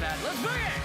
that. Let's bring it!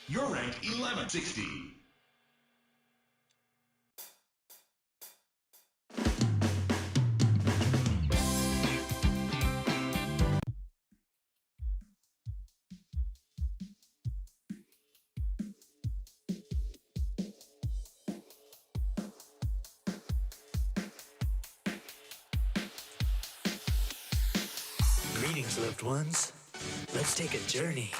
You're ranked 1160. Greetings, loved ones. Let's take a journey.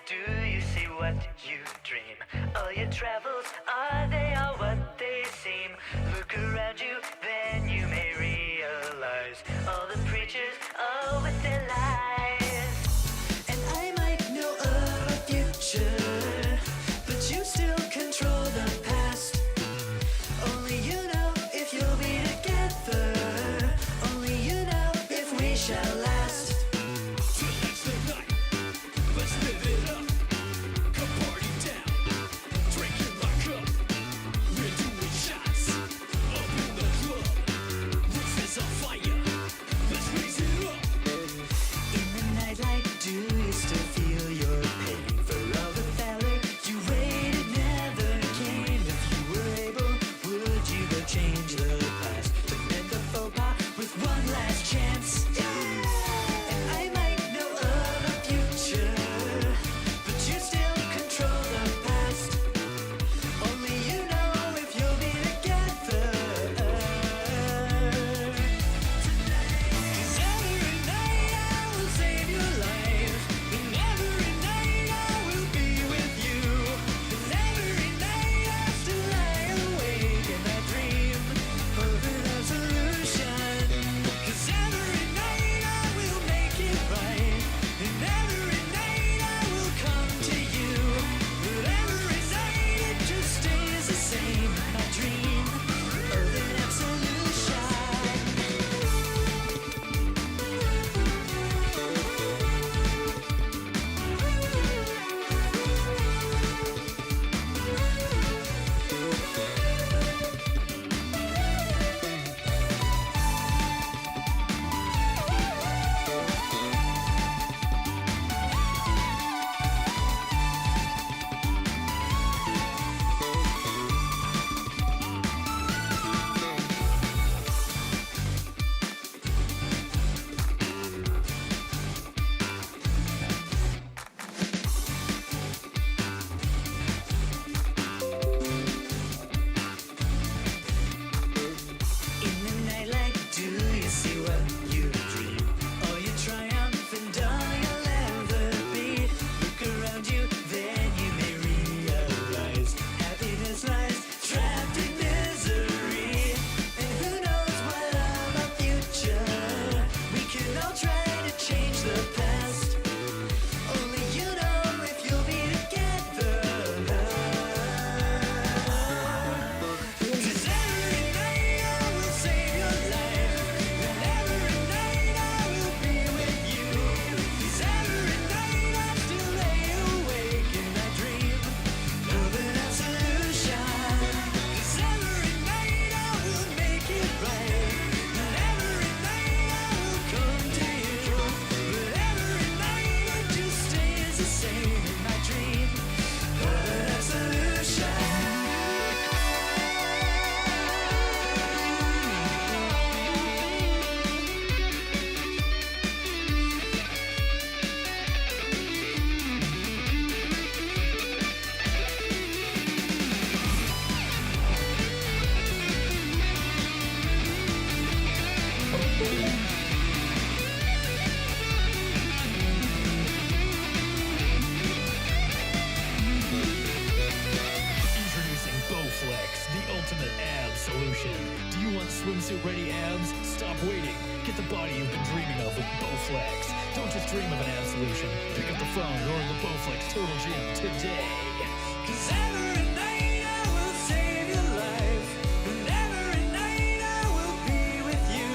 Do you see what you dream? All your travels, are they all what they seem? Look around you, then you may realize all the preachers are with their lies. And I might know of a future, but you still control the past. Only you know if you'll be together. Only you know if we shall last. Let's live it up, come party down, drink in my cup, we're ready, abs? Stop waiting. Get the body you've been dreaming of with Bowflex. Don't just dream of an ab solution. Pick up the phone and order the Bowflex Total Gym today. 'Cause every night I will save your life, and every night I will be with you.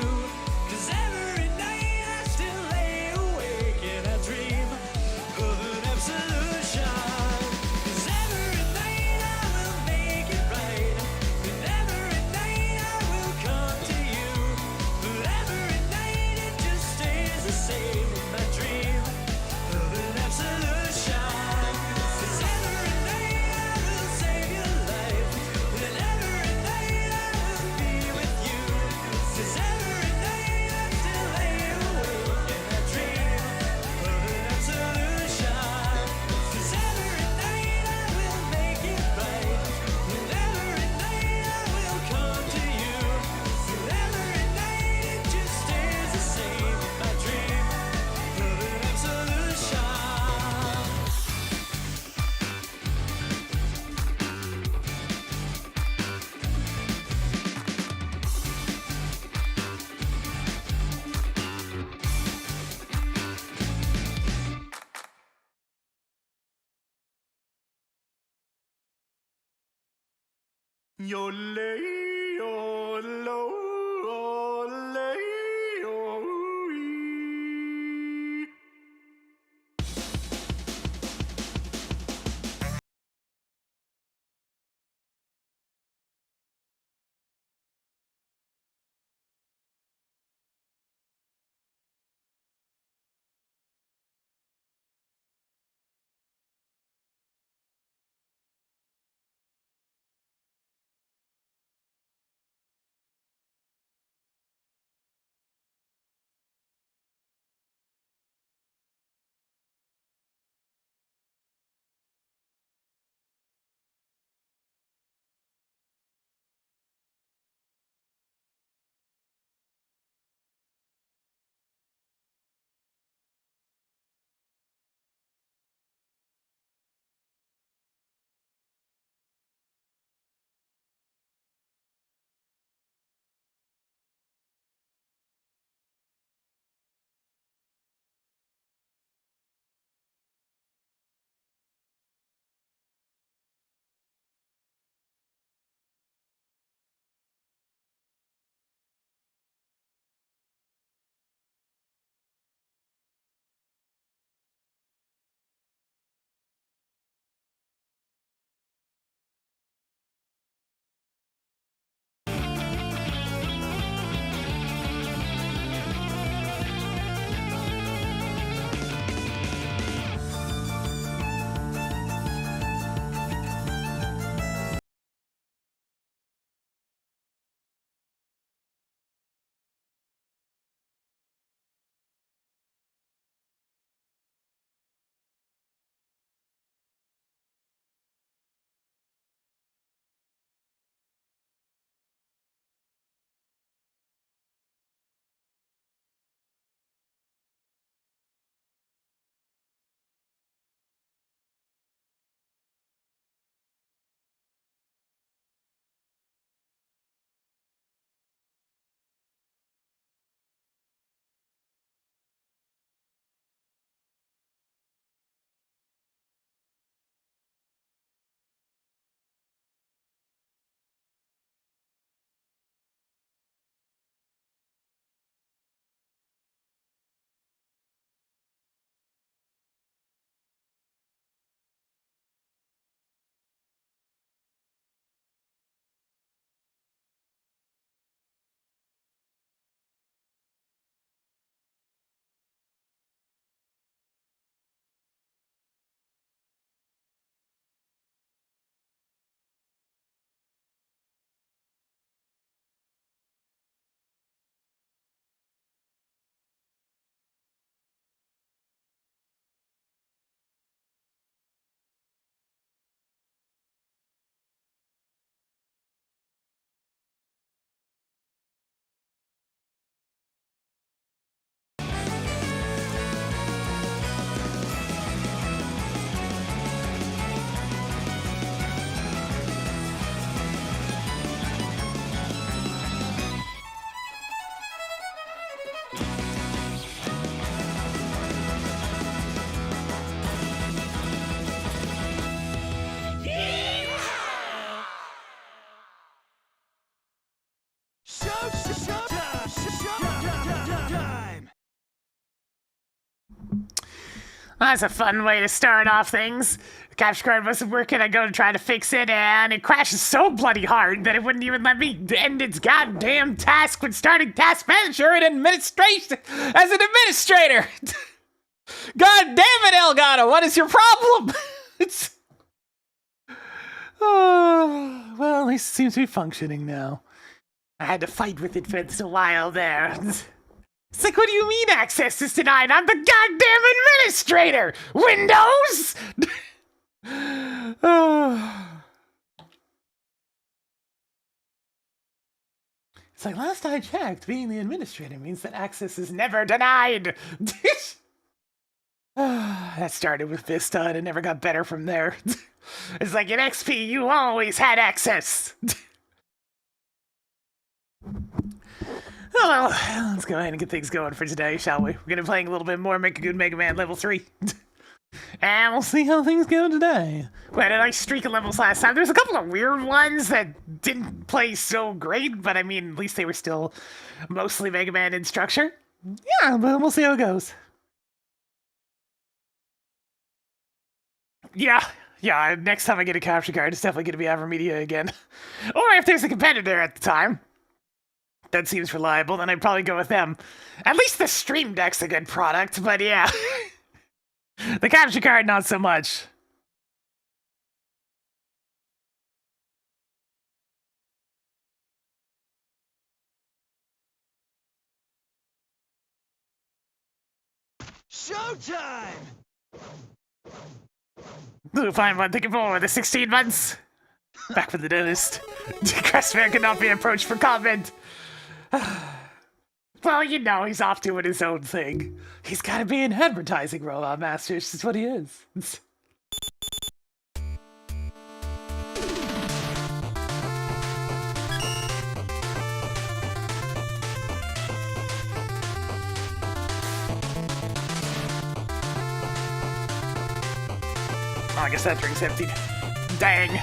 'Cause every night I still lay awake and I dream of an absolution. 'Cause every night I will make it right, and every night I will come to you. But every night it just stays the same in my dream of an absolution. 'Cause every night I will save your life, and every night I will be with you. 'Cause every night I still lay awake and I dream of an absolution. 'Cause every night I will make it right, and every night I will come to you. But every night it just stays the same in my dream of an absolution. Well, that's a fun way to start off things. The capture card wasn't working, I go to try to fix it, and it crashes so bloody hard that it wouldn't even let me end its goddamn task when starting Task Manager and administration as an administrator! God damn it, Elgato, what is your problem? It's... Oh, well, at least it seems to be functioning now. I had to fight with it for a while there. It's like, what do you mean access is denied? I'm the goddamn administrator! Windows! It's like, last I checked, being the administrator means that access is never denied! That started with Vista and it never got better from there. It's like, in XP, you always had access! Oh, well, let's go ahead and get things going for today, shall we? We're gonna be playing a little bit more Make a Good Mega Man Level 3. And we'll see how things go today. We had a nice streak of levels last time. There's a couple of weird ones that didn't play so great, but I mean, at least they were still mostly Mega Man in structure. Yeah, but we'll see how it goes. Yeah, next time I get a capture card, it's definitely gonna be Avermedia again. Or if there's a competitor at the time that seems reliable, then I'd probably go with them. At least the Stream Deck's a good product, but yeah. The capture card, not so much. Showtime! Ooh, fine one, thinking forward the 16 months. Back from the dentist. Crestman cannot be approached for comment. Well, you know, he's off doing his own thing. He's gotta be an advertising robot master, it's just what he is. Oh, I guess that drink's emptied. Dang.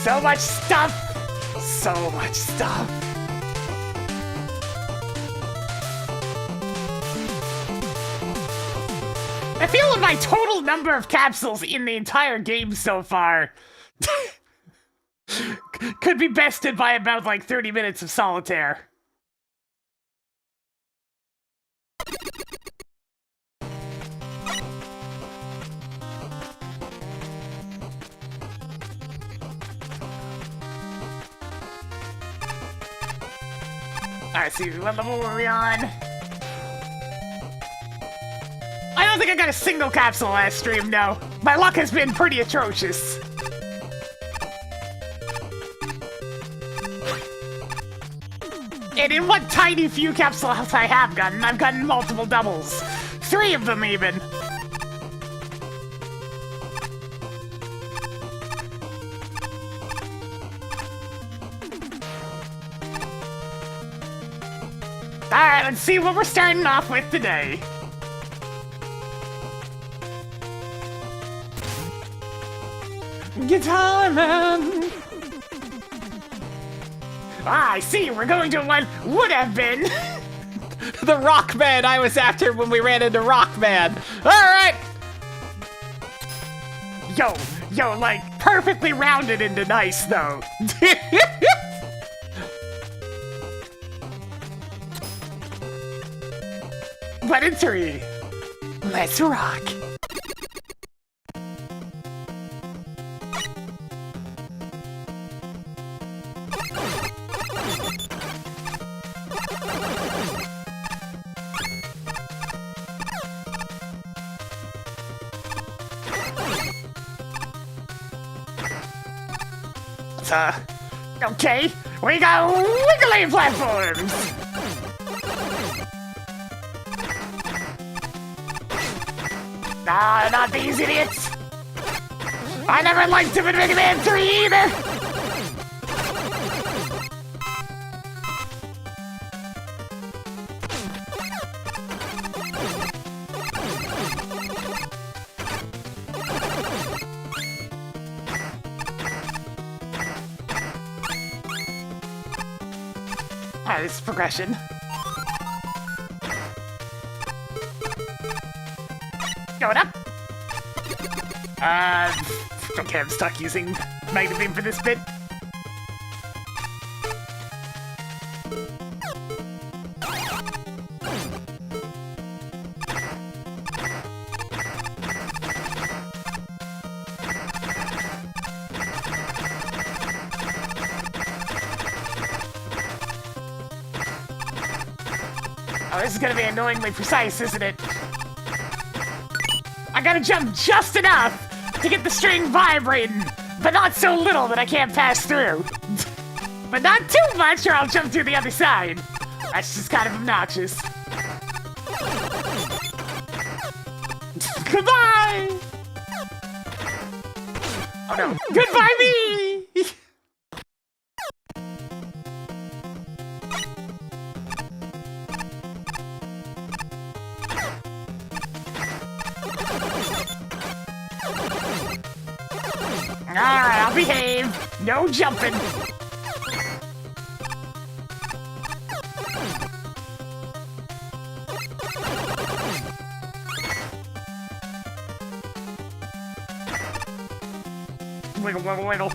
So much stuff! So much stuff! I feel like my total number of capsules in the entire game so far could be bested by about like 30 minutes of solitaire. Alright, see, what level were we on? I don't think I got a single capsule last stream, no. My luck has been pretty atrocious. And in what tiny few capsules I have gotten, I've gotten multiple doubles. 3 of them, even. Alright, let's see what we're starting off with today. Guitar Man! Ah, I see, we're going to what would have been the Rock Man I was after when we ran into Rock Man. Alright! Yo, like, perfectly rounded into nice, though. But in 3, let's rock. Okay, we got wiggly platforms! Nah, not these idiots! I never liked him in Mega Man 3 either! Ah, this is progression. Going up. Okay, I'm stuck using MAGMML3 for this bit. Oh, this is gonna be annoyingly precise, isn't it? I gotta jump just enough to get the string vibrating, but not so little that I can't pass through. But not too much or I'll jump through the other side. That's just kind of obnoxious. Goodbye! Oh no. Goodbye me! Alright, I'll behave. No jumping. Wiggle, wiggle, wiggle.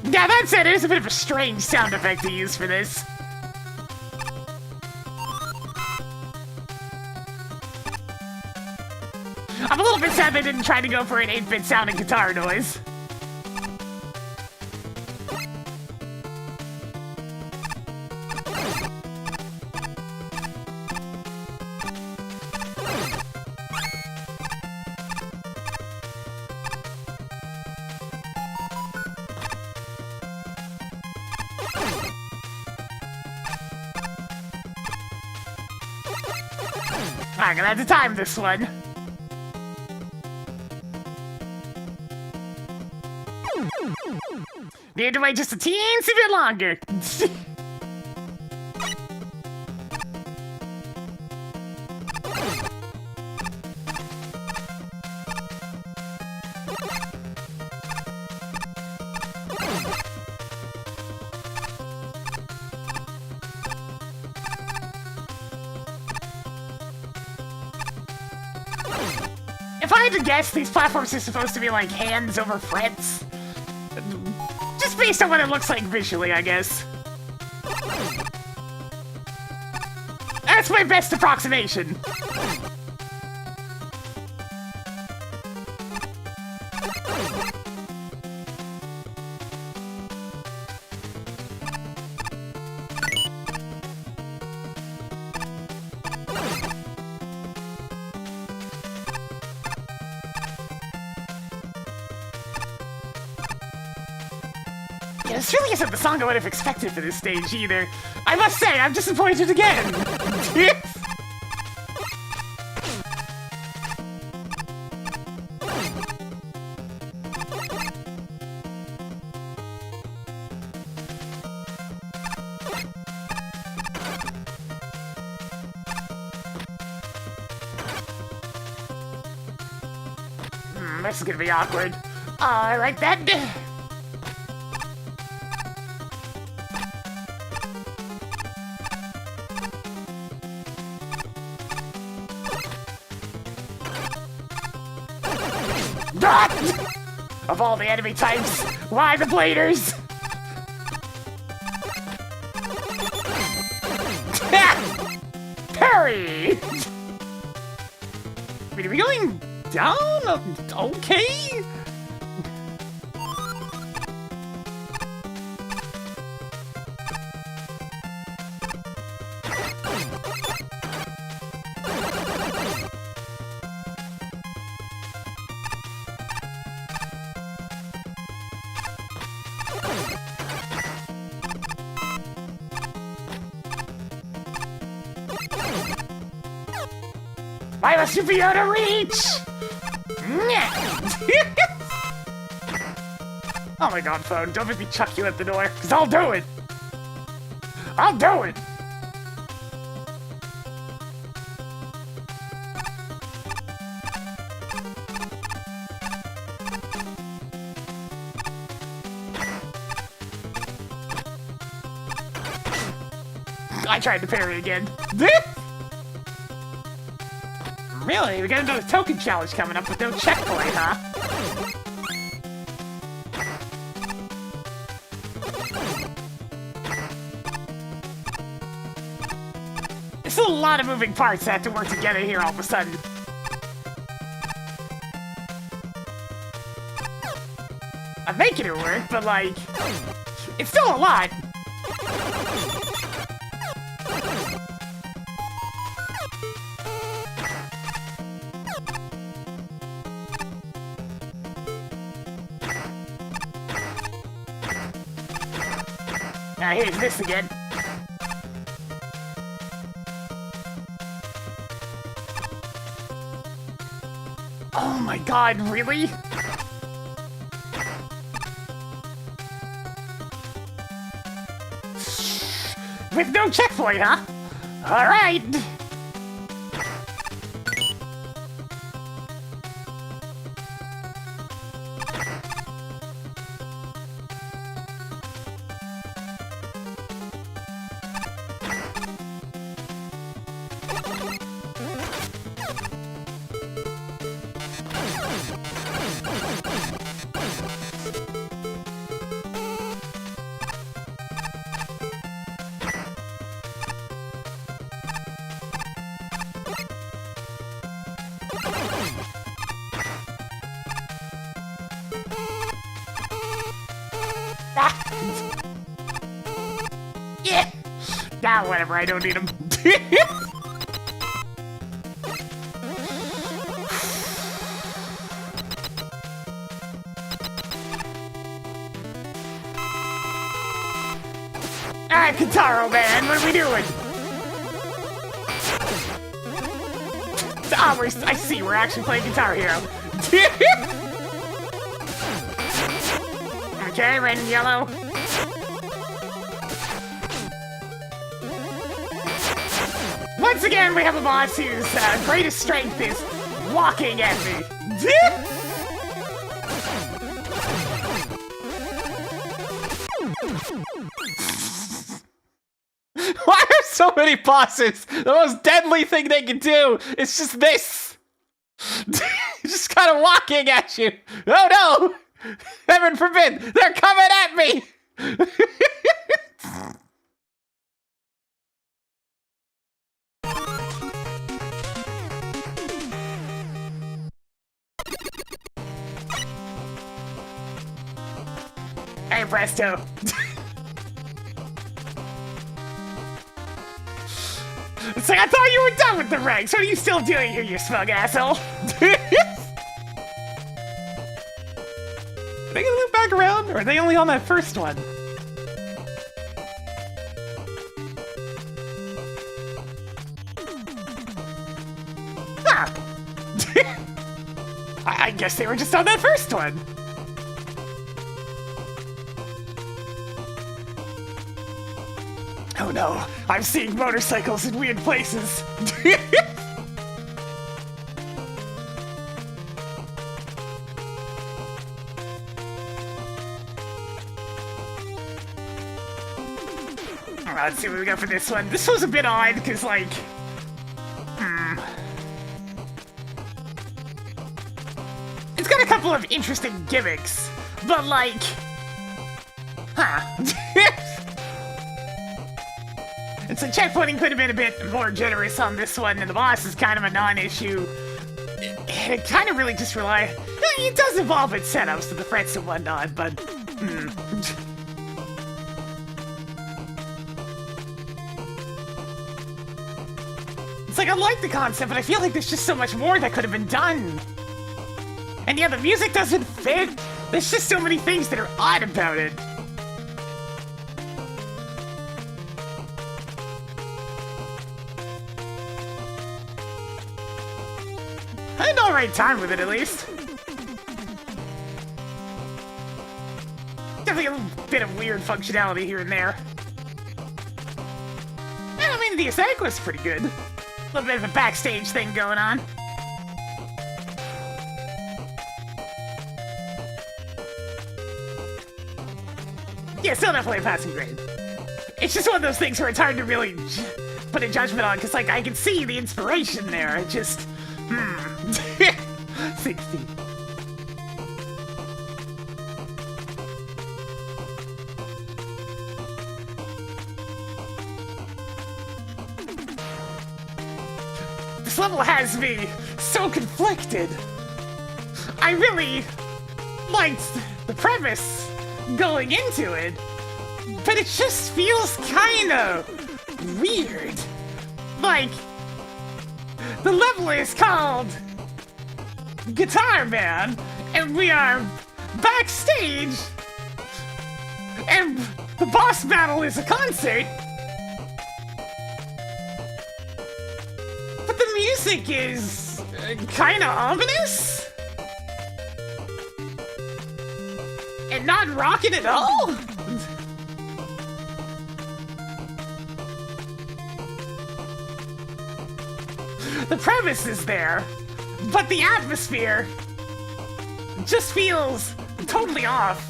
Yeah, that's it. It is a bit of a strange sound effect to use for this. I'm a little bit sad they didn't try to go for an 8-bit sounding guitar noise. I'm gonna have to time this one. Need to wait just a teensy bit longer. If I had to guess, these platforms are supposed to be like hands over frets. Just based on what it looks like visually, I guess. That's my best approximation. Yeah, this really isn't the song I would have expected for this stage either. I must say, I'm disappointed again. This is gonna be awkward. I like that. Of all the enemy types, why the bladers? Parry! Wait, are we going down? Okay. Why must you be out of reach? Oh my god, phone, don't make me chuck you at the door, because I'll do it! I'll do it! I tried to parry again. Really? We got another token challenge coming up with no checkpoint, huh? There's a lot of moving parts that have to work together here all of a sudden. I'm making it work, but like, it's still a lot. Now here's this again. Oh my god, really? With no checkpoint, huh? Alright! Yeah! Nah, whatever, I don't need them. Alright, Kitaro, man, what are we doing? Ah, I see, we're actually playing Guitar Hero. Okay, red and yellow. Once again, we have a boss whose greatest strength is walking at me. Why are so many bosses? The most deadly thing they can do is just this. Just kind of walking at you. Oh no! Heaven forbid! They're coming at me! Hey, presto. It's like, I thought you were done with the ranks. What are you still doing here, you smug asshole? Are they gonna loop back around, or are they only on that first one? Huh. I guess they were just on that first one. Oh no, I'm seeing motorcycles in weird places. Alright, let's see what we got for this one. This was a bit odd, because, like... It's got a couple of interesting gimmicks, but, like... Huh. It's like checkpointing could have been a bit more generous on this one, and the boss is kind of a non-issue. It kind of really just it does involve its setups to the frets and whatnot, but... It's like, I like the concept, but I feel like there's just so much more that could have been done. And yeah, the music doesn't fit. There's just so many things that are odd about it. I had an alright time with it, at least. Definitely a little bit of weird functionality here and there. And I mean, the aesthetic was pretty good. A little bit of a backstage thing going on. Yeah, still definitely a passing grade. It's just one of those things where it's hard to really put a judgment on, because, like, I can see the inspiration there. It just... 60. This level has me so conflicted. I really liked the premise going into it, but it just feels kinda weird. Like, the level is called Guitar Man, and we are backstage, and the boss battle is a concert, but the music is kinda ominous? And not rocking at all? The premise is there, but the atmosphere just feels totally off.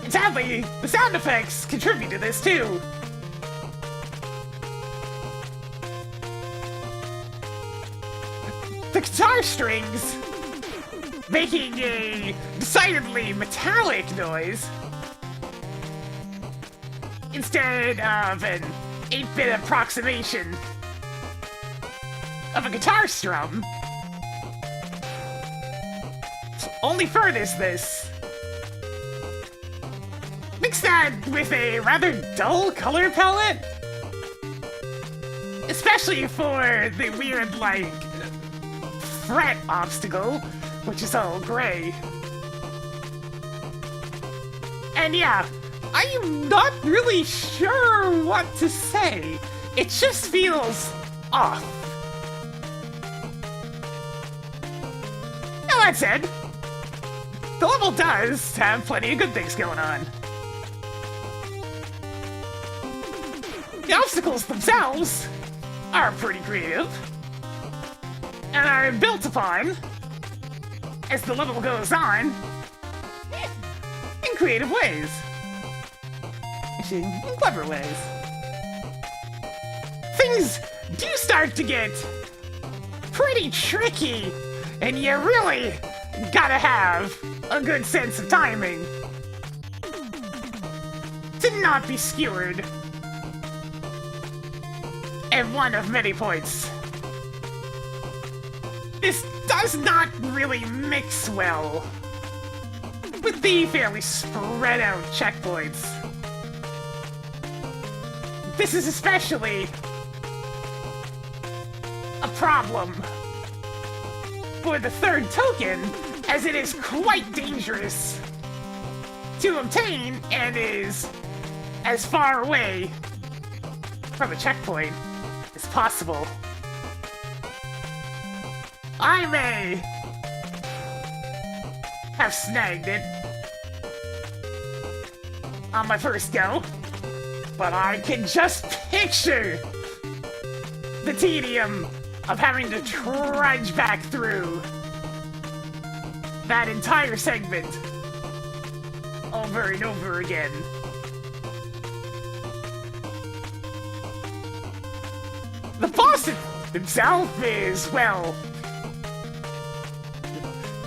And sadly, the sound effects contribute to this too. The guitar strings making a decidedly metallic noise instead of an 8-bit approximation of a guitar strum only furthers this. Mix that with a rather dull color palette, especially for the weird, like, fret obstacle, which is all gray. And yeah, I'm not really sure what to say. It just feels off. Now that said, the level does have plenty of good things going on. The obstacles themselves are pretty creative and are built upon as the level goes on in creative ways. Actually, in clever ways. Things do start to get pretty tricky, and you really gotta have a good sense of timing to not be skewered at one of many points. This does not really mix well with the fairly spread out checkpoints. This is especially a problem for the third token, as it is quite dangerous to obtain and is as far away from a checkpoint as possible. I may have snagged it on my first go, but I can just picture the tedium of having to trudge back through that entire segment over and over again. The boss himself is, well,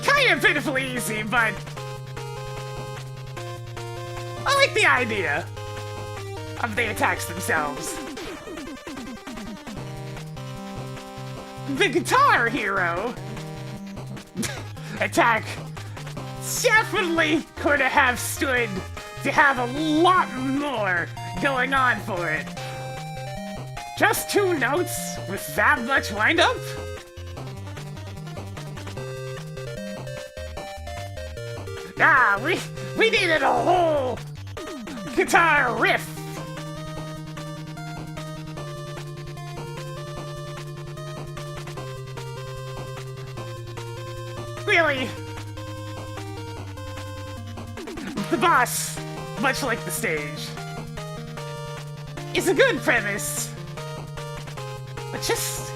kind of pitifully easy, but I like the idea of the attacks themselves. The guitar hero attack definitely could have stood to have a lot more going on for it. Just 2 notes with that much wind-up? Ah, we needed a whole guitar riff. Really, the boss, much like the stage, is a good premise, but just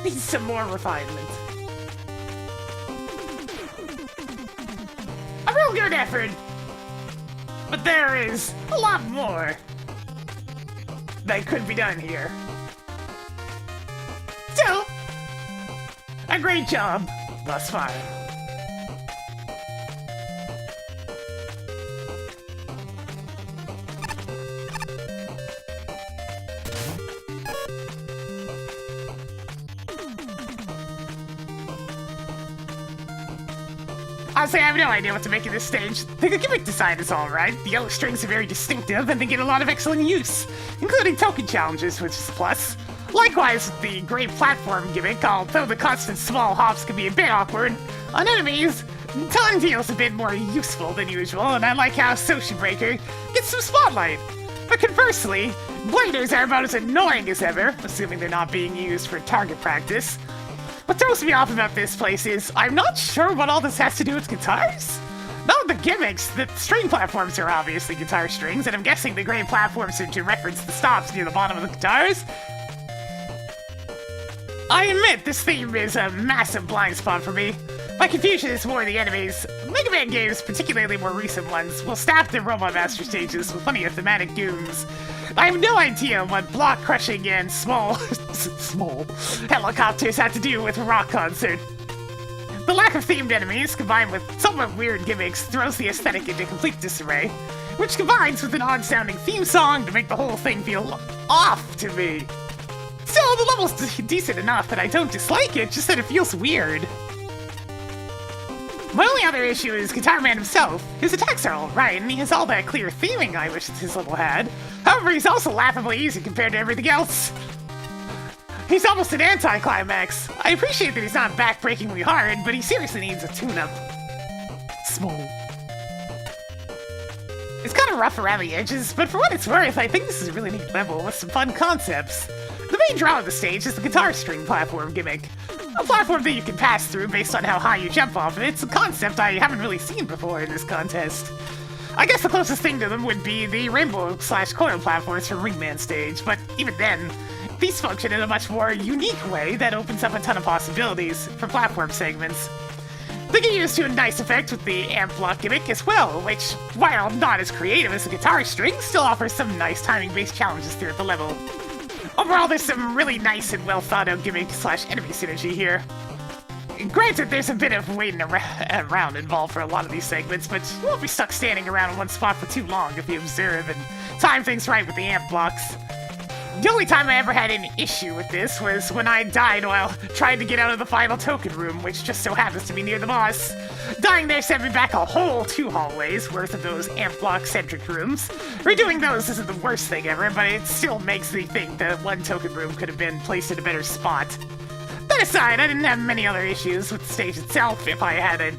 needs some more refinement. A real good effort, but there is a lot more that could be done here. Still, A great job thus far. Honestly, I have no idea what to make of this stage. The gimmick design is alright, the yellow strings are very distinctive, and they get a lot of excellent use, including token challenges, which is a plus. Likewise, the great platform gimmick, although the constant small hops can be a bit awkward, on enemies, time feels a bit more useful than usual, and I like how Social Breaker gets some spotlight. But conversely, bladers are about as annoying as ever, assuming they're not being used for target practice. What throws me off about this place is, I'm not sure what all this has to do with guitars. None of the gimmicks, the string platforms are obviously guitar strings, and I'm guessing the gray platforms are to reference the stops near the bottom of the guitars. I admit, this theme is a massive blind spot for me. My confusion is more the enemies. Mega Man games, particularly more recent ones, will staff their Robot Master stages with plenty of thematic dooms. I have no idea what block crushing and small helicopters have to do with a rock concert. The lack of themed enemies, combined with somewhat weird gimmicks, throws the aesthetic into complete disarray, which combines with an odd-sounding theme song to make the whole thing feel off to me. Still, the level's decent enough that I don't dislike it, just that it feels weird. My only other issue is Guitar Man himself. His attacks are alright, and he has all that clear theming I wish his level had. However, he's also laughably easy compared to everything else. He's almost an anticlimax. I appreciate that he's not backbreakingly hard, but he seriously needs a tune-up. Small. It's kind of rough around the edges, but for what it's worth, I think this is a really neat level with some fun concepts. The main draw of the stage is the guitar string platform gimmick. A platform that you can pass through based on how high you jump off of it. It's a concept I haven't really seen before in this contest. I guess the closest thing to them would be the rainbow/coil platforms from Ringman stage, but even then, these function in a much more unique way that opens up a ton of possibilities for platform segments. They get used to a nice effect with the amp block gimmick as well, which, while not as creative as the guitar string, still offers some nice timing-based challenges throughout the level. Overall, there's some really nice and well-thought-out gimmick/enemy synergy here. Granted, there's a bit of waiting around involved for a lot of these segments, but you won't be stuck standing around in one spot for too long if you observe and time things right with the amp blocks. The only time I ever had an issue with this was when I died while trying to get out of the final token room, which just so happens to be near the boss. Dying there sent me back a whole 2 hallways worth of those amp block-centric rooms. Redoing those isn't the worst thing ever, but it still makes me think that one token room could have been placed in a better spot. That aside, I didn't have many other issues with the stage itself. If I had to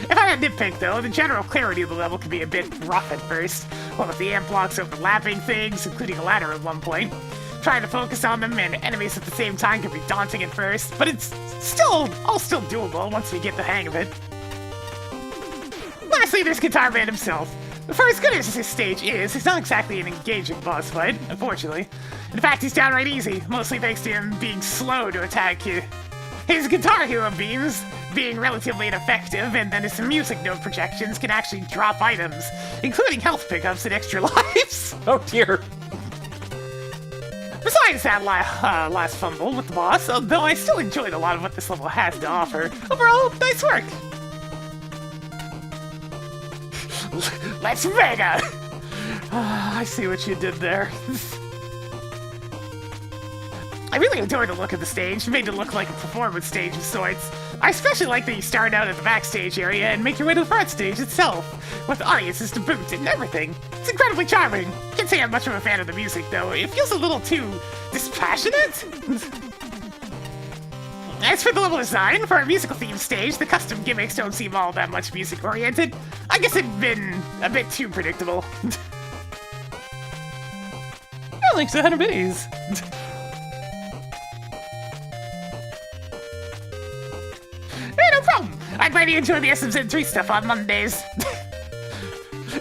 nitpick though, the general clarity of the level can be a bit rough at first. Well, with the amp blocks overlapping things, including a ladder at one point. Trying to focus on them and enemies at the same time can be daunting at first, but it's still doable once we get the hang of it. Lastly, there's Guitar Man himself. For as good as this stage is, it's not exactly an engaging boss fight, unfortunately. In fact, he's downright easy, mostly thanks to him being slow to attack you. His Guitar Hero beams being relatively ineffective, and then his music note projections can actually drop items, including health pickups and extra lives. Oh dear. Besides that last fumble with the boss, though I still enjoyed a lot of what this level has to offer. Overall, nice work! Let's mega! I see what you did there. I really adore the look of the stage, made it look like a performance stage of sorts. I especially like that you start out at the backstage area and make your way to the front stage itself, with audiences to boot and everything. It's incredibly charming. Can't say I'm much of a fan of the music though, it feels a little too dispassionate. As for the level design, for a musical themed stage, the custom gimmicks don't seem all that much music oriented. I guess it'd been a bit too predictable. Thanks to 100 biddies. Hey, no problem. I'm glad you enjoy the SMZ3 stuff on Mondays.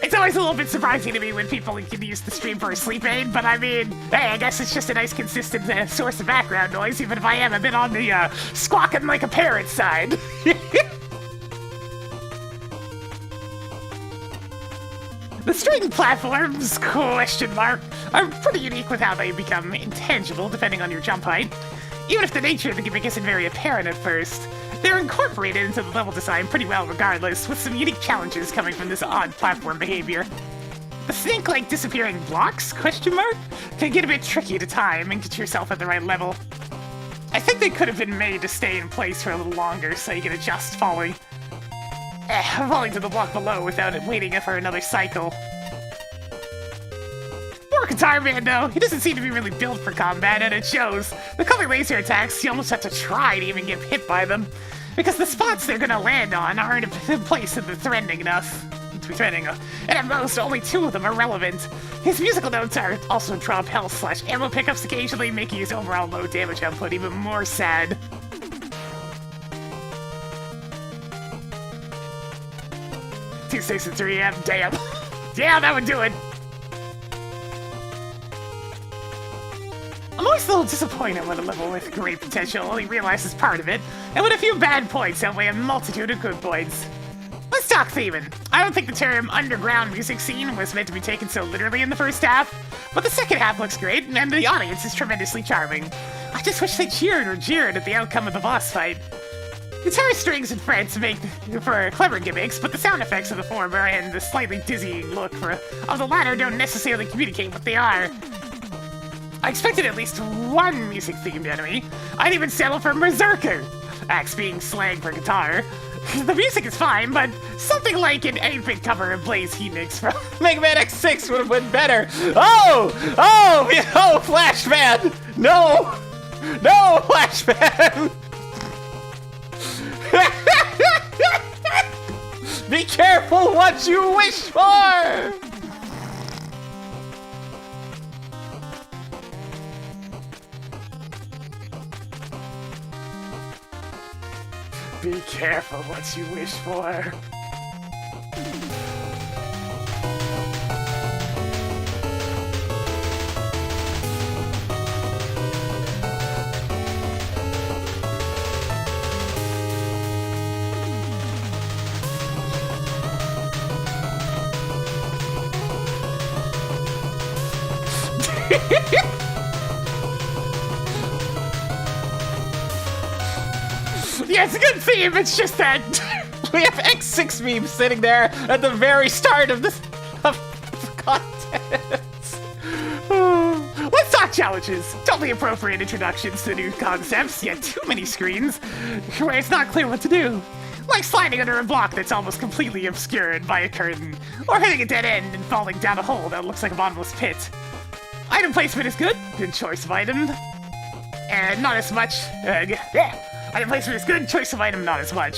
It's always a little bit surprising to me when people can use the stream for a sleep aid, but I mean, hey, I guess it's just a nice consistent source of background noise, even if I am a bit on the squawking like a parrot side. The string platforms, are pretty unique with how they become intangible depending on your jump height. Even if the nature of the gimmick isn't very apparent at first, They're incorporated into the level design pretty well regardless, with some unique challenges coming from this odd platform behavior. The snake-like disappearing blocks, can get a bit tricky to time and get yourself at the right level. I think they could have been made to stay in place for a little longer so you can adjust falling to the block below without it waiting for another cycle. Poor Guitar Man though, he doesn't seem to be really built for combat, and it shows. The color laser attacks, you almost have to try to even get hit by them, because the spots they're gonna land on aren't in place that they're threatening enough to be threatening, and at most, only 2 of them are relevant. His musical notes are also drop health/ammo pickups occasionally, making his overall low damage output even more sad. Two, 6, and 3 M, damn. Yeah, that would do it. I'm always a little disappointed when a level with great potential only realizes part of it, and when a few bad points outweigh a multitude of good points. Let's talk theming. I don't think the term underground music scene was meant to be taken so literally in the first half, but the second half looks great, and the audience is tremendously charming. I just wish they cheered or jeered at the outcome of the boss fight. Guitar strings and frets make for clever gimmicks, but the sound effects of the former and the slightly dizzying look of the latter don't necessarily communicate what they are. I expected at least one music-themed enemy. I'd even settle for Berserker, axe being slang for guitar. The music is fine, but something like an 8-bit cover of Blaze Heatmix from Mega Man X6 would have been better. Oh, Flashman. No, Flashman. Be careful what you wish for! Be careful what you wish for. Yeah, it's a good theme, it's just that We have X6 memes sitting there at the very start of this content. Let's talk challenges. Totally appropriate introductions to new concepts, yet too many screens where it's not clear what to do. Like sliding under a block that's almost completely obscured by a curtain, or hitting a dead end and falling down a hole that looks like a bottomless pit. Item placement is good choice of item. And not as much. Item placement is good, choice of item not as much.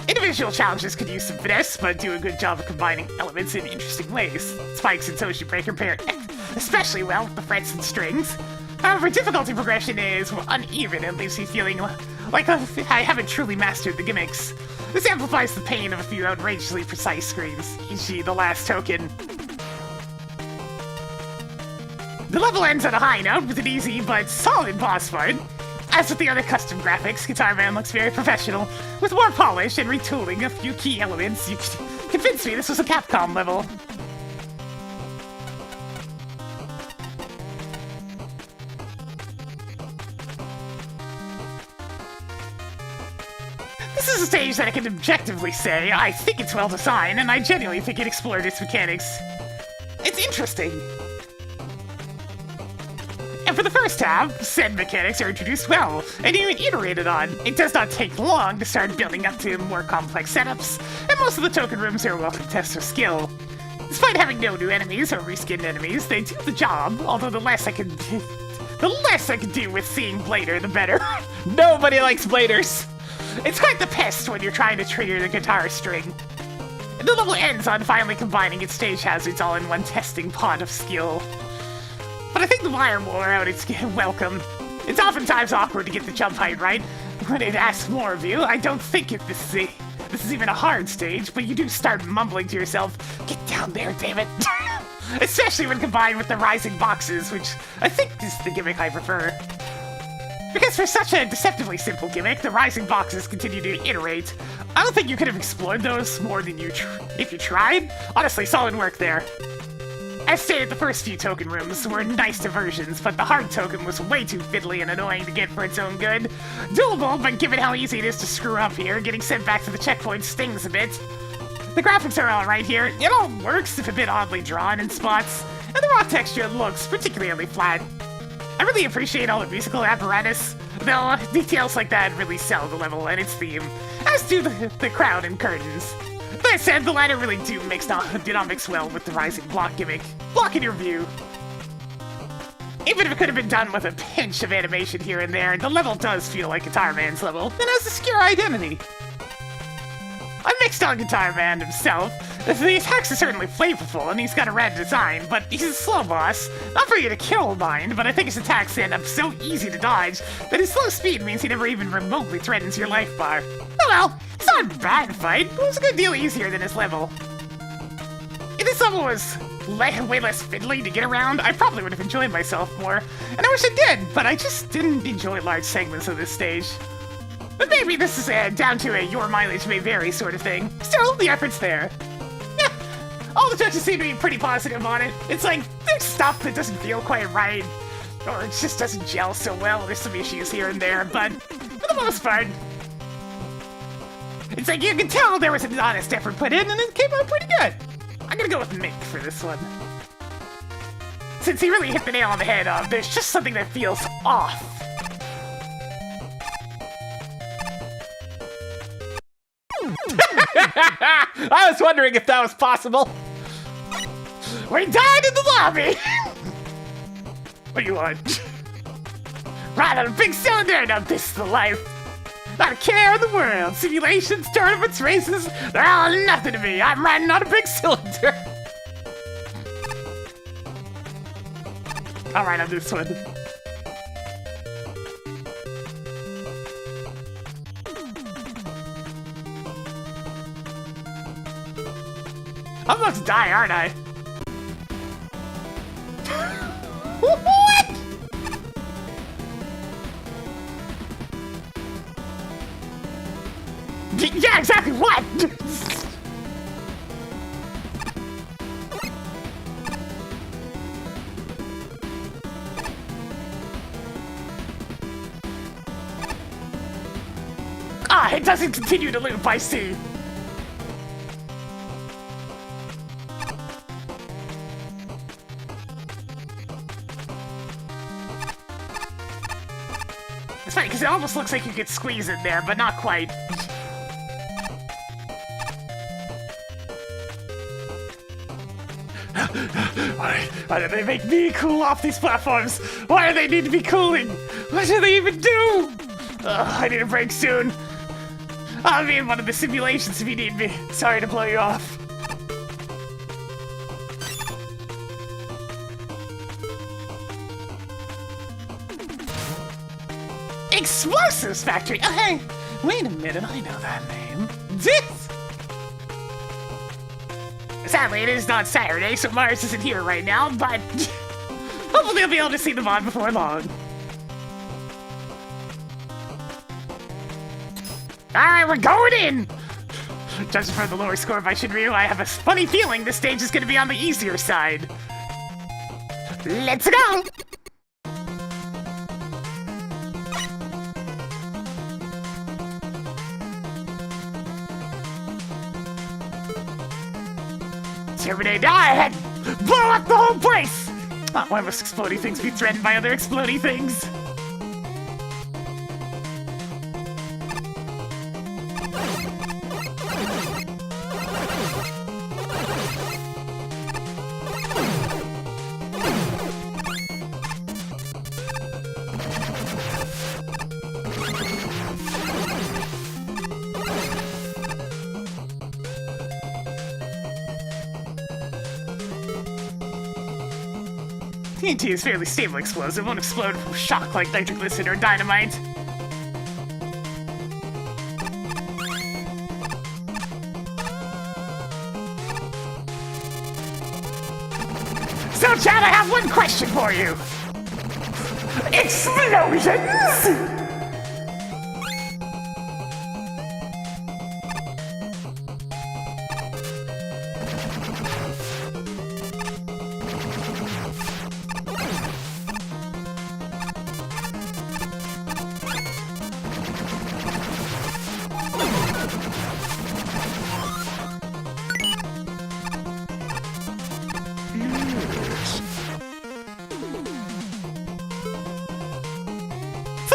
Individual challenges could use some finesse, but do a good job of combining elements in interesting ways. Spikes and Toshi Breaker pair especially well with the frets and strings. However, difficulty progression is uneven and leaves me feeling like I haven't truly mastered the gimmicks. This amplifies the pain of a few outrageously precise screens, e.g. the last token. The level ends on a high note with an easy but solid boss fight. As with the other custom graphics, Guitar Man looks very professional. With more polish and retooling a few key elements, you could convince me this was a Capcom level. This is a stage that I can objectively say I think it's well designed, and I genuinely think it explored its mechanics. It's interesting. And for the first half, said mechanics are introduced well, and even iterated on. It does not take long to start building up to more complex setups, and most of the token rooms are welcome tests of skill. Despite having no new enemies or reskinned enemies, they do the job, although the less I can do with seeing Blader, the better. Nobody likes bladers. It's quite the pest when you're trying to trigger the guitar string. And the level ends on finally combining its stage hazards all in one testing pot of skill. But I think the wire wore out its welcome. It's oftentimes awkward to get the jump height right. When it asks more of you, I don't think this is even a hard stage, but you do start mumbling to yourself, "Get down there, damn it!" Especially when combined with the rising boxes, which I think is the gimmick I prefer. Because for such a deceptively simple gimmick, the rising boxes continue to iterate. I don't think you could have explored those more than if you tried. Honestly, solid work there. As stated, the first few token rooms were nice diversions, but the hard token was way too fiddly and annoying to get for its own good. Doable, but given how easy it is to screw up here, getting sent back to the checkpoint stings a bit. The graphics are alright here. It all works, if a bit oddly drawn in spots, and the raw texture looks particularly flat. I really appreciate all the musical apparatus, though details like that really sell the level and its theme, as do the crowd and curtains. That said, the latter really do not mix well with the rising block gimmick. Block in your view. Even if it could have been done with a pinch of animation here and there, the level does feel like Guitar Man's level, and has a secure identity. I'm mixed on Guitar Man himself. The attacks are certainly flavorful, and he's got a rad design, but he's a slow boss. Not for you to kill, mind, but I think his attacks end up so easy to dodge that his slow speed means he never even remotely threatens your life bar. Oh well, it's not a bad fight, but it was a good deal easier than his level. If this level was way less fiddly to get around, I probably would have enjoyed myself more. And I wish I did, but I just didn't enjoy large segments of this stage. But maybe this is down to a your mileage may vary sort of thing. Still, the effort's there. Yeah, all the judges seem to be pretty positive on it. It's like, there's stuff that doesn't feel quite right, or it just doesn't gel so well. There's some issues here and there, but for the most part, it's like you can tell there was an honest effort put in, and it came out pretty good. I'm gonna go with Mick for this one. Since he really hit the nail on the head of, there's just something that feels off. I was wondering if that was possible. We died in the lobby! What do you want? Ride on a big cylinder, now this is the life. Not a care in the world. Simulations, tournaments, races, they're all nothing to me. I'm riding on a big cylinder. I'll ride on this one. I'm about to die, aren't I? What? Yeah, exactly what? Ah, it doesn't continue to loop, I see. It's funny, because it almost looks like you could squeeze in there, but not quite. Why do they make me cool off these platforms? Why do they need to be cooling? What do they even do? I need a break soon. I'll be in one of the simulations if you need me. Sorry to blow you off. Explosives Factory! Oh, hey! Wait a minute, I know that name. This! Sadly, it is not Saturday, so Mars isn't here right now, but hopefully I'll be able to see them on before long. Alright, we're going in! Judging from the lower score by Shinryu, I have a funny feeling this stage is going to be on the easier side. Let's go! Terminate die and blow up the whole place! Why must exploding things be threatened by other exploding things? TNT is fairly stable explosive, won't explode from shock like nitroglycerin or dynamite. So Chad, I have one question for you! Explosions?!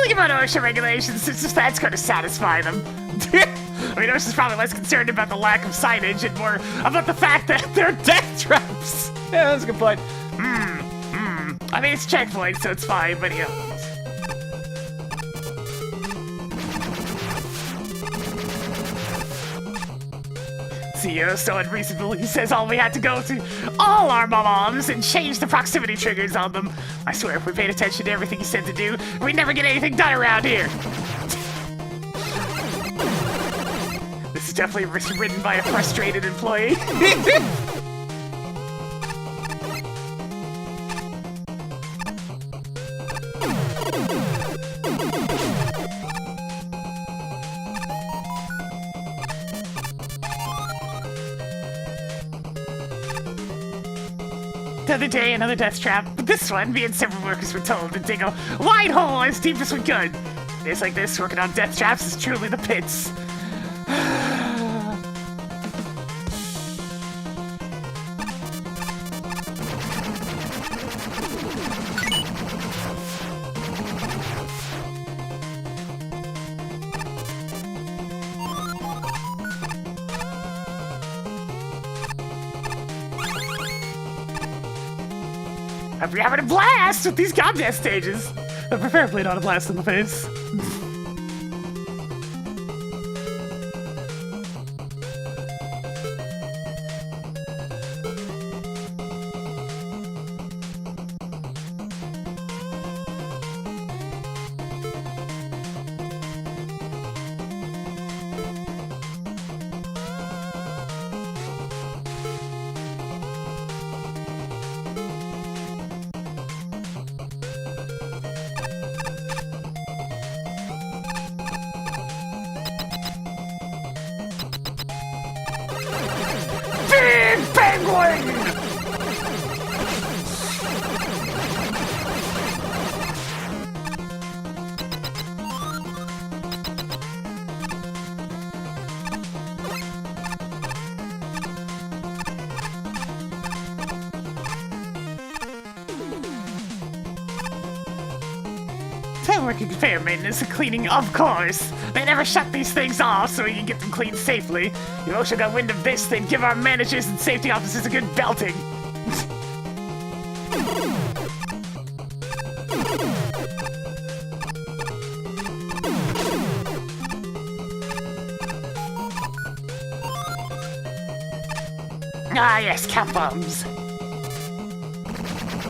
Think about OSHA regulations, it's just that's going to satisfy them. I mean, OSHA's probably less concerned about the lack of signage and more about the fact that they're death traps. Yeah, that's a good point. I mean, it's checkpoints, so it's fine, but yeah. CEO so unreasonable, he says all we had to go to all our moms and change the proximity triggers on them. I swear, if we paid attention to everything he said to do, we'd never get anything done around here. This is definitely written by a frustrated employee. Another day, another death trap. But this one, me and several workers were told to dig a wide hole as deep as we could. Days like this, working on death traps is truly the pits. I'd be having a blast with these contest stages. Preferably not a blast in the face. Penguin! Working conveyor maintenance and cleaning, of course. They never shut these things off so we can get them cleaned safely. If OSHA got wind of this, they'd give our managers and safety officers a good belting. Ah yes, cat bombs.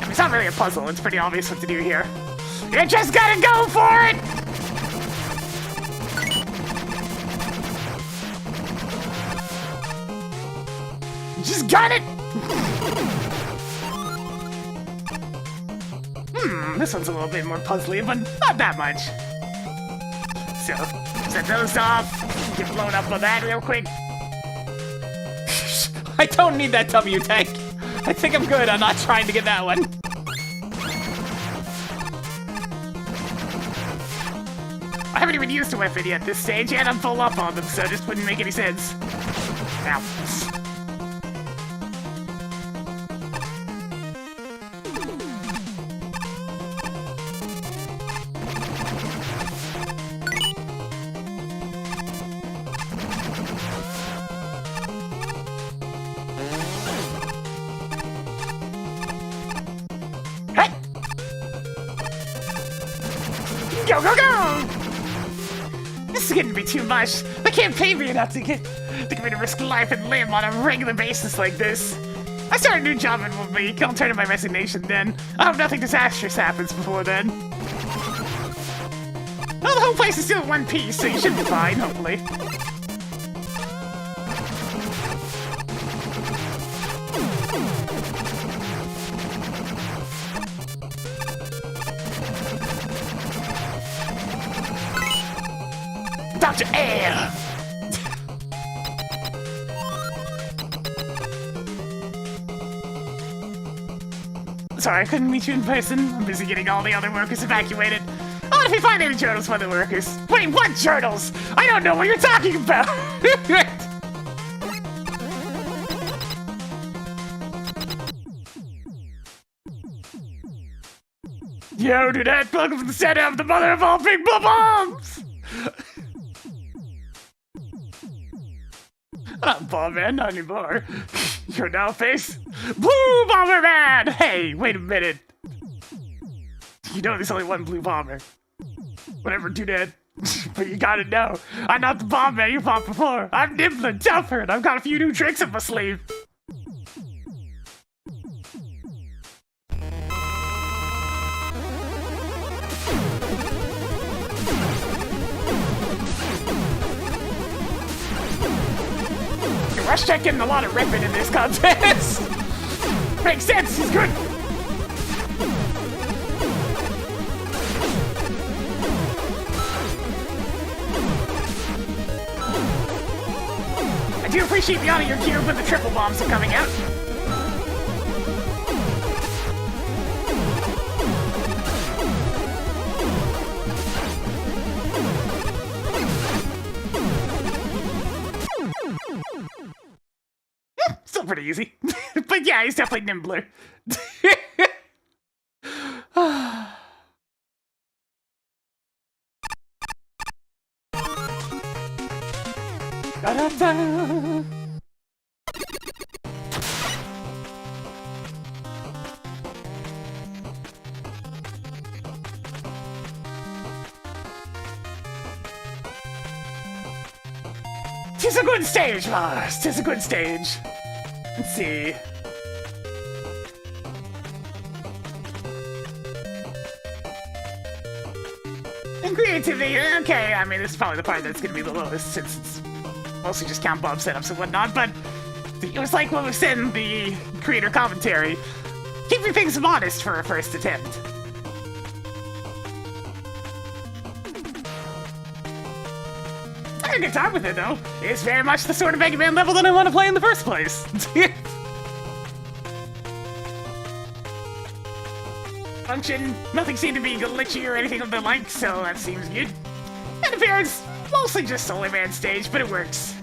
It's not really a puzzle, it's pretty obvious what to do here. You just gotta go for it! Just got it! This one's a little bit more puzzly, but not that much. So, set those off, get blown up on that real quick. I don't need that W tank. I think I'm good. I'm not trying to get that one. I haven't even used a weapon yet this stage, and I'm full up on them, so it just wouldn't make any sense. Ow. Hey! Go, go, go! This is getting to be too much. They can't pay me enough to get me to risk life and limb on a regular basis like this. I start a new job in 1 week. I'll turn in my resignation then. I hope nothing disastrous happens before then. Well, the whole place is still in one piece, so you should be fine, hopefully. Dr. Air! Sorry, I couldn't meet you in person. I'm busy getting all the other workers evacuated. Oh, if you find any journals for the workers. Wait, what journals? I don't know what you're talking about! Yo, Dudette, welcome to the center of the mother of all big bombs! Not Bomberman, not anymore. You're now face Blue Bomberman! Hey, wait a minute. You know there's only one Blue Bomber. Whatever, Dudette. But you gotta know, I'm not the Bomberman you fought before. I'm nimbler, tougher, and I've got a few new tricks up my sleeve. Rush Check getting a lot of ripping in this contest. Makes sense, he's good. I do appreciate the honor your cube when the triple bombs are coming out. Still pretty easy. But yeah, he's definitely nimbler. Da-da-da. Tis a good stage, Mars. Tis a good stage. Let's see. And creativity, okay, I mean, this is probably the part that's gonna be the lowest since it's mostly just count bomb setups and whatnot, but it was like what was said in the creator commentary. Keeping things modest for a first attempt. I had a good time with it, though. It's very much the sort of Mega Man level that I want to play in the first place. Function, nothing seemed to be glitchy or anything of the like, so that seems good. And appearance, mostly just Solar Man stage, but it works.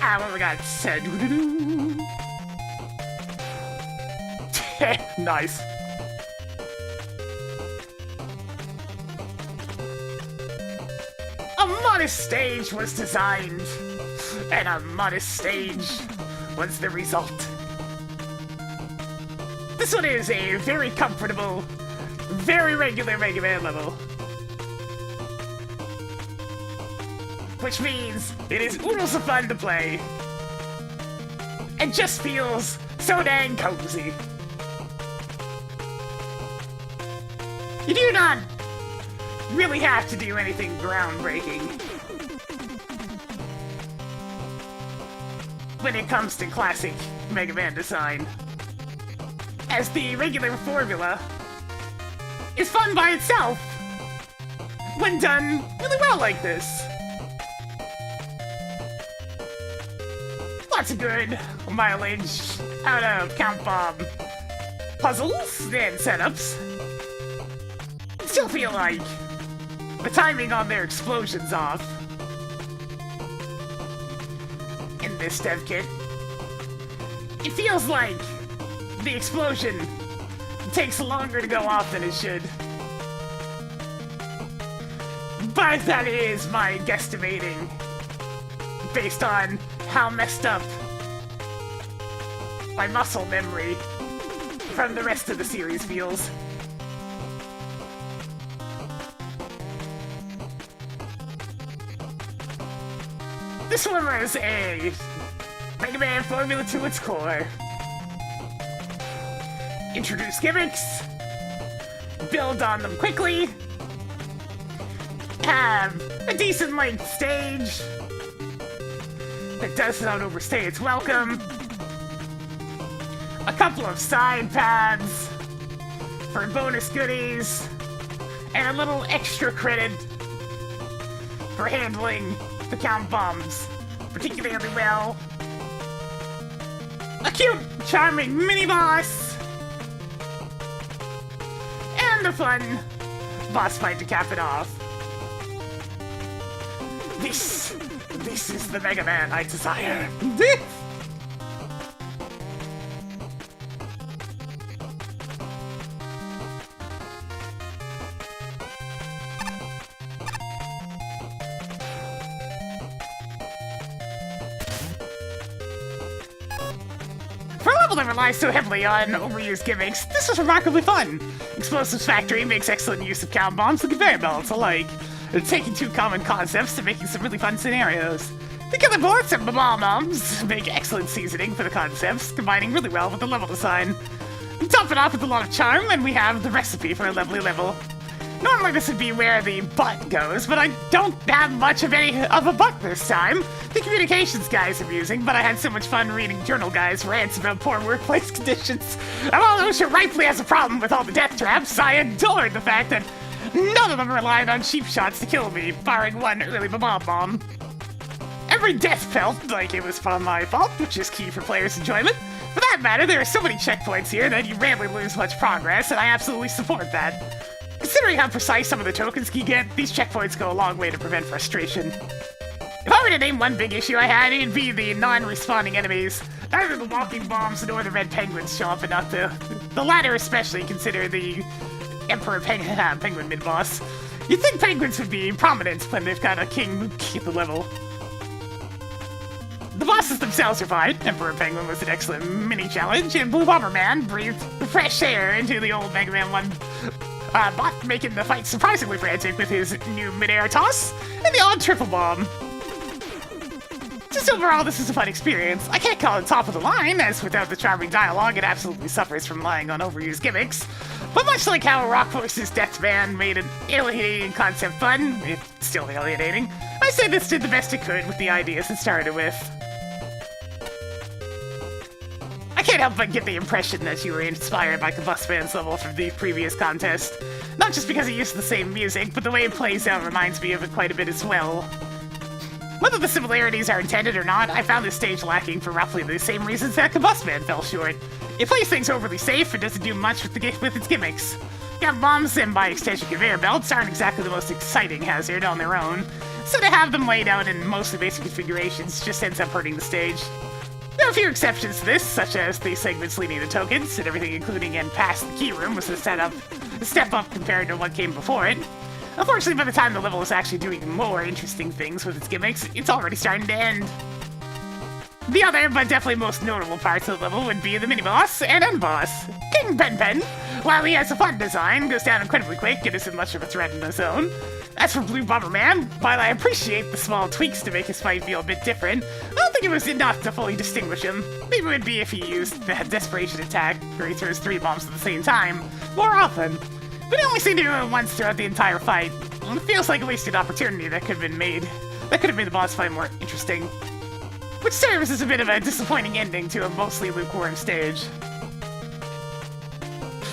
Ah, what we got? Nice. A modest stage was designed, and a modest stage was the result. This one is a very comfortable, very regular Mega Man level. Which means it is oodles of fun to play. And just feels so dang cozy. You do not really have to do anything groundbreaking when it comes to classic Mega Man design, as the regular formula is fun by itself when done really well like this. Lots of good mileage out of count bomb puzzles and setups. I still feel like the timing on their explosion's off in this dev kit. It feels like the explosion takes longer to go off than it should. But that is my guesstimating based on how messed up my muscle memory from the rest of the series feels. This one was a Mega Man formula to its core. Introduce gimmicks, build on them quickly, have a decent length stage that does not overstay its welcome, a couple of side paths for bonus goodies, and a little extra credit for handling the count bombs particularly well. A cute, charming mini-boss, and a fun boss fight to cap it off. This is the Mega Man I desire. level that relies so heavily on overused gimmicks, this was remarkably fun. Explosives Factory makes excellent use of count bombs and conveyor belts alike, taking two common concepts and making some really fun scenarios. The killer bullets and bomb bombs make excellent seasoning for the concepts, combining really well with the level design. Top it off with a lot of charm, and we have the recipe for a lovely level. Normally this would be where the butt goes, but I don't have much of a butt this time. The communications guy's amusing, but I had so much fun reading journal guys' rants about poor workplace conditions. And although OSHA rightfully has a problem with all the death traps, I adored the fact that none of them relied on cheap shots to kill me, barring one early bomb. Every death felt like it was from my fault, which is key for players' enjoyment. For that matter, there are so many checkpoints here that you rarely lose much progress, and I absolutely support that. Considering how precise some of the tokens can get, these checkpoints go a long way to prevent frustration. If I were to name one big issue I had, it'd be the non-respawning enemies. Neither the walking bombs nor the red penguins show up enough to... The latter especially, consider the Emperor Penguin mid-boss. You'd think penguins would be prominent when they've got a king at the level. The bosses themselves are fine. Emperor Penguin was an excellent mini-challenge, and Blue Bomberman breathed fresh air into the old Mega Man 1 bot, making the fight surprisingly frantic with his new mid-air toss and the odd triple bomb. Just overall, this is a fun experience. I can't call it top of the line, as without the charming dialogue, it absolutely suffers from relying on overused gimmicks. But much like how Rock Force's Death Band made an alienating concept fun, it's still alienating, I say this did the best it could with the ideas it started with. I can't help but get the impression that you were inspired by Combustman's level from the previous contest. Not just because it used the same music, but the way it plays out reminds me of it quite a bit as well. Whether the similarities are intended or not, I found this stage lacking for roughly the same reasons that Combustman fell short. It plays things overly safe and doesn't do much with its gimmicks. Got bombs and by extension conveyor belts aren't exactly the most exciting hazard on their own, so to have them laid out in mostly basic configurations just ends up hurting the stage. There are a few exceptions to this, such as the segments leading to tokens, and everything including and past the key room was a step up compared to what came before it. Unfortunately, by the time the level is actually doing more interesting things with its gimmicks, it's already starting to end. The other, but definitely most notable parts of the level would be the mini-boss and end-boss. King Pen, while he has a fun design, goes down incredibly quick and isn't much of a threat in his own. As for Blue Bomberman, while I appreciate the small tweaks to make his fight feel a bit different, I don't think it was enough to fully distinguish him. Maybe it would be if he used the Desperation attack, where he throws 3 bombs at the same time, more often. But he only seemed to do it once throughout the entire fight. It feels like a wasted opportunity that could have made the boss fight more interesting. Which serves as a bit of a disappointing ending to a mostly lukewarm stage.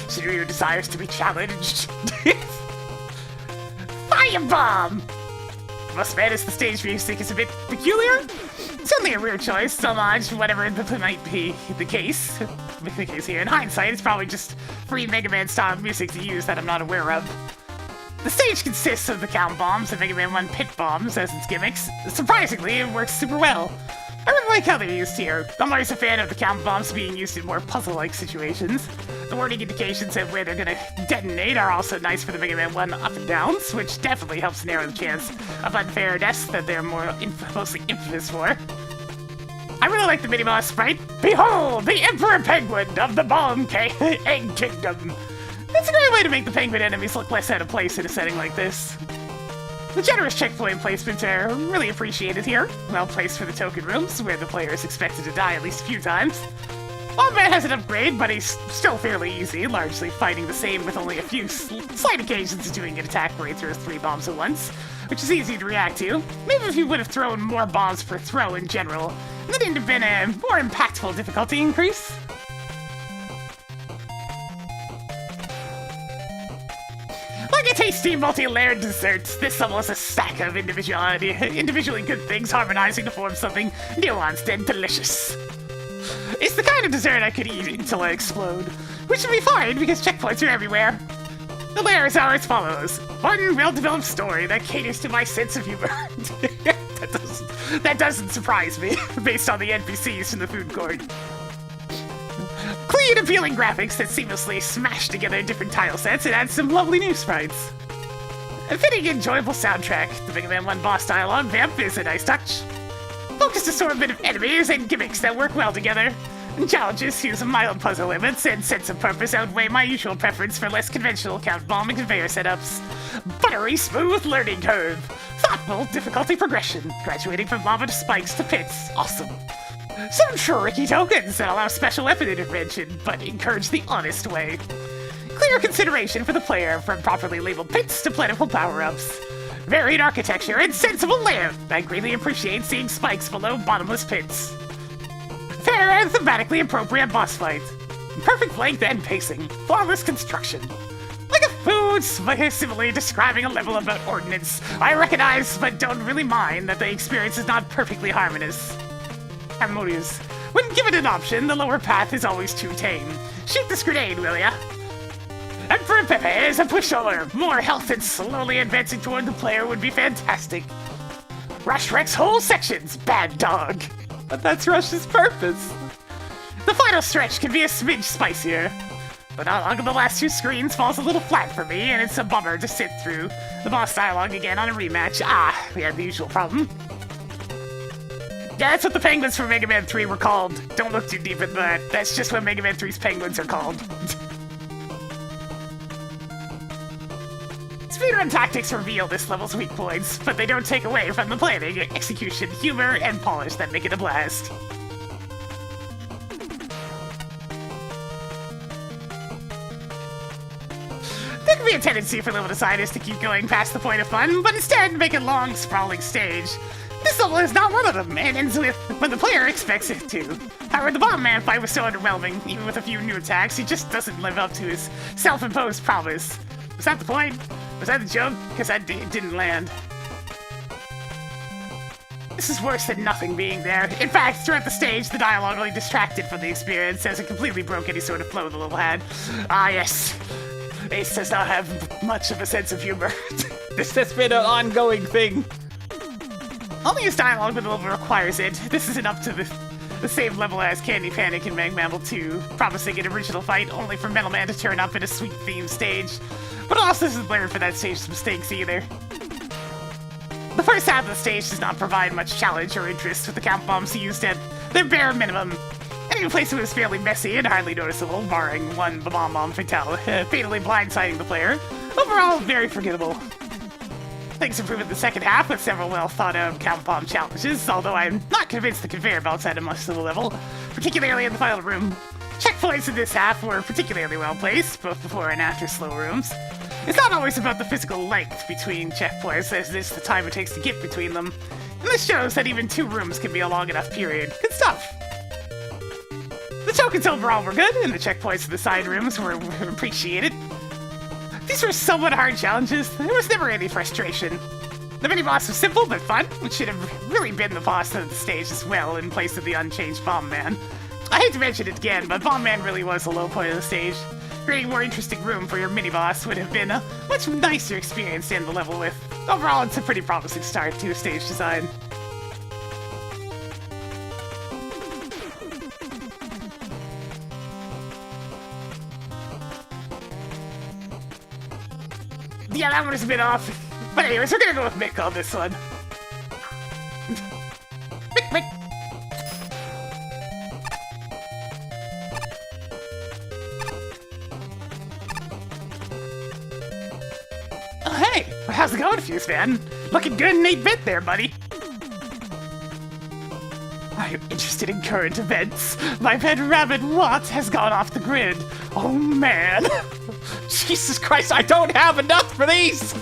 Superior desires to be challenged. Firebomb! Mustman is the stage music is a bit peculiar. Certainly a weird choice, homage, whatever might be the case. Here. In hindsight, it's probably just free Mega Man style music to use that I'm not aware of. The stage consists of the count bombs and Mega Man 1 pit bombs as its gimmicks. Surprisingly, it works super well. I really like how they're used here. I'm always a fan of the count bombs being used in more puzzle-like situations. The warning indications of where they're gonna detonate are also nice for the Mega Man 1 up and downs, which definitely helps narrow the chance of unfair deaths that they're mostly infamous for. I really like the mini-boss sprite. Behold, the Emperor Penguin of the Egg Kingdom. It's a great way to make the penguin enemies look less out of place in a setting like this. The generous checkpoint placements are really appreciated here. Well placed for the token rooms, where the player is expected to die at least a few times. Bomberman has an upgrade, but he's still fairly easy, largely fighting the same with only a few slight occasions of doing an attack where he throws 3 bombs at once, which is easy to react to. Maybe if he would have thrown more bombs per throw in general, that would have been a more impactful difficulty increase. Like a tasty multi-layered dessert, this level is a stack of individually good things harmonizing to form something nuanced and delicious. It's the kind of dessert I could eat until I explode, which would be fine because checkpoints are everywhere. The layers are as follows. One well-developed story that caters to my sense of humor. That doesn't surprise me, based on the NPCs from the food court. Clean, appealing graphics that seamlessly smash together different tile sets and add some lovely new sprites. A fitting, enjoyable soundtrack. The Mega Man 1 boss dialogue vamp is a nice touch. Focused assortment of enemies and gimmicks that work well together. Challenges use mild puzzle limits and sense of purpose outweigh my usual preference for less conventional count bomb and conveyor setups. Buttery smooth learning curve. Thoughtful difficulty progression. Graduating from lava to spikes to pits. Awesome. Some tricky tokens that allow special weapon intervention, but encourage the honest way. Clear consideration for the player, from properly labeled pits to plentiful power-ups. Varied architecture and sensible layout. I greatly appreciate seeing spikes below bottomless pits. Fair and thematically appropriate boss fight. Perfect length and pacing. Flawless construction. Like a food simile describing a level about ordnance, I recognize but don't really mind that the experience is not perfectly harmonious. When given an option, the lower path is always too tame. Shoot this grenade, will ya? Emperor Pepe is a pushover. More health and slowly advancing toward the player would be fantastic. Rush wrecks whole sections. Bad dog. But that's Rush's purpose. The final stretch can be a smidge spicier. But dialogue of the last two screens falls a little flat for me, and it's a bummer to sit through. The boss dialogue again on a rematch. We had the usual problem. Yeah, that's what the penguins from Mega Man 3 were called. Don't look too deep into that. That's just what Mega Man 3's penguins are called. Speedrun tactics reveal this level's weak points, but they don't take away from the planning, execution, humor, and polish that make it a blast. There can be a tendency for level designers to keep going past the point of fun, but instead make a long, sprawling stage. This level is not one of them, and ends with when the player expects it to. However, the Bomb Man fight was so underwhelming, even with a few new attacks, he just doesn't live up to his self-imposed promise. Was that the point? Was that the joke? Because that didn't land. This is worse than nothing being there. In fact, throughout the stage, the dialogue only distracted from the experience, as it completely broke any sort of flow the level had. Yes. Ace does not have much of a sense of humor. This has been an ongoing thing. Only his dialogue when the level requires it. This isn't up to the same level as Candy Panic and MAGMML3, promising an original fight only for Metal Man to turn up in a sweet theme stage. But it also doesn't learn for that stage's mistakes either. The first half of the stage does not provide much challenge or interest, with the count bombs used at their bare minimum. Any place it was fairly messy and hardly noticeable, barring one bomb fatale, fatally blindsiding the player. Overall, very forgettable. Things improve in the second half with several well-thought-out count bomb challenges, although I'm not convinced the conveyor belts had much of the level, particularly in the final room. Checkpoints in this half were particularly well placed, both before and after slow rooms. It's not always about the physical length between checkpoints, as it is the time it takes to get between them. And this shows that even 2 rooms can be a long enough period. Good stuff! The tokens overall were good, and the checkpoints in the side rooms were appreciated. These were somewhat hard challenges. There was never any frustration. The mini-boss was simple but fun, which should have really been the boss of the stage as well, in place of the unchanged Bomb Man. I hate to mention it again, but Bomb Man really was the low point of the stage. Creating a more interesting room for your mini-boss would have been a much nicer experience to end the level with. Overall, it's a pretty promising start to a stage design. Yeah, that one is a bit off. But anyways, we're gonna go with Mick on this one. Mick! Oh, hey! How's it going, Fuse Man? Looking good in 8-bit there, buddy. Are you interested in current events? My pet rabbit Watt has gone off the grid. Oh, man. Jesus Christ, I don't have enough for these!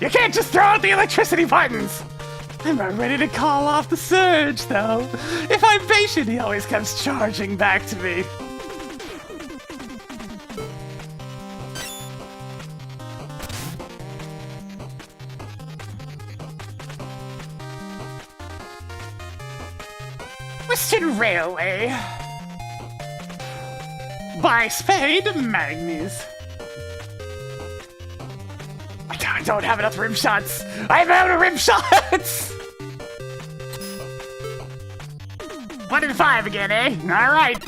You can't just throw out the electricity buttons! I'm not ready to call off the surge, though. If I'm patient, he always comes charging back to me. Western Railway. By Spade Magnus. I don't have enough rim shots. I'm out of rim shots. 1 in 5 again, eh? All right.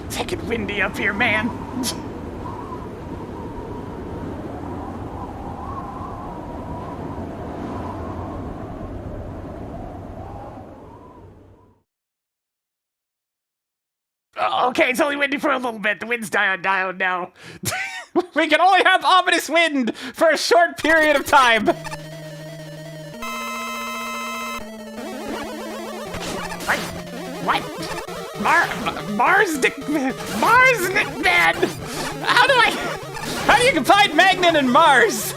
Taking windy up here, man. Okay, it's only windy for a little bit. The wind's dying down now. We can only have ominous wind for a short period of time. What? Mars Nickman! How do you combine Magnet and Mars?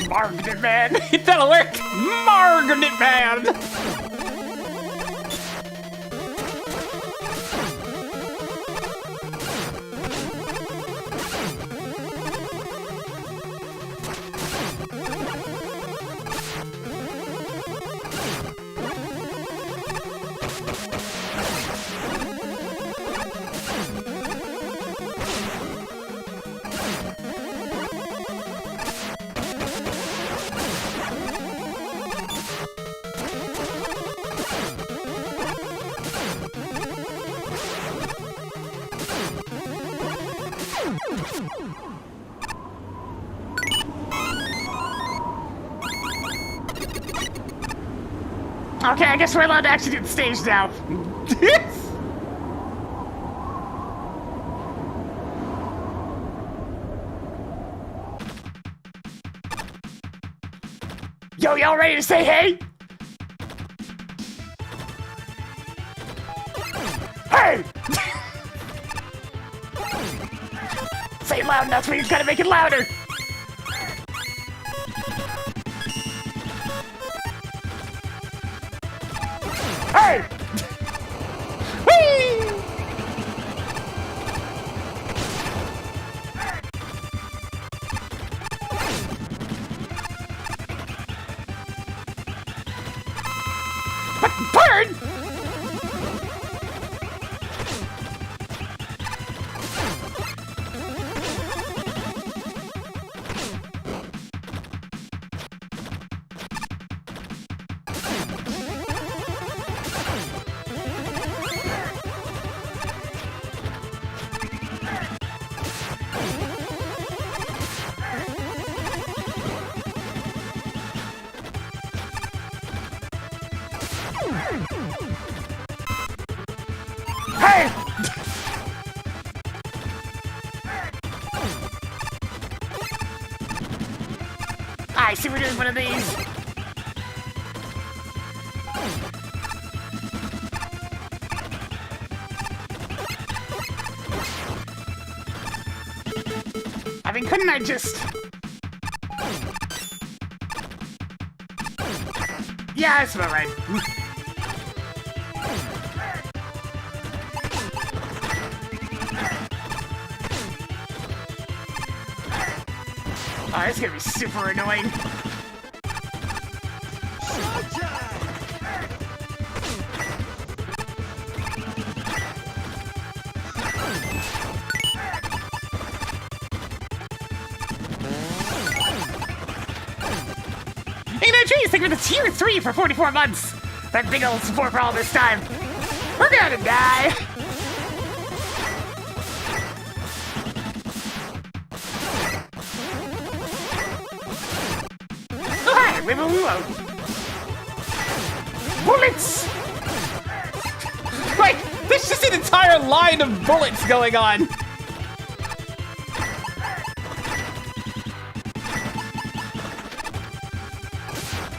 Margaret Man! That'll work! Margaret Man! Okay, I guess we're allowed to actually do the stage now. Yo, y'all ready to say hey? Hey! Say it loud enough, we just gotta make it louder. Hey! Whee! Bird! Hey! I see we're doing one of these. I mean, couldn't I just... Yeah, that's about right. Oh, this is gonna be super annoying. Hey, no trees, think with a tier 3 for 44 months. That big old support for all this time. We're gonna die. Bullets! Wait, there's just an entire line of bullets going on.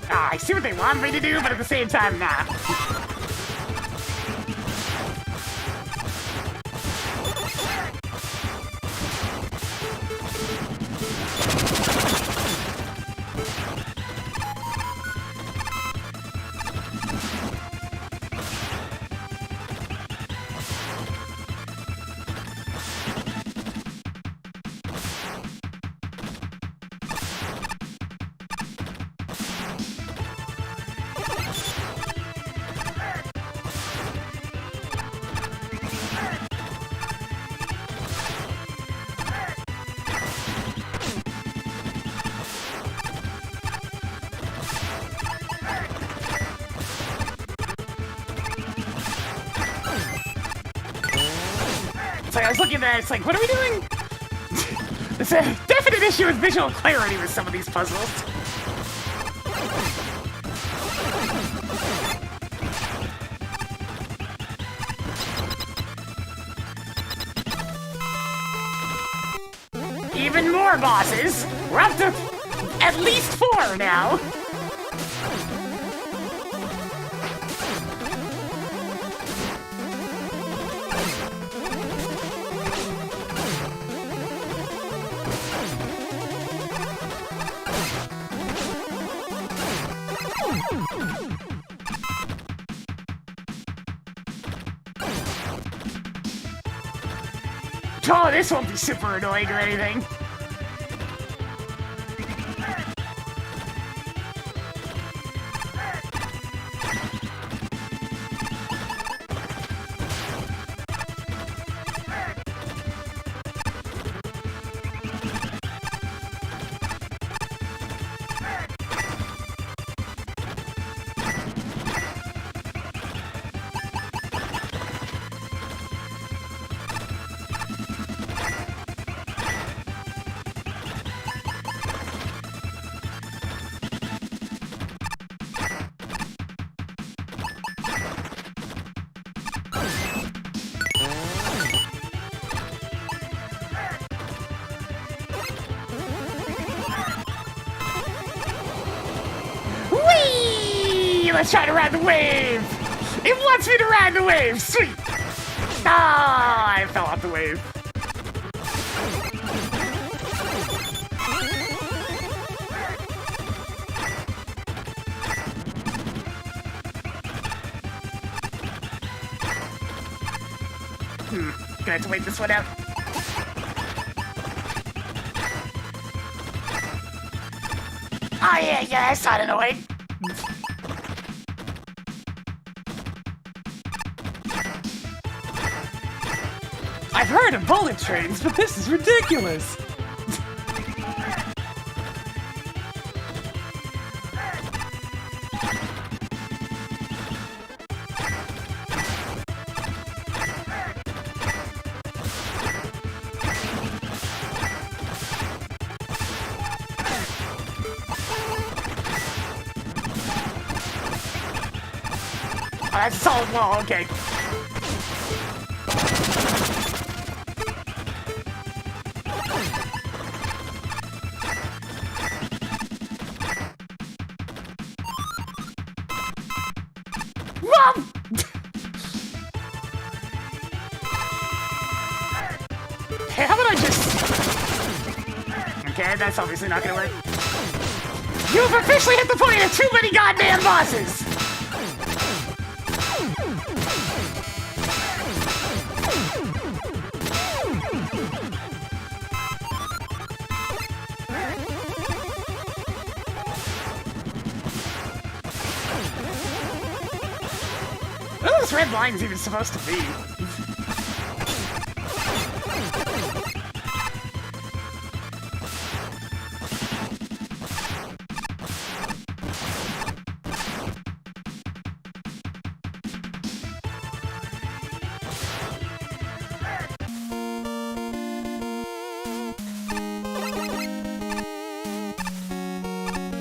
Ah, I see what they want me to do, but at the same time, nah. like, I was looking at that, it's like, what are we doing? There's a definite issue with visual clarity with some of these puzzles. Even more bosses! We're up to at least 4 now! Oh, this won't be super annoying or anything. Let's try to ride the wave! It wants me to ride the wave! Sweet! Ah, I fell off the wave. Gonna have to wait this one out. Oh yeah, that's not annoying. I've heard of bullet trains, but this is ridiculous! Oh, that's a solid wall, okay. Hey, how about I just... Okay, that's obviously not gonna work. You've officially hit the point of too many goddamn bosses! What are those red lines even supposed to be?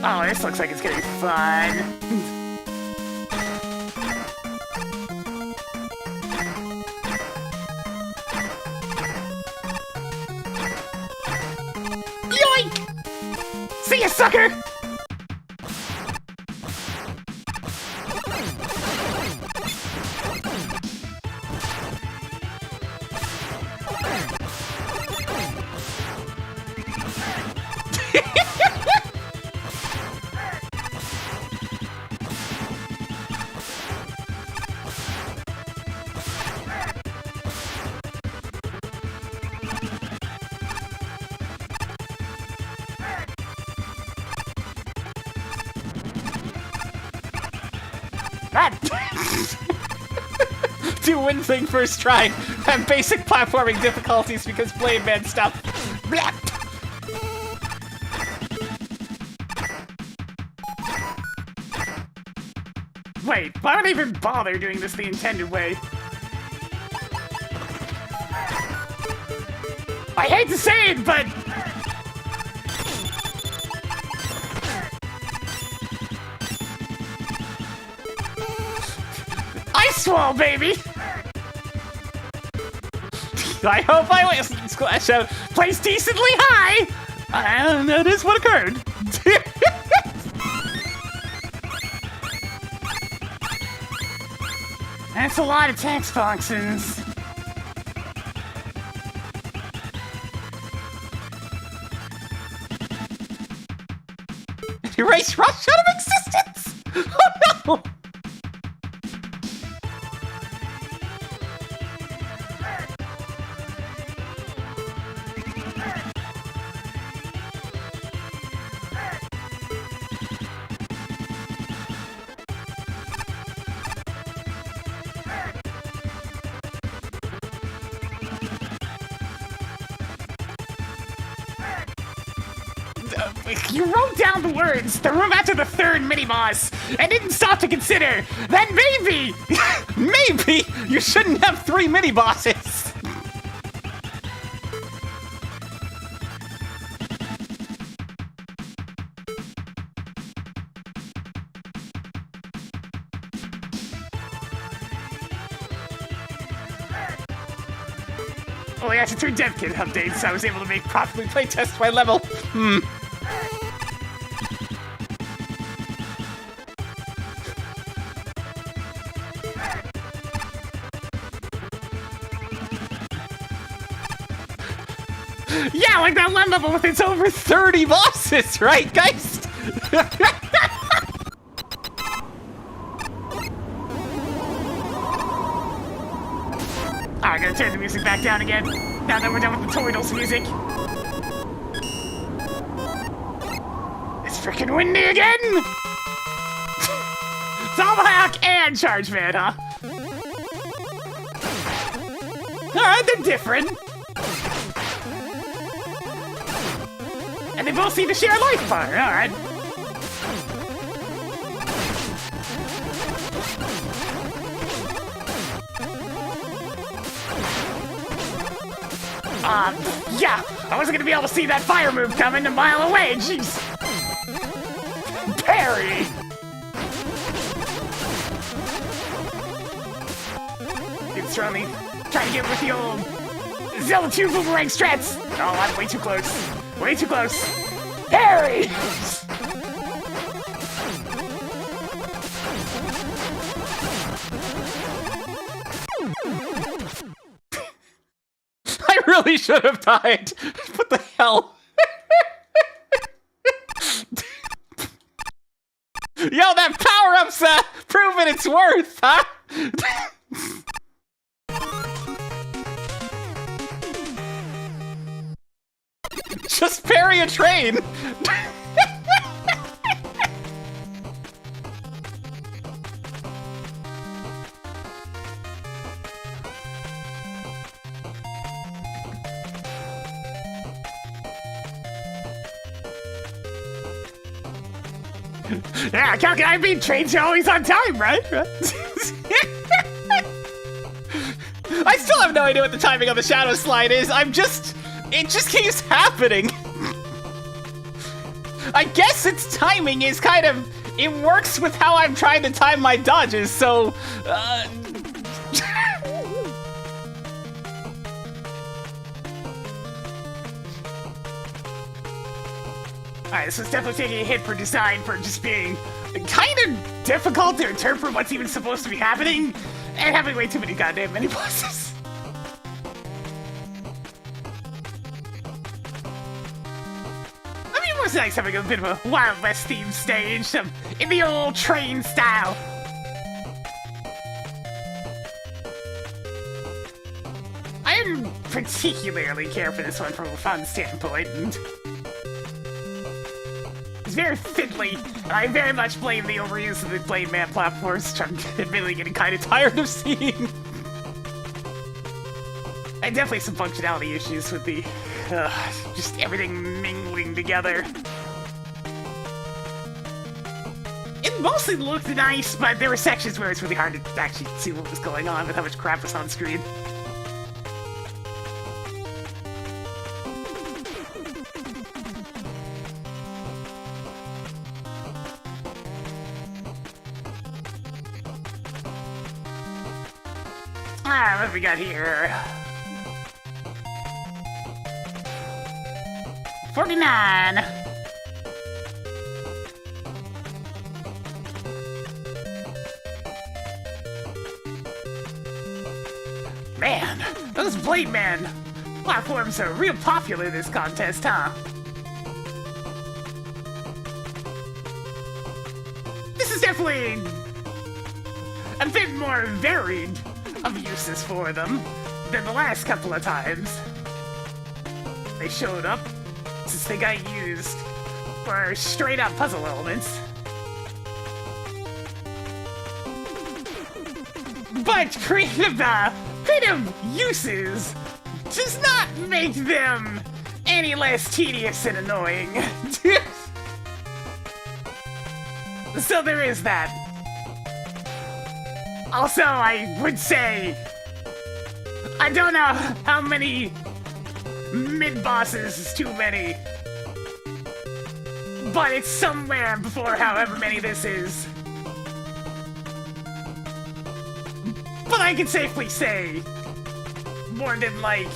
Oh, this looks like it's gonna be fun. Yoink! See ya, sucker! Do one thing first try. Have basic platforming difficulties because Blade Man stuff. Blah. Wait, why would I even bother doing this the intended way? I hate to say it, but Ice Wall, baby! I hope I win. Splash out. Placed decently high! And that is what occurred. That's a lot of text boxes. Erase Rush out of existence! Oh no! You wrote down the words, the room after the third mini-boss, and didn't stop to consider that maybe, Maybe you shouldn't have 3 mini-bosses! well, I actually through dev kit updates, so I was able to make properly Playtest my level. Yeah, like that one level with its over 30 bosses, right, guys? I'm gonna turn the music back down again, now that we're done with the Toidles music. It's freaking windy again! Tomahawk and Charge Man, huh? Alright, they're different. And they both seem to share a life bar, alright. Yeah, I wasn't gonna be able to see that fire move coming a mile away, jeez. Parry! It's only trying to get with the old Zelda 2 boomerang strats. Oh, I'm way too close. Way too close. Parry! I really should have died. What the hell? Yo, that power-up's proven its worth, huh? Just parry a train. Yeah, I mean, trains are always on time, right? I still have no idea what the timing of the shadow slide is. It just keeps happening. I guess its timing is kind of, it works with how I'm trying to time my dodges, so, Alright, so it's definitely taking a hit for design for just being kind of difficult to interpret what's even supposed to be happening, and having way too many goddamn mini bosses. I mean, it was nice having a bit of a Wild West themed stage, in the old train style. I didn't particularly care for this one from a fun standpoint, and it's very fiddly. I very much blame the overuse of the Blade Man platforms, which I'm admittedly getting kind of tired of seeing. And definitely some functionality issues with the, just everything mingling together. It mostly looked nice, but there were sections where it's really hard to actually see what was going on with how much crap was on screen. Alright, what have we got here? 49. Man, those Blade Man platforms are real popular this contest, huh? This is definitely a bit more varied of uses for them than the last couple of times they showed up, since they got used for straight up puzzle elements. But creative uses does not make them any less tedious and annoying. So there is that. Also, I would say, I don't know how many mid-bosses is too many, but it's somewhere before however many this is. But I can safely say, more than like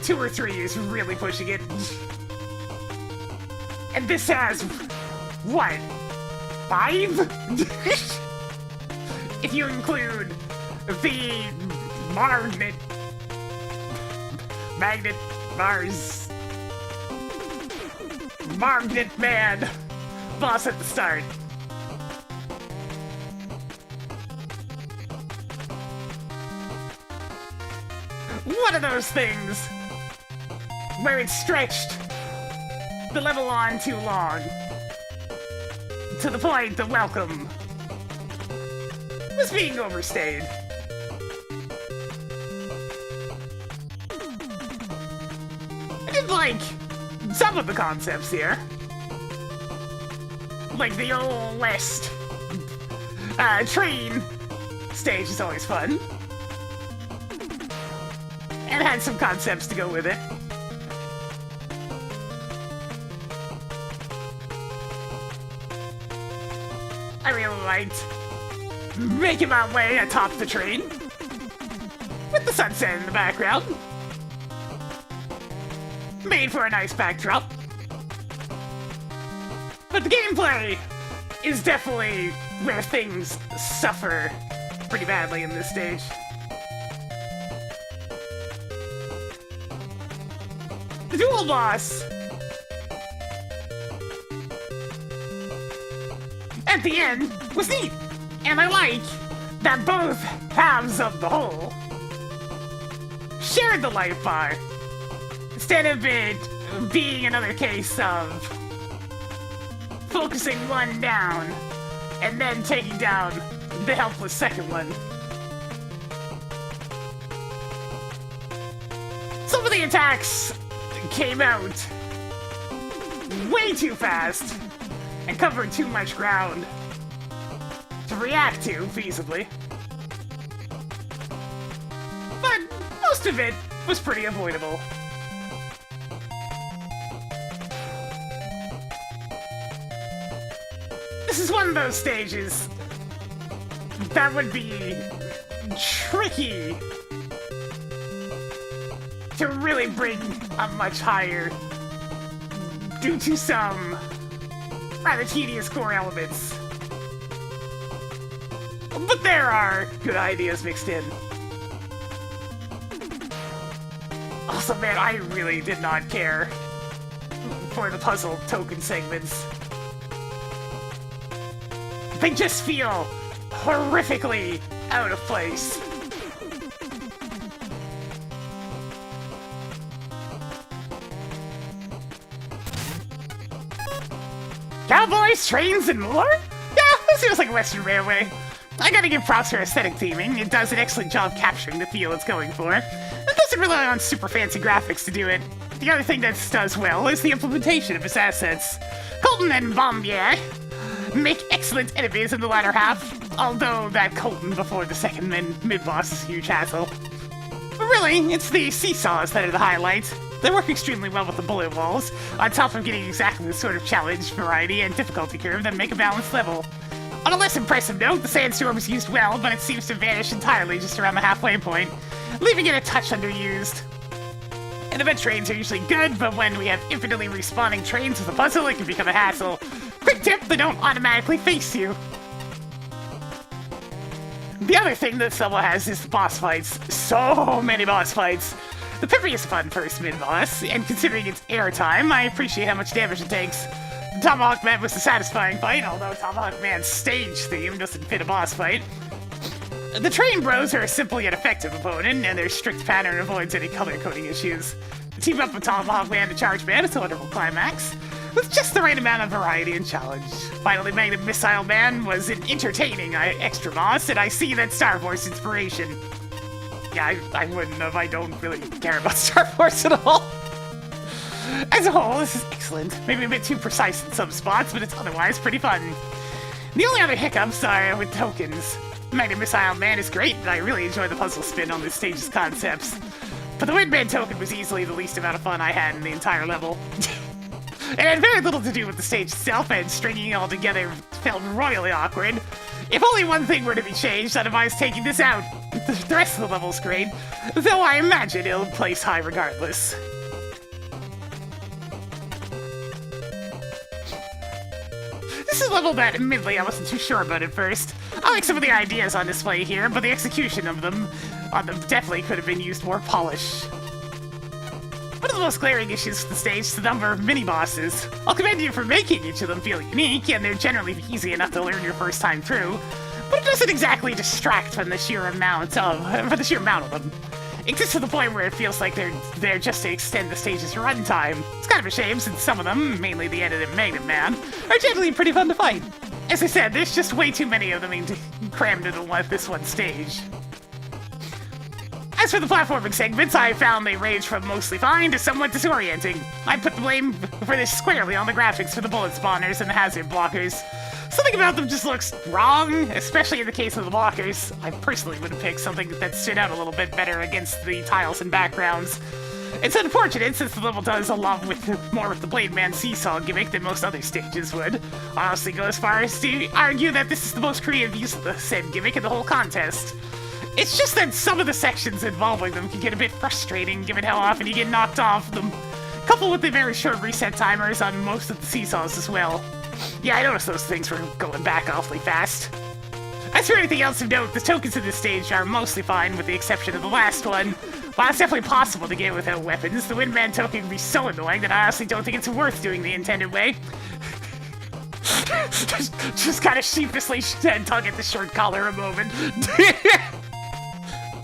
2 or 3 is really pushing it. And this has, what, 5? If you include the Magnet Man boss at the start. One of those things where it stretched the level on too long, to the point the welcome was being overstayed. I did like some of the concepts here. Like the old West train stage is always fun. And had some concepts to go with it. I really liked making my way atop the train with the sunset in the background. Made for a nice backdrop. But the gameplay is definitely where things suffer pretty badly in this stage. The dual boss at the end was neat, and I like that both halves of the whole shared the life bar, instead of it being another case of focusing one down and then taking down the helpless second one. Some of the attacks came out way too fast and covered too much ground to react to feasibly. But most of it was pretty avoidable. This is one of those stages that would be tricky to really bring up much higher due to some rather tedious core elements. But there are good ideas mixed in. Also, man, I really did not care for the puzzle token segments. They just feel horrifically out of place. Cowboys, trains, and more? Yeah, this feels like a Western Railway. I gotta give props for aesthetic theming. It does an excellent job capturing the feel it's going for. It doesn't rely on super fancy graphics to do it. The other thing that does well is the implementation of its assets. Colton and Bombier make excellent enemies in the latter half, although that Colton before the second mid-boss is a huge hassle. But really, it's the seesaws that are the highlight. They work extremely well with the bullet walls, on top of getting exactly the sort of challenge, variety, and difficulty curve that make a balanced level. On a less impressive note, the sandstorm is used well, but it seems to vanish entirely just around the halfway point, leaving it a touch underused. And event trains are usually good, but when we have infinitely respawning trains with a puzzle, it can become a hassle. Quick tip, they don't automatically face you. The other thing this level has is boss fights. So many boss fights. The Pippi is a fun first mid-boss, and considering its airtime, I appreciate how much damage it takes. The Tomahawk Man was a satisfying fight, although Tomahawk Man's stage theme doesn't fit a boss fight. The Train Bros are a simple yet effective opponent, and their strict pattern avoids any color coding issues. Team up with Tomahawk Man to Charge Man is a wonderful climax, with just the right amount of variety and challenge. Finally, Magnum Missile Man was an entertaining extra boss, and I see that Star Force inspiration. Yeah, I wouldn't have. I don't really care about Star Force at all. As a whole, this is excellent. Maybe a bit too precise in some spots, but it's otherwise pretty fun. The only other hiccups are with tokens. Magnum Missile Man is great, and I really enjoy the puzzle spin on this stage's concepts. But the Windman token was easily the least amount of fun I had in the entire level. It had very little to do with the stage itself, and stringing it all together felt royally awkward. If only one thing were to be changed, I'd advise taking this out. The rest of the level's great, though I imagine it'll place high regardless. This is a level that, admittedly, I wasn't too sure about at first. I like some of the ideas on display here, but the execution of them definitely could have been used more polish. One of the most glaring issues with the stage is the number of mini-bosses. I'll commend you for making each of them feel unique, and they're generally easy enough to learn your first time through, but it doesn't exactly distract from the sheer amount of them. It gets to the point where it feels like they're there just to extend the stage's runtime. It's kind of a shame since some of them, mainly the end of the Magnum Man, are generally pretty fun to fight. As I said, there's just way too many of them crammed into this one stage. As for the platforming segments, I found they range from mostly fine to somewhat disorienting. I put the blame for this squarely on the graphics for the bullet spawners and the hazard blockers. Something about them just looks wrong, especially in the case of the blockers. I personally would have picked something that stood out a little bit better against the tiles and backgrounds. It's unfortunate since the level does a lot more with the Blade Man seesaw gimmick than most other stages would. I honestly go as far as to argue that this is the most creative use of the said gimmick in the whole contest. It's just that some of the sections involving them can get a bit frustrating given how often you get knocked off them, coupled with the very short reset timers on most of the seesaws as well. Yeah, I noticed those things were going back awfully fast. As for anything else of note, the tokens in this stage are mostly fine with the exception of the last one. While it's definitely possible to get without weapons, the Windman token can be so annoying that I honestly don't think it's worth doing the intended way. just kind of sheepishly tug at the short collar a moment.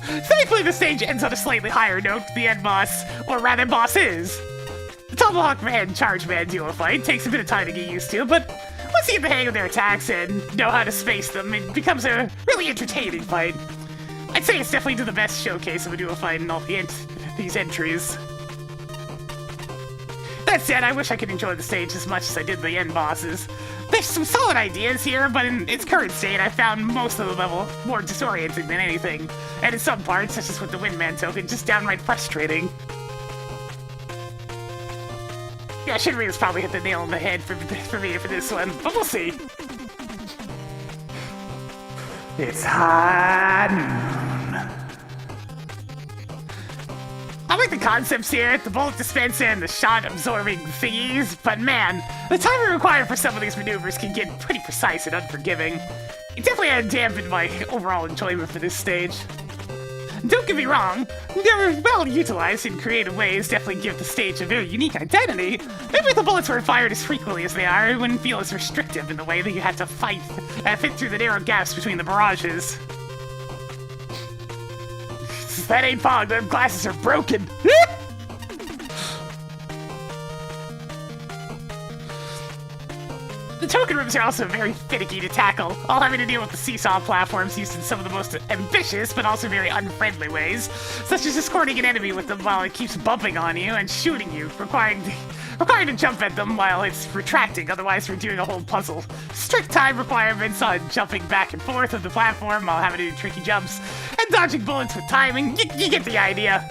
Thankfully, the stage ends on a slightly higher note to the end boss, or rather bosses. The Tomahawk Man Charge Man duo fight takes a bit of time to get used to, but once you get the hang of their attacks and know how to space them, it becomes a really entertaining fight. I'd say it's definitely the best showcase of a duo fight in all these entries. That said, I wish I could enjoy the stage as much as I did the end bosses. There's some solid ideas here, but in its current state, I found most of the level more disorienting than anything, and in some parts, such as with the Windman token, just downright frustrating. Yeah, Shinryu's probably hit the nail on the head for me for this one, but we'll see. It's high noon. I like the concepts here, the bullet dispenser and the shot-absorbing thingies, but man, the time required for some of these maneuvers can get pretty precise and unforgiving. It definitely had dampened my overall enjoyment for this stage. Don't get me wrong, they're well utilized in creative ways, definitely give the stage a very unique identity. Maybe if the bullets were fired as frequently as they are, it wouldn't feel as restrictive in the way that you had to fit through the narrow gaps between the barrages. That ain't fog, them glasses are broken. The token rooms are also very finicky to tackle, all having to deal with the seesaw platforms used in some of the most ambitious but also very unfriendly ways, such as escorting an enemy with them while it keeps bumping on you and shooting you, requiring to jump at them while it's retracting, otherwise we're doing a whole puzzle. Strict time requirements on jumping back and forth of the platform while having to do tricky jumps, and dodging bullets with timing, you get the idea.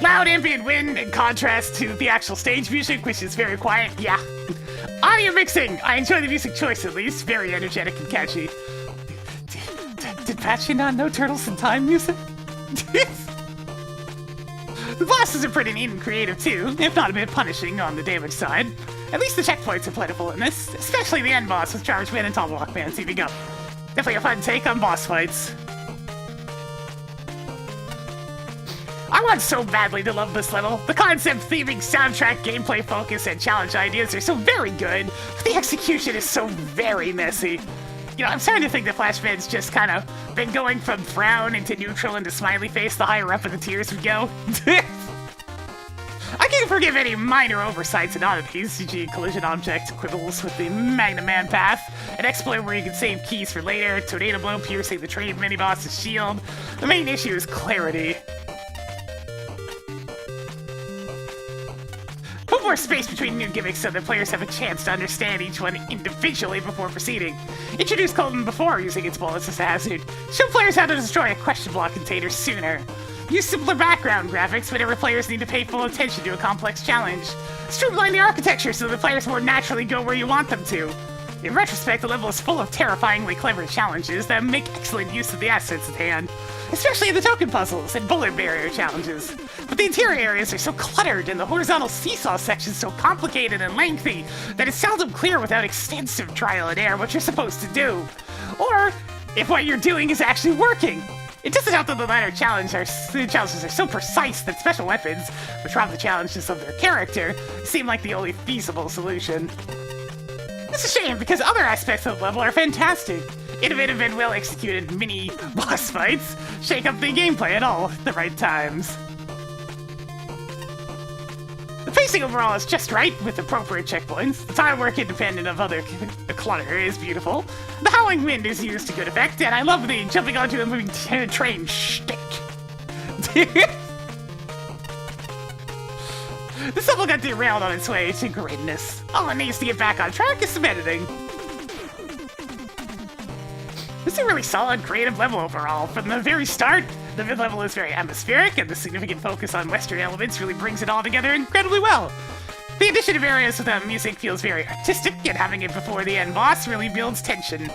Loud ambient wind in contrast to the actual stage music, which is very quiet, yeah. Audio you're mixing! I enjoy the music choice at least. Very energetic and catchy. Did Patchy not know Turtles in Time music? The bosses are pretty neat and creative too, if not a bit punishing on the damage side. At least the checkpoints are plentiful in this, especially the end boss with Charge Man and Tall Walk Man teaming up. Definitely a fun take on boss fights. I want so badly to love this level. The concept, theming, soundtrack, gameplay focus, and challenge ideas are so very good, but the execution is so very messy. You know, I'm starting to think that Flashman's just kind of been going from frown into neutral into smiley face the higher up in the tiers we go. I can forgive any minor oversights and oddities, e.g. collision object quibbles with the MAGMML3 path, an exploit where you can save keys for later, tornado blow piercing the train mini-boss's shield. The main issue is clarity. Put more space between new gimmicks so that players have a chance to understand each one individually before proceeding. Introduce Colton before using its bullets as a hazard. Show players how to destroy a question block container sooner. Use simpler background graphics whenever players need to pay full attention to a complex challenge. Streamline the architecture so that players more naturally go where you want them to. In retrospect, the level is full of terrifyingly clever challenges that make excellent use of the assets at hand, especially the token puzzles and bullet barrier challenges. But the interior areas are so cluttered and the horizontal seesaw sections so complicated and lengthy that it's seldom clear without extensive trial and error what you're supposed to do, or if what you're doing is actually working. It doesn't help that the latter challenges are so precise that special weapons, which rob the challenges of their character, seem like the only feasible solution. It's a shame because other aspects of the level are fantastic. Innovative and well-executed mini-boss fights shake up the gameplay at all the right times. The pacing overall is just right, with appropriate checkpoints. The time work independent of other clutter is beautiful. The howling wind is used to good effect, and I love the jumping onto the moving train shtick. This level got derailed on its way to greatness. All it needs to get back on track is some editing. This is a really solid, creative level overall. From the very start, the mid-level is very atmospheric, and the significant focus on Western elements really brings it all together incredibly well. The addition of areas without music feels very artistic, and having it before the end boss really builds tension.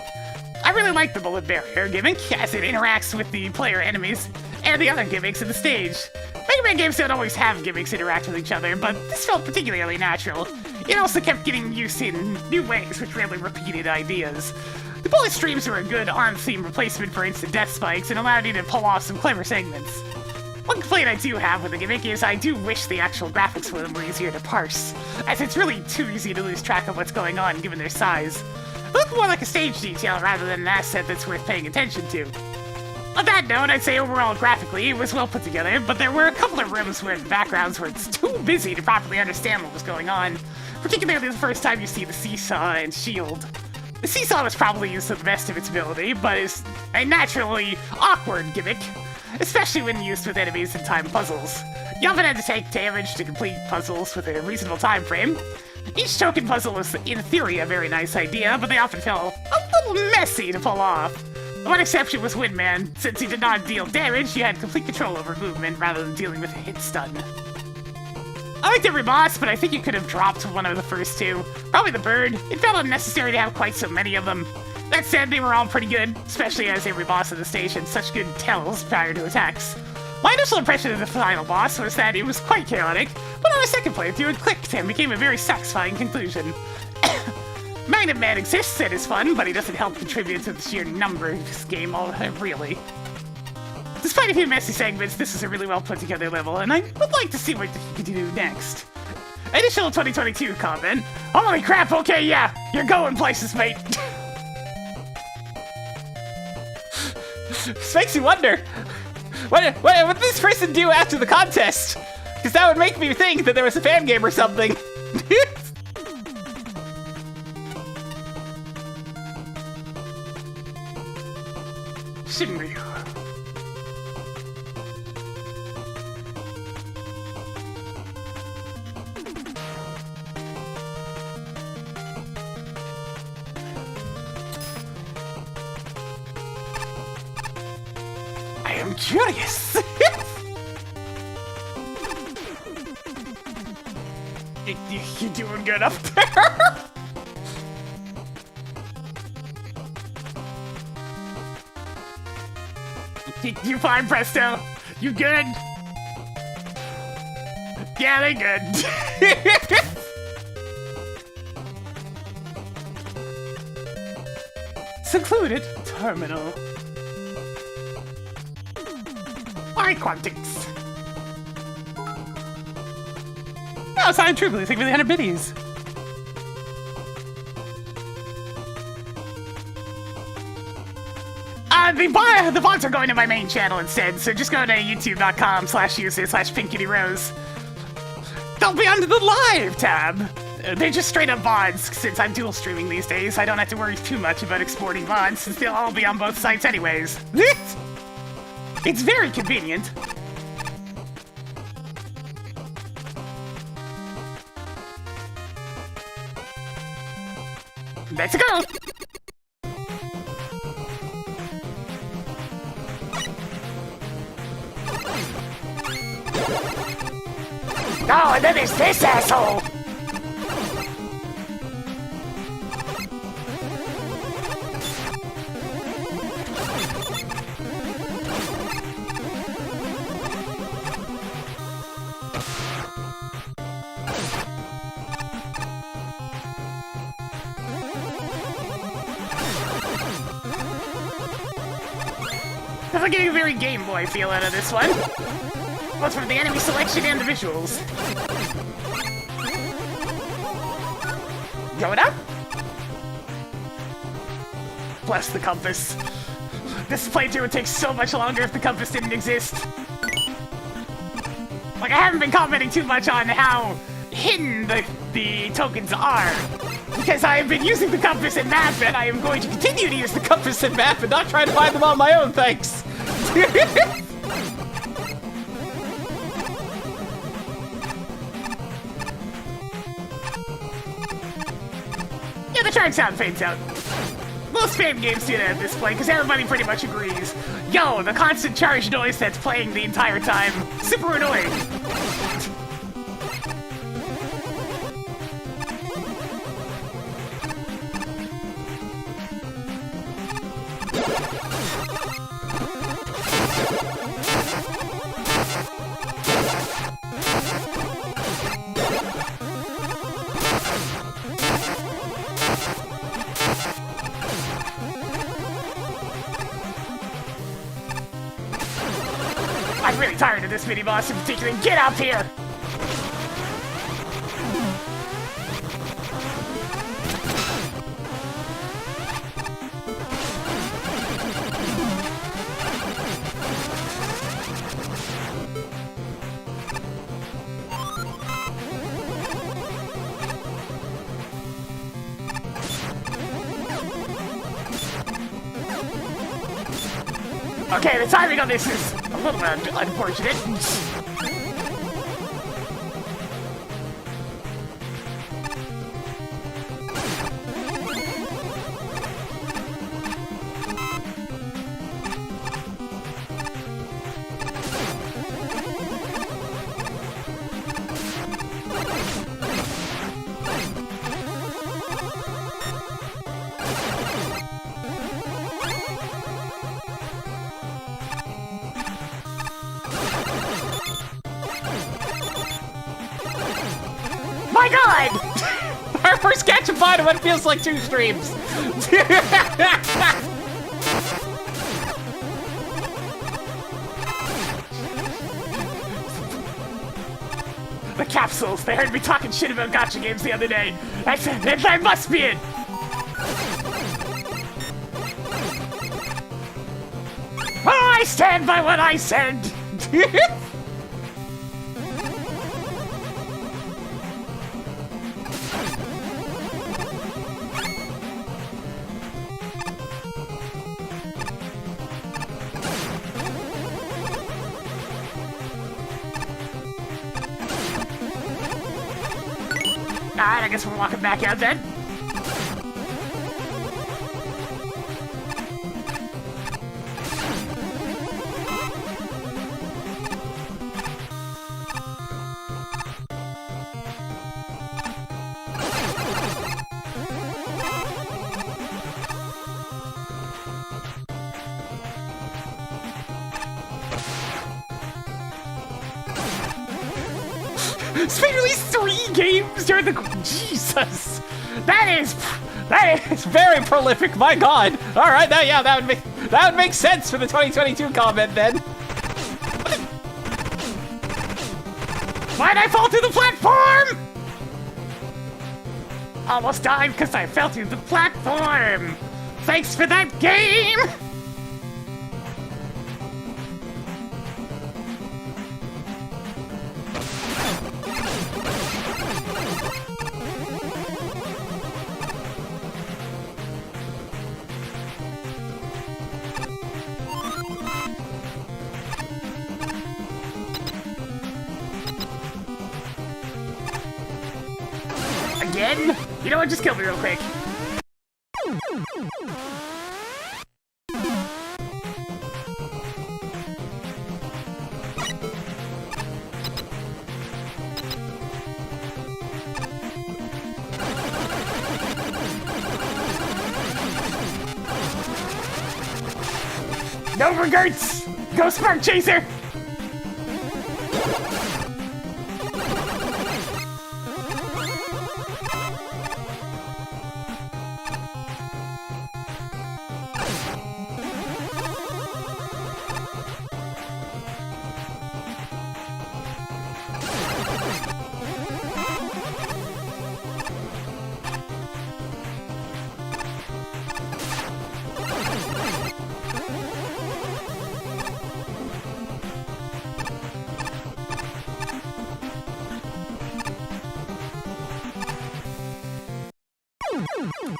I really like the bullet barrier gimmick, as it interacts with the player enemies and the other gimmicks in the stage. Mega Man games don't always have gimmicks interact with each other, but this felt particularly natural. It also kept getting used in new ways, which rarely repeated ideas. The bullet streams were a good on-theme replacement for instant death spikes and allowed you to pull off some clever segments. One complaint I do have with the gimmick is I do wish the actual graphics for them were easier to parse, as it's really too easy to lose track of what's going on given their size. They look more like a stage detail rather than an asset that's worth paying attention to. On that note, I'd say overall graphically it was well put together, but there were a couple of rooms where the backgrounds were too busy to properly understand what was going on, particularly the first time you see the seesaw and shield. The seesaw was probably used to the best of its ability, but is a naturally awkward gimmick, especially when used with enemies and time puzzles. You often had to take damage to complete puzzles with a reasonable time frame. Each token puzzle was, in theory, a very nice idea, but they often felt a little messy to pull off. The one exception was Windman. Since he did not deal damage, you had complete control over movement rather than dealing with a hit stun. I liked every boss, but I think you could have dropped one of the first two. Probably the bird. It felt unnecessary to have quite so many of them. That said, they were all pretty good, especially as every boss of the stage had such good tells prior to attacks. My initial impression of the final boss was that it was quite chaotic, but on a second playthrough it clicked and became a very satisfying conclusion. Magnet Man exists and is fun, but he doesn't help contribute to the sheer number of this game, really. Despite a few messy segments, this is a really well put together level, and I would like to see what he could do next. Initial 2022 comment. Holy crap, okay, yeah, you're going places, mate. This makes you wonder, what would this person do after the contest? Because that would make me think that there was a fan game or something. Shinryu. I am curious. You doing good up there? You fine, Presto? You good? Yeah, they good. Secluded Terminal. Alright, Quantix. Oh, Silent Trooper, thank you for the 100 biddies. The VODs are going to my main channel instead, so just go to youtube.com/user/PinkKittyRose. They'll be under the live tab. They're just straight up VODs, since I'm dual streaming these days. I don't have to worry too much about exporting VODs, since they'll all be on both sites anyways. It's very convenient. Let's go! Oh, and then there's this asshole! I'm getting a very Game Boy feel out of this one. Both from the enemy selection and the visuals. Going up? Bless the compass. This playthrough would take so much longer if the compass didn't exist. Like, I haven't been commenting too much on how hidden the tokens are. Because I have been using the compass and map, and I am going to continue to use the compass and map and not try to find them on my own, thanks. Yeah, the charge sound fades out. Most fan games do that at this point, because everybody pretty much agrees. Yo, the constant charge noise that's playing the entire time. Super annoying. I'm really tired of this mini boss in particular. Get up here! Okay, the timing on this is a little unfortunate. My god! Our first catch of bottom, what feels like 2 streams. The capsules, they heard me talking shit about gacha games the other day. That must be it. Oh, I stand by what I said. Alright, I guess we're walking back out then. Speed release 3 games during the... Jesus! That is very prolific, my god. Alright, that would make sense for the 2022 comment then. Why'd I fall through the platform? Almost died because I fell through the platform. Thanks for that game! Again? You know what? Just kill me real quick. No regrets! Go Spark Chaser!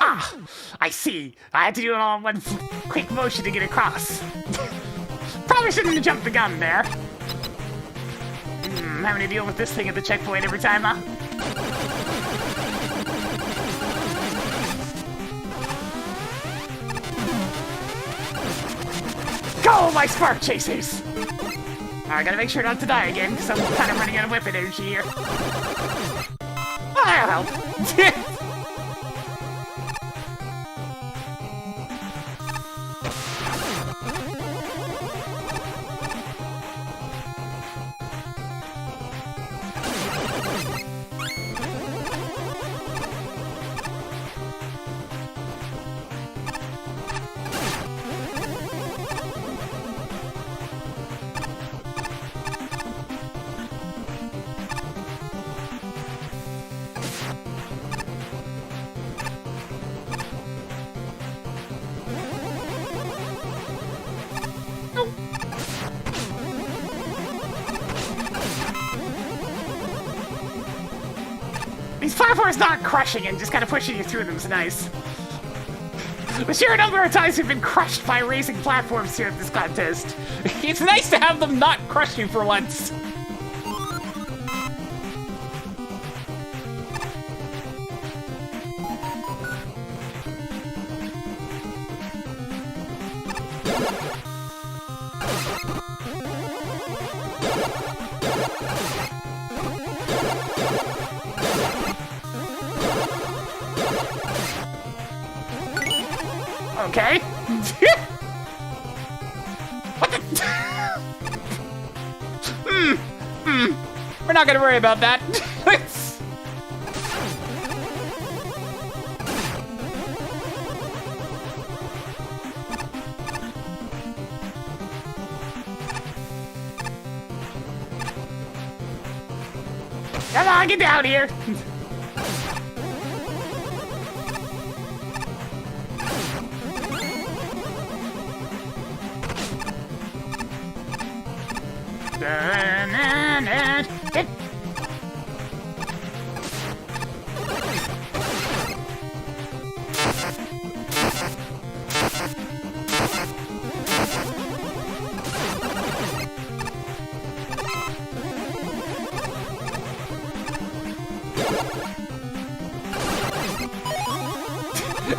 Ah, I see. I had to do it all in one quick motion to get across. Probably shouldn't have jumped the gun there. Having to deal with this thing at the checkpoint every time, huh? Go, my Spark Chasers! I gotta make sure not to die again, because I'm kind of running out of weapon energy here. Oh, that'll help. These platforms not crushing and just kind of pushing you through them is nice. The sheer number of times we've been crushed by racing platforms here at this contest. It's nice to have them not crush you for once. Okay. What the? We're not gonna worry about that. Come on, get down here.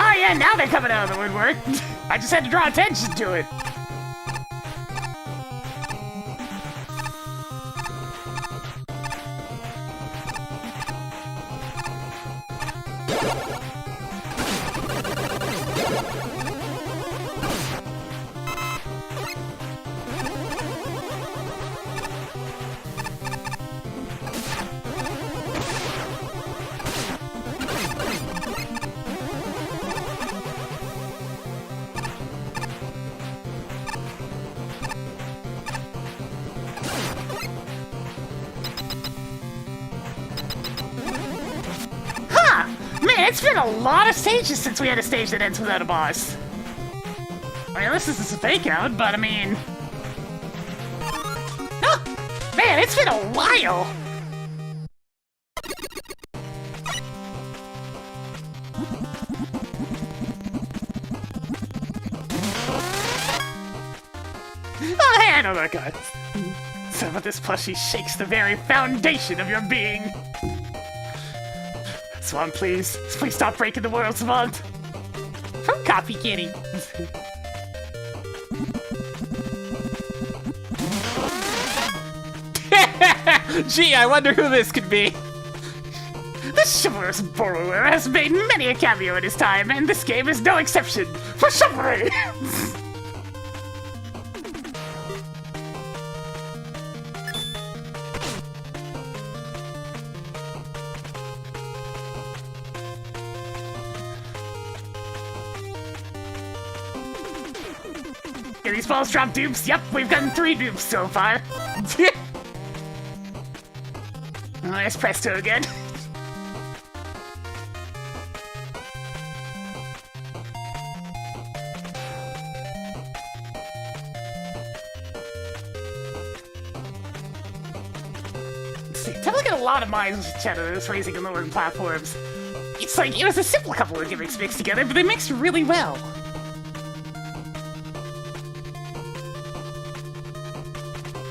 Oh yeah, now they're coming out of the woodwork. I just had to draw attention to it. it's been a lot of stages since we had a stage that ends without a boss. I mean, this is a fake out, but I mean... Oh, man, it's been a while! Oh, hey, I know that guy. Some of this plushie shakes the very foundation of your being. Swan, please. Please stop breaking the world, Swan. From Coffee Kitty. Gee, I wonder who this could be. The chivalrous borrower has made many a cameo in his time, and this game is no exception for chivalry. Can these balls drop dupes? Yep, we've gotten 3 dupes so far. Oh, there's Presto again. See, definitely got a lot of minds shadows raising and lowering platforms. It's like, it was a simple couple of gimmicks mixed together, but they mixed really well.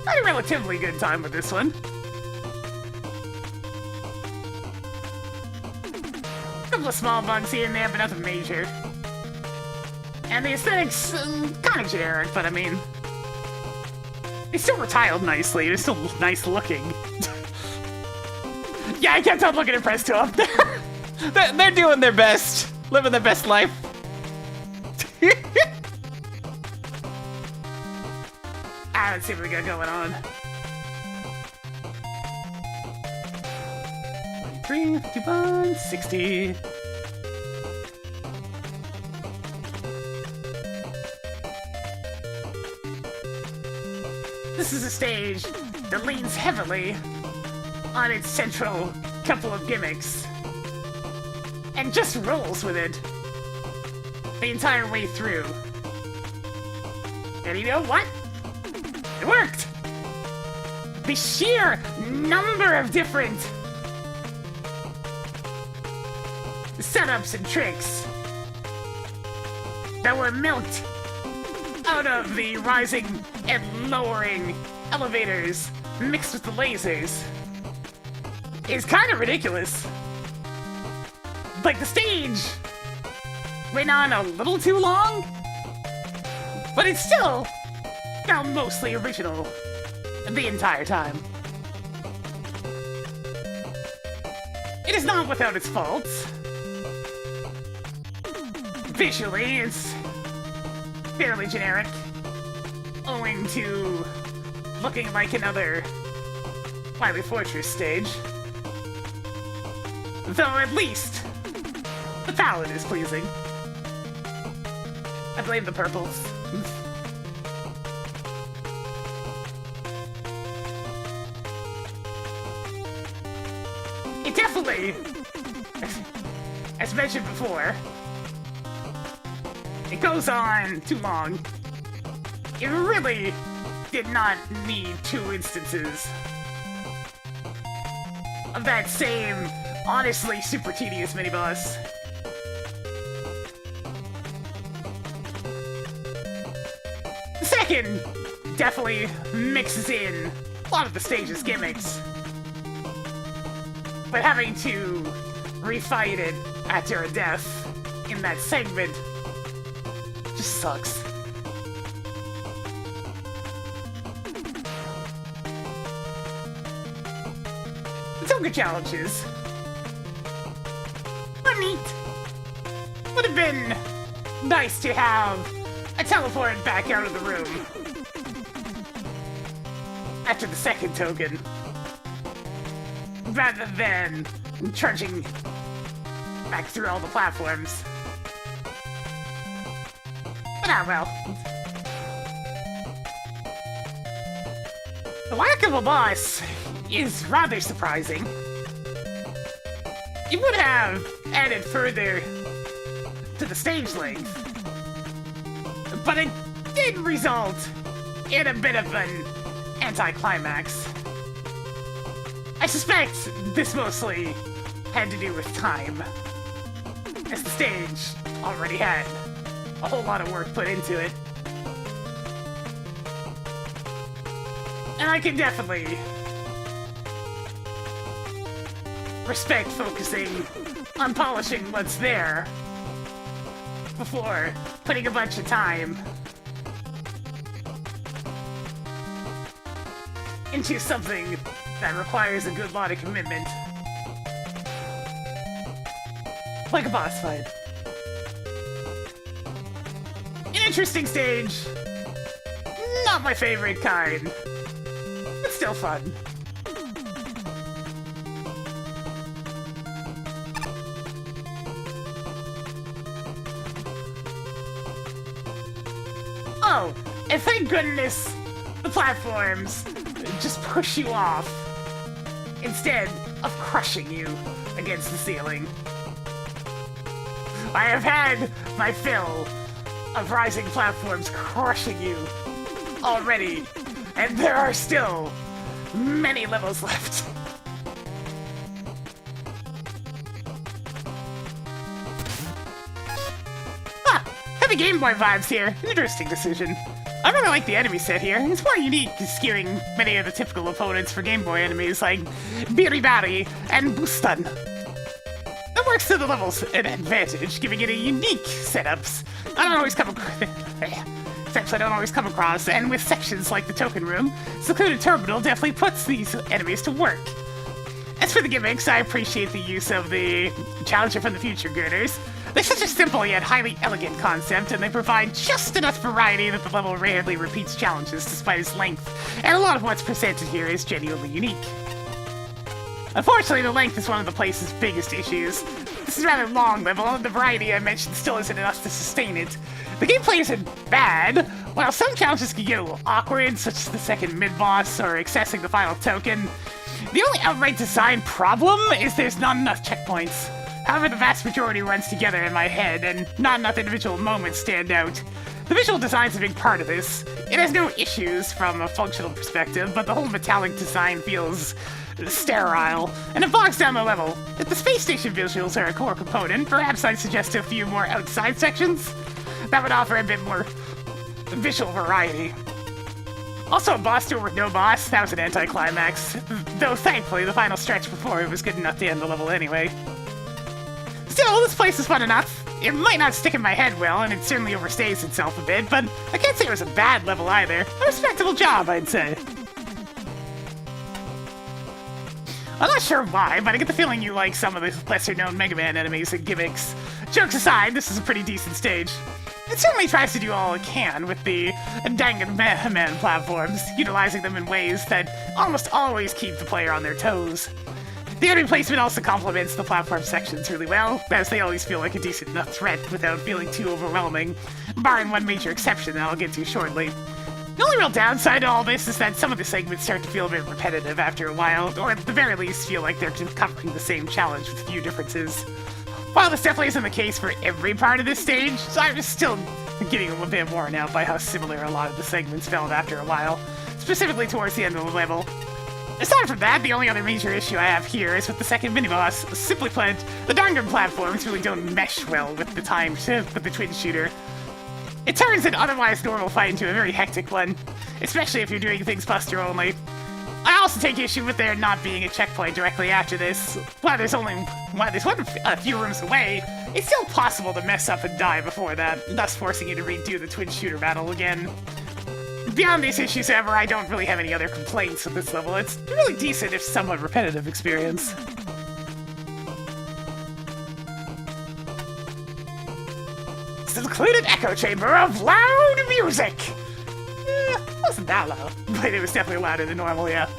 I had a relatively good time with this one. A couple of small bugs here and there, but nothing major. And the aesthetics, kind of generic, but I mean... They still were tiled nicely, they're still nice looking. Yeah, I can't stop looking at Presto up there. They're doing their best. Living their best life. Let's see what we got going on. 3, 51, 60. This is a stage that leans heavily on its central couple of gimmicks and just rolls with it the entire way through. And you know what? It worked! The sheer number of different setups and tricks that were milked out of the rising and lowering elevators mixed with the lasers is kind of ridiculous. Like, the stage went on a little too long, but it's still now mostly original the entire time. It is not without its faults. Visually, it's fairly generic, owing to looking like another Wily Fortress stage. Though at least the palette is pleasing. I blame the purples. It definitely, as mentioned before, it goes on too long. It really did not need 2 instances of that same, honestly super tedious mini-boss. The second definitely mixes in a lot of the stage's gimmicks, but having to refight it after a death in that segment just sucks. The Tonga challenges are neat. Would have been nice to have a teleport back out of the room after the second token, rather than trudging back through all the platforms. But ah well. The lack of a boss is rather surprising. You would have added further to the stage length. But it did result in a bit of an anticlimax. I suspect this mostly had to do with time, as the stage already had a whole lot of work put into it. And I can definitely respect focusing on polishing what's there before putting a bunch of time into something that requires a good lot of commitment. Like a boss fight. An interesting stage. Not my favorite kind, but still fun. Oh, and thank goodness the platforms just push you off instead of crushing you against the ceiling. I have had my fill of rising platforms crushing you already, and there are still many levels left. Heavy Game Boy vibes here. Interesting decision. I really like the enemy set here. It's more unique, skewing many of the typical opponents for Game Boy enemies like Biribari and Bustan. That works to the level's an advantage, giving it a unique setups I don't always come across, and with sections like the Token Room, Secluded Terminal definitely puts these enemies to work. As for the gimmicks, I appreciate the use of the Challenger from the Future girders. They're such a simple yet highly elegant concept, and they provide just enough variety that the level rarely repeats challenges despite its length, and a lot of what's presented here is genuinely unique. Unfortunately, the length is one of the place's biggest issues. This is a rather long level, and the variety I mentioned still isn't enough to sustain it. The gameplay isn't bad, while some challenges can get a little awkward, such as the second mid-boss or accessing the final token. The only outright design problem is there's not enough checkpoints. However, the vast majority runs together in my head, and not enough individual moments stand out. The visual design's a big part of this. It has no issues from a functional perspective, but the whole metallic design feels sterile, and it bogs down the level. If the space station visuals are a core component, perhaps I'd suggest a few more outside sections. That would offer a bit more visual variety. Also, a boss duel with no boss, that was an anticlimax. Though thankfully, the final stretch before it was good enough to end the level anyway. Still, this place is fun enough. It might not stick in my head well, and it certainly overstays itself a bit, but I can't say it was a bad level either. A respectable job, I'd say. I'm not sure why, but I get the feeling you like some of the lesser-known Mega Man enemies and gimmicks. Jokes aside, this is a pretty decent stage. It certainly tries to do all it can with the Dangan Man platforms, utilizing them in ways that almost always keep the player on their toes. The enemy placement also complements the platform sections really well, as they always feel like a decent enough threat without feeling too overwhelming, barring one major exception that I'll get to shortly. The only real downside to all this is that some of the segments start to feel a bit repetitive after a while, or at the very least feel like they're covering the same challenge with a few differences. While this definitely isn't the case for every part of this stage, so I'm still getting a bit worn out by how similar a lot of the segments felt after a while, specifically towards the end of the level. Aside from that, the only other major issue I have here is with the second mini-boss. Simply put, the Dangan platforms really don't mesh well with the time with the twin shooter. It turns an otherwise normal fight into a very hectic one, especially if you're doing things buster only. I also take issue with there not being a checkpoint directly after this. While there's a few rooms away, it's still possible to mess up and die before that, thus forcing you to redo the twin shooter battle again. Beyond these issues, however, I don't really have any other complaints with this level. It's a really decent, if somewhat repetitive, experience. Secluded echo chamber of loud music! Wasn't that loud, but it was definitely louder than normal, yeah.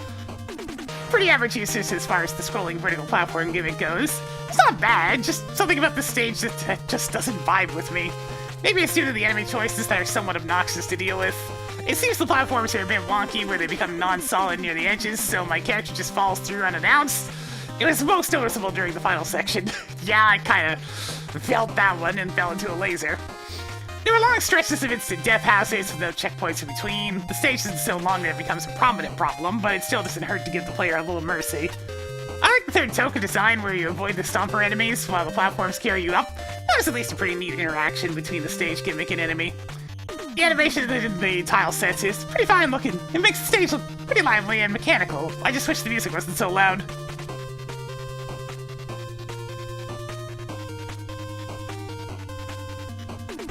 Pretty average usage as far as the scrolling vertical platform gimmick goes. It's not bad, just something about the stage that just doesn't vibe with me. Maybe it's due to the enemy choices that are somewhat obnoxious to deal with. It seems the platforms are a bit wonky where they become non-solid near the edges, so my character just falls through unannounced. It was most noticeable during the final section. Yeah, I kind of felt that one and fell into a laser. There were long stretches of instant death hazards with no checkpoints in between. The stage isn't so long that it becomes a prominent problem, but it still doesn't hurt to give the player a little mercy. I like the third token design where you avoid the stomper enemies while the platforms carry you up. That was at least a pretty neat interaction between the stage gimmick and enemy. The animation in the tile sets is pretty fine looking. It makes the stage look pretty lively and mechanical. I just wish the music wasn't so loud.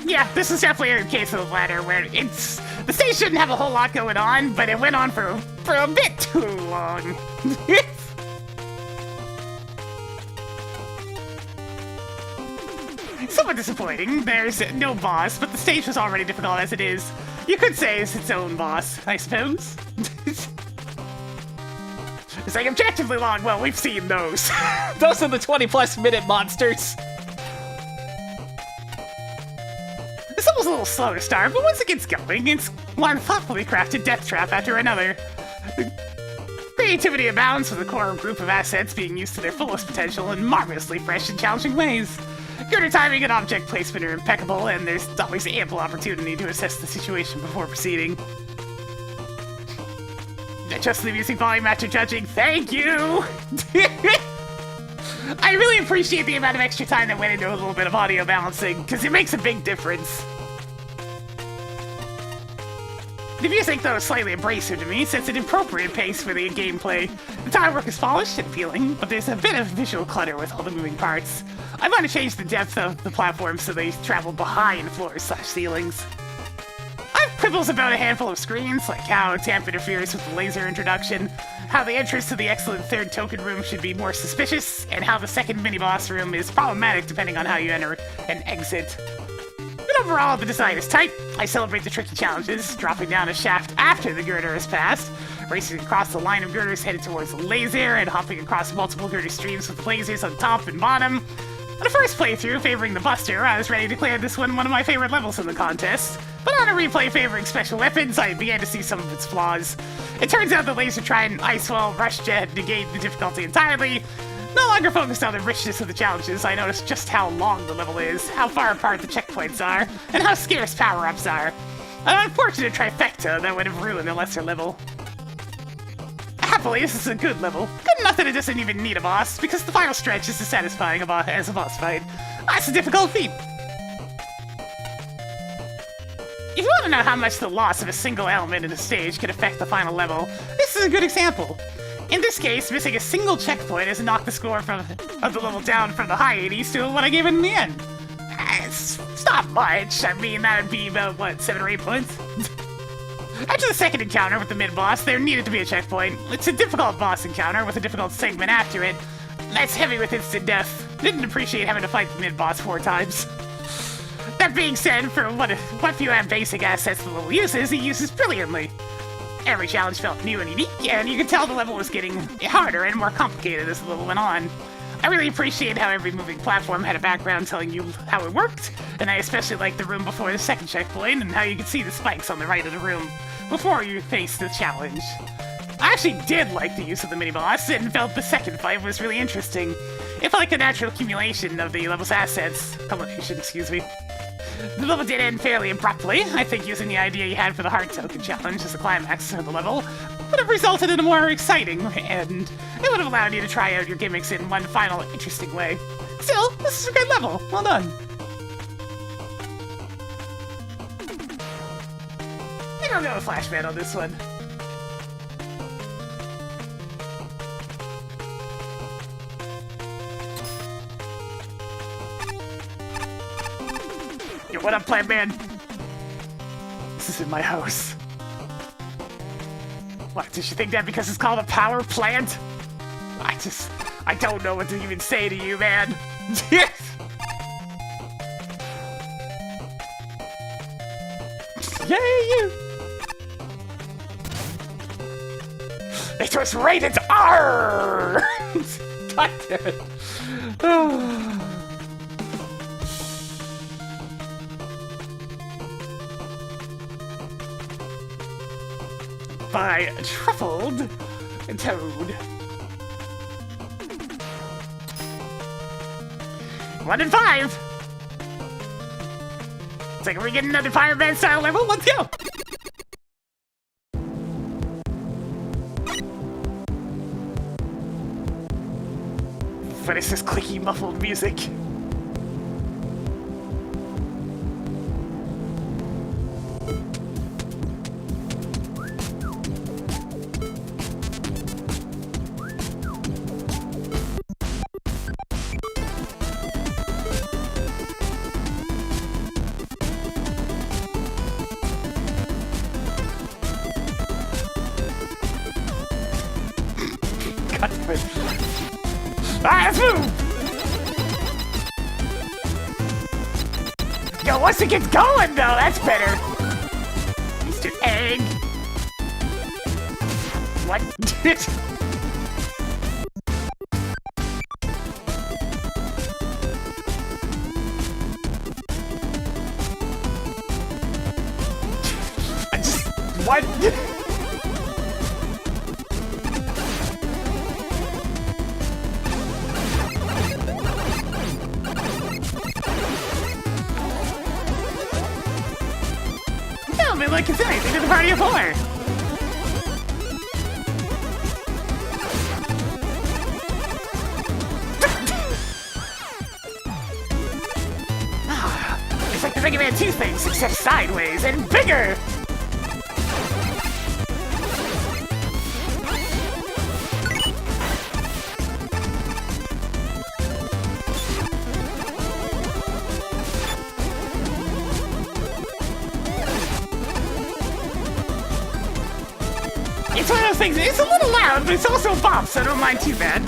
Yeah, this is definitely a case of the latter, where the stage shouldn't have a whole lot going on, but it went on for a bit too long. Somewhat disappointing. There's no boss, but the stage was already difficult as it is. You could say it's its own boss, I suppose. It's like objectively long. Well, we've seen those. Those are the 20+ minute monsters. This level's a little slow to start, but once it gets going, it's one thoughtfully crafted death trap after another. Creativity abounds with a core group of assets being used to their fullest potential in marvelously fresh and challenging ways. Girder timing and object placement are impeccable, and there's always ample opportunity to assess the situation before proceeding. Adjust the music volume after judging. Thank you! I really appreciate the amount of extra time that went into a little bit of audio balancing, because it makes a big difference. The music, though, is slightly abrasive to me, sets an appropriate pace for the gameplay. The tile work is polished and appealing, but there's a bit of visual clutter with all the moving parts. I want to change the depth of the platforms so they travel behind floors/ceilings. I have quibbles about a handful of screens, like how TAMP interferes with the laser introduction, how the entrance to the excellent third token room should be more suspicious, and how the second mini-boss room is problematic depending on how you enter and exit. But overall, the design is tight. I celebrate the tricky challenges, dropping down a shaft after the girder has passed, racing across the line of girders headed towards the laser, and hopping across multiple girder streams with lasers on top and bottom. On the first playthrough, favoring the Buster, I was ready to declare this one of my favorite levels in the contest. But on a replay favoring special weapons, I began to see some of its flaws. It turns out the laser trident, ice wall, rush jet negate the difficulty entirely. No longer focused on the richness of the challenges, I noticed just how long the level is, how far apart the checkpoints are, and how scarce power-ups are. An unfortunate trifecta that would have ruined a lesser level. Happily, this is a good level. Good enough that it doesn't even need a boss, because the final stretch is as satisfying as a boss fight. That's a difficult feat. If you want to know how much the loss of a single element in a stage can affect the final level, this is a good example. In this case, missing a single checkpoint has knocked the score of the level down from the high 80s to what I gave it in the end. It's not much. I mean, that would be about, what, 7 or 8 points? After the second encounter with the mid-boss, there needed to be a checkpoint. It's a difficult boss encounter with a difficult segment after it. That's heavy with instant death. Didn't appreciate having to fight the mid-boss 4 times. That being said, for what few basic assets the level uses, it uses brilliantly. Every challenge felt new and unique, and you could tell the level was getting harder and more complicated as the level went on. I really appreciate how every moving platform had a background telling you how it worked, and I especially liked the room before the second checkpoint and how you could see the spikes on the right of the room before you faced the challenge. I actually did like the use of the mini-boss and felt the second fight was really interesting. It felt like a natural accumulation of the level's assets. Excuse me. The level did end fairly abruptly. I think using the idea you had for the heart token challenge as the climax of the level would have resulted in a more exciting end. It would have allowed you to try out your gimmicks in one final interesting way. Still, this is a great level. Well done. I think I'll go with Flashman on this one. Yo, what up, Plant Man? This is in my house. What, did you think that because it's called a power plant? I don't know what to even say to you, man. Yay, you! It was rated R! God damn it. By Truffled Toad. 1 and 5. It's like, we get another fireman style level. Let's go. What is this clicky, muffled music? God damn it. Alright, let's move! Yo, once it gets going, though, that's better. Mr. Egg. What? I just... What? Tell me like it's anything to the party of 4. It's like the Mega Man 2 things, except sideways and bigger! It's one of those things, it's a little loud, but it's also a bop, so don't mind too bad.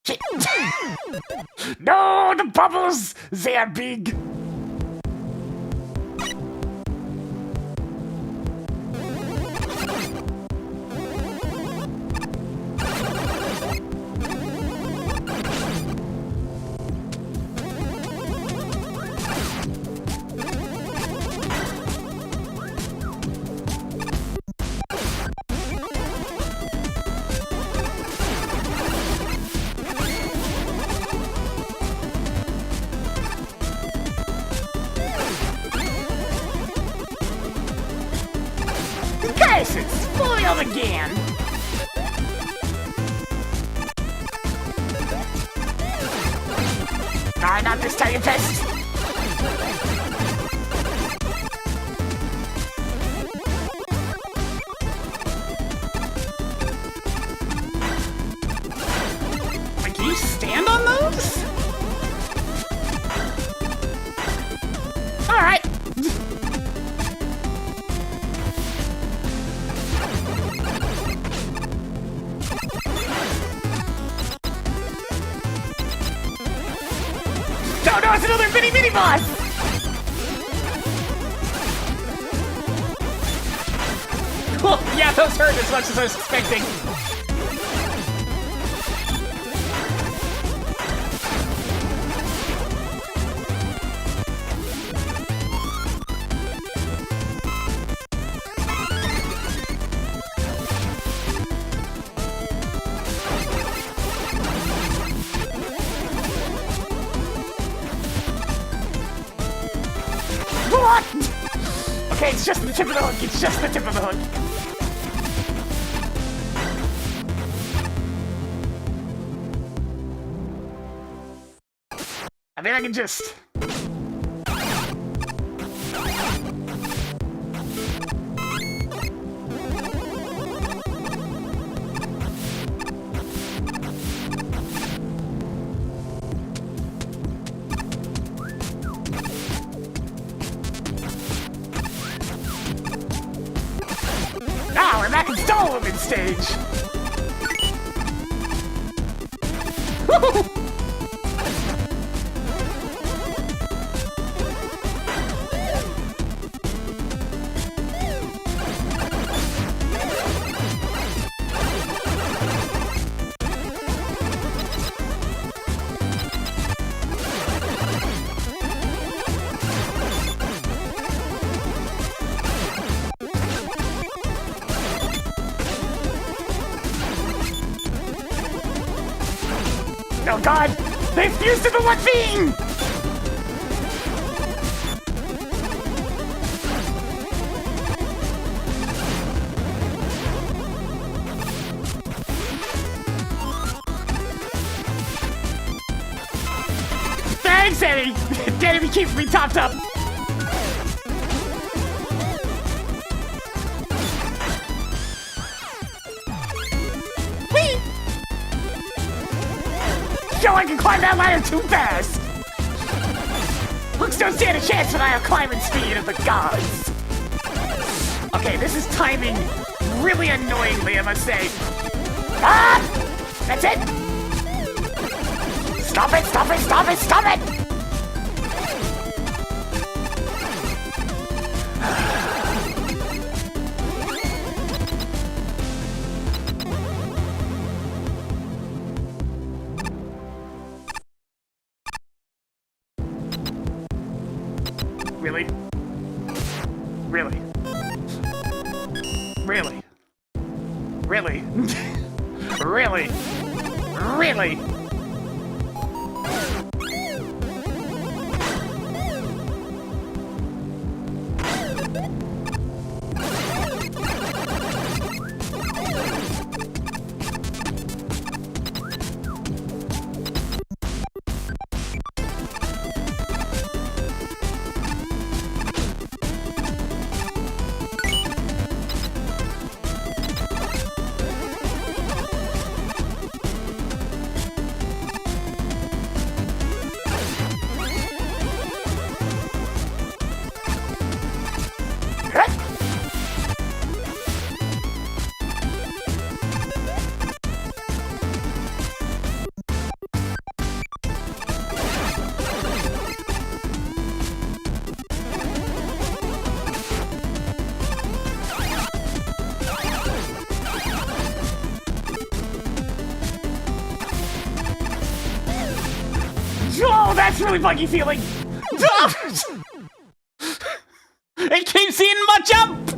Shit. No, the bubbles, they are big. Curses! Foiled again! Alright, not this time, you pest! Wait, can you stand on those? Alright. Oh no, it's another mini boss! Cool. Yeah, those hurt as much as I was expecting. What? Okay, it's just the tip of the hook. It's just the tip of the hook. I mean, I can just... Ah, we're back in Stone Woman stage! Woo! Oh god! They fused into one being! Thanks, Eddie! The enemy keeps me topped up! Whee! Yo, I can climb that ladder too fast! Looks don't stand a chance when I have climbing speed of the gods! Okay, this is timing really annoyingly, I must say. Ah! That's it! Stop it, stop it, stop it, stop it! Really? Really? Really? Really? Really? Really? Oh, that's really buggy feeling. It keeps eating my jump!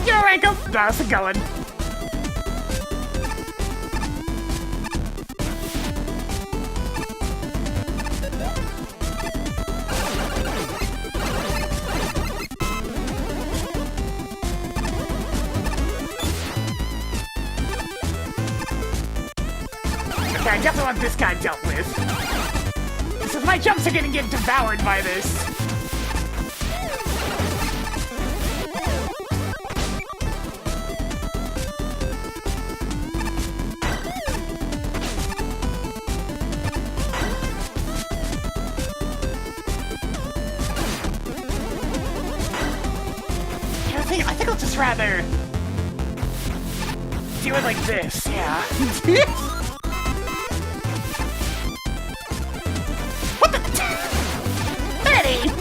You're right, go. That's a going. Okay, I definitely want this guy dealt with. Since my jumps are gonna get devoured by this. I think I'll just rather do it like this, yeah. What the? Eddie!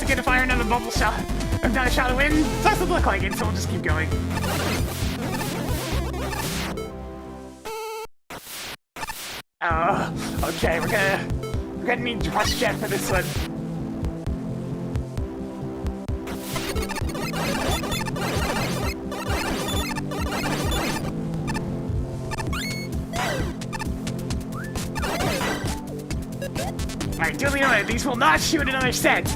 Gonna fire another bubble shot. Another shot of wind. It doesn't look like it, so we'll just keep going. Okay, we're gonna need Rush Jet for this one. Alright, duly noted, these will not shoot another set.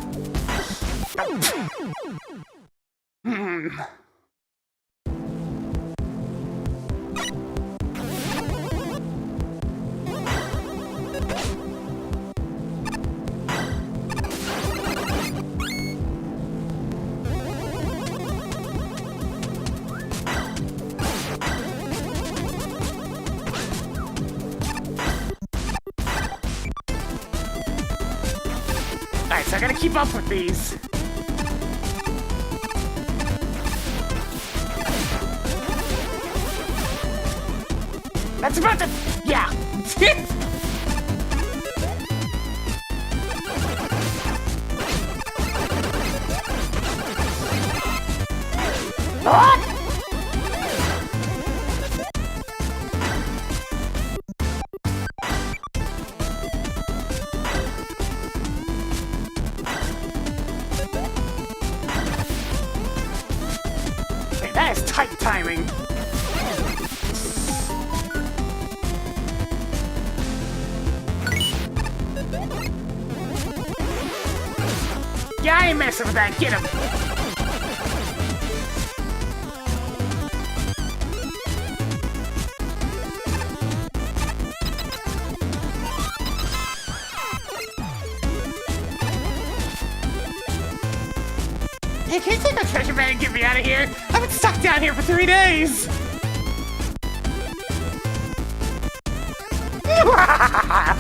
I gotta keep up with these. That's about to... yeah. Ah! Wait, that is tight timing. Yeah, I ain't messing with that. Get him. Hey, can you take my treasure bag and get me out of here? I've been stuck down here for 3 days.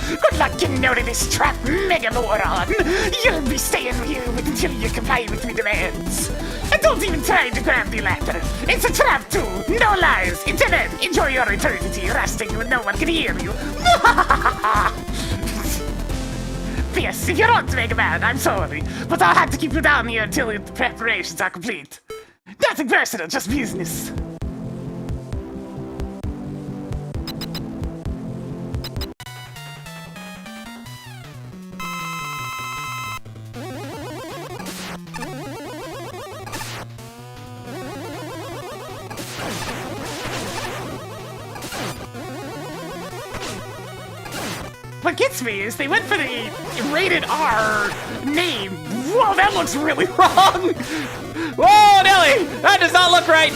Good luck getting out of this trap, Mega Moron! You'll be staying here until you comply with my demands. And don't even try to grab the ladder. It's a trap too, no lies. Until then, enjoy your eternity resting when no one can hear you. Yes, if you don't make a man, I'm sorry, but I'll have to keep you down here until the preparations are complete. Nothing personal, just business. What gets me is they went for the rated R name. Whoa, that looks really wrong. Whoa, Nelly! That does not look right!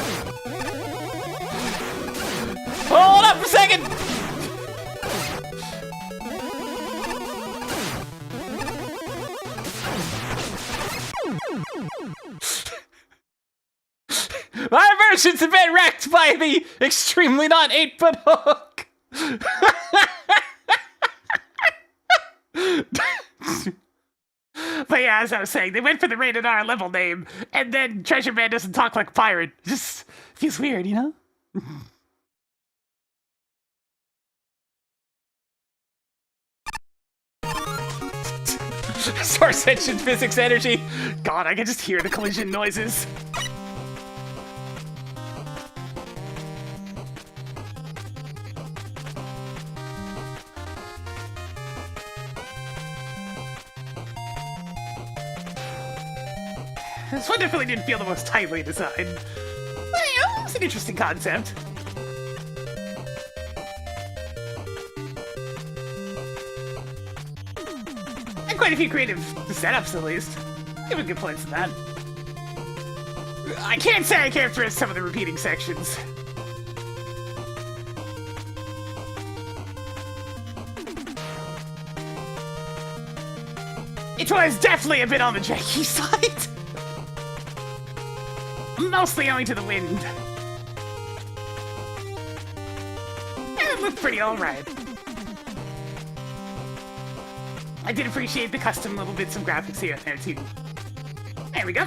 Hold up for a second! Our versions have been wrecked by the extremely not 8-foot hook! But yeah, as I was saying, they went for the rated R level name, and then Treasure Man doesn't talk like a pirate. Just feels weird, you know? Source engine physics energy. God, I can just hear the collision noises. This one definitely didn't feel the most tightly designed. But, yeah, it was an interesting concept. And quite a few creative setups, at least. Give a good points to that. I can't say I care for some of the repeating sections. It was definitely a bit on the janky side. Mostly owing to the wind. And it looked pretty alright. I did appreciate the custom little bits of graphics here and there too. There we go.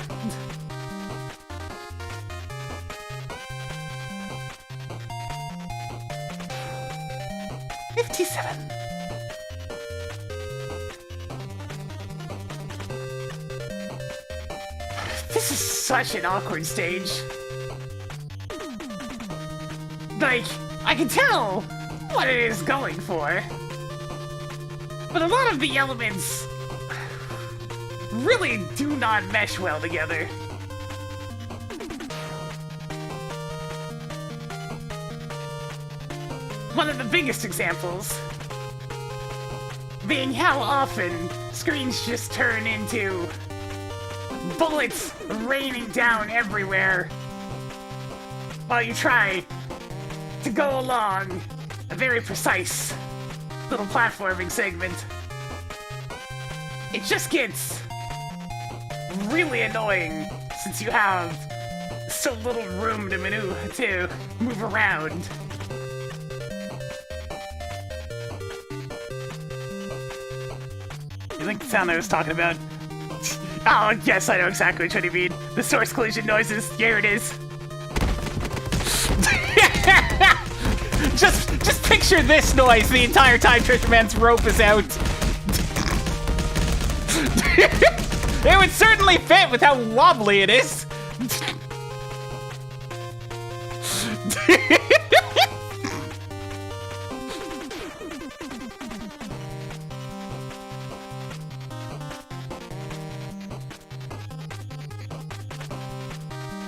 $57. This is such an awkward stage. Like, I can tell what it is going for. But a lot of the elements really do not mesh well together. One of the biggest examples being how often screens just turn into bullets raining down everywhere while you try to go along a very precise little platforming segment. It just gets really annoying since you have so little room to maneuver, to move around. You think the sound I was talking about? Oh, yes, I know exactly what you mean. The source collision noises. Here it is. Just picture this noise the entire time Treasure Man's rope is out. It would certainly fit with how wobbly it is.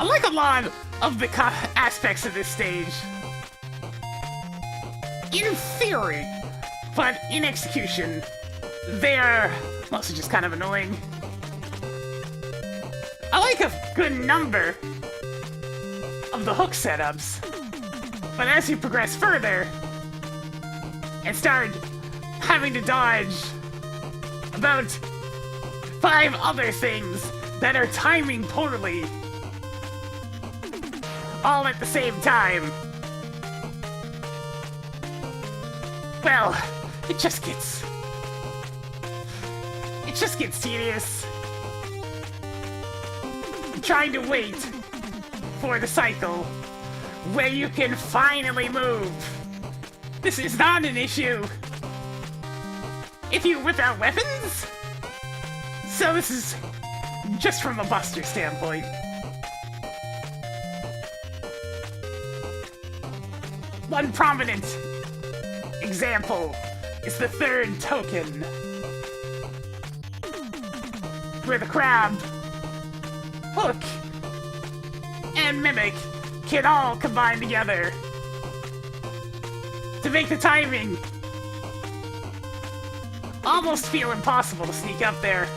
I like a lot of the aspects of this stage. In theory, but in execution, they're mostly just kind of annoying. I like a good number of the hook setups, but as you progress further and start having to dodge about 5 other things that are timing poorly all at the same time, well, it just gets tedious. Trying to wait for the cycle where you can finally move. This is not an issue if you whip out weapons. So this is just from a buster standpoint. One prominent example is the third token, where the crab, hook, and mimic can all combine together to make the timing almost feel impossible to sneak up there.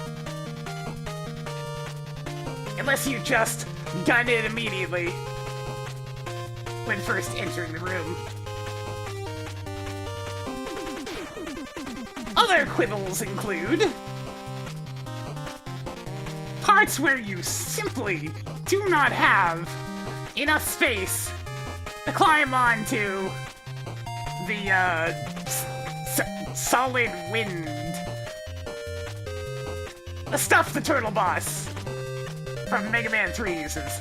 Unless you just gun it immediately when first entering the room. Other quibbles include parts where you simply do not have enough space to climb onto the solid wind. The stuff the turtle boss from Mega Man 3 uses.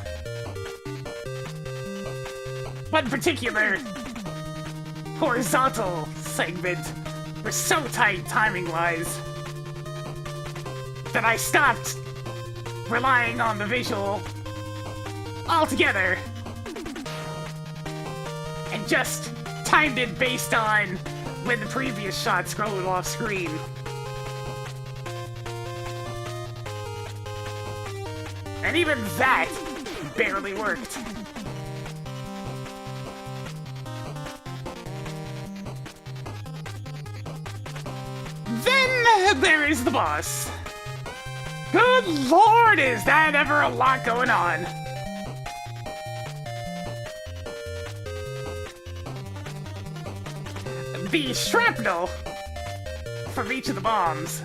One particular horizontal segment were so tight timing-wise that I stopped relying on the visual altogether and just timed it based on when the previous shot scrolled off screen. And even that barely worked. Then there is the boss. Good lord, is that ever a lot going on? The shrapnel from each of the bombs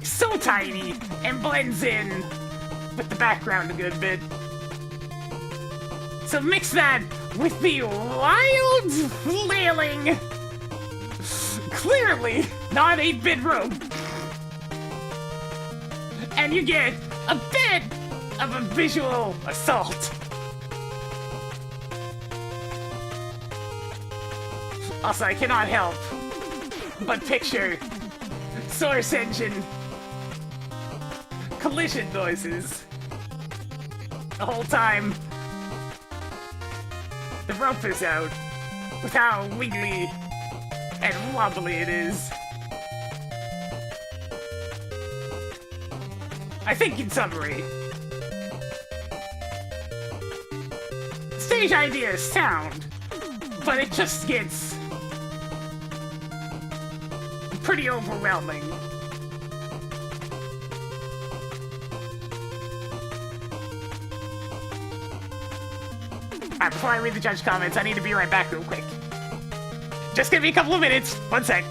is so tiny and blends in with the background a good bit. So mix that with the wild flailing, clearly not 8-bit rope, and you get a bit of a visual assault. Also, I cannot help but picture Source Engine collision noises the whole time the rope is out, with how wiggly and wobbly it is. I think in summary, stage idea is sound, but it just gets pretty overwhelming. Alright, before I read the judge comments, I need to be right back real quick. Just give me a couple of minutes. One sec.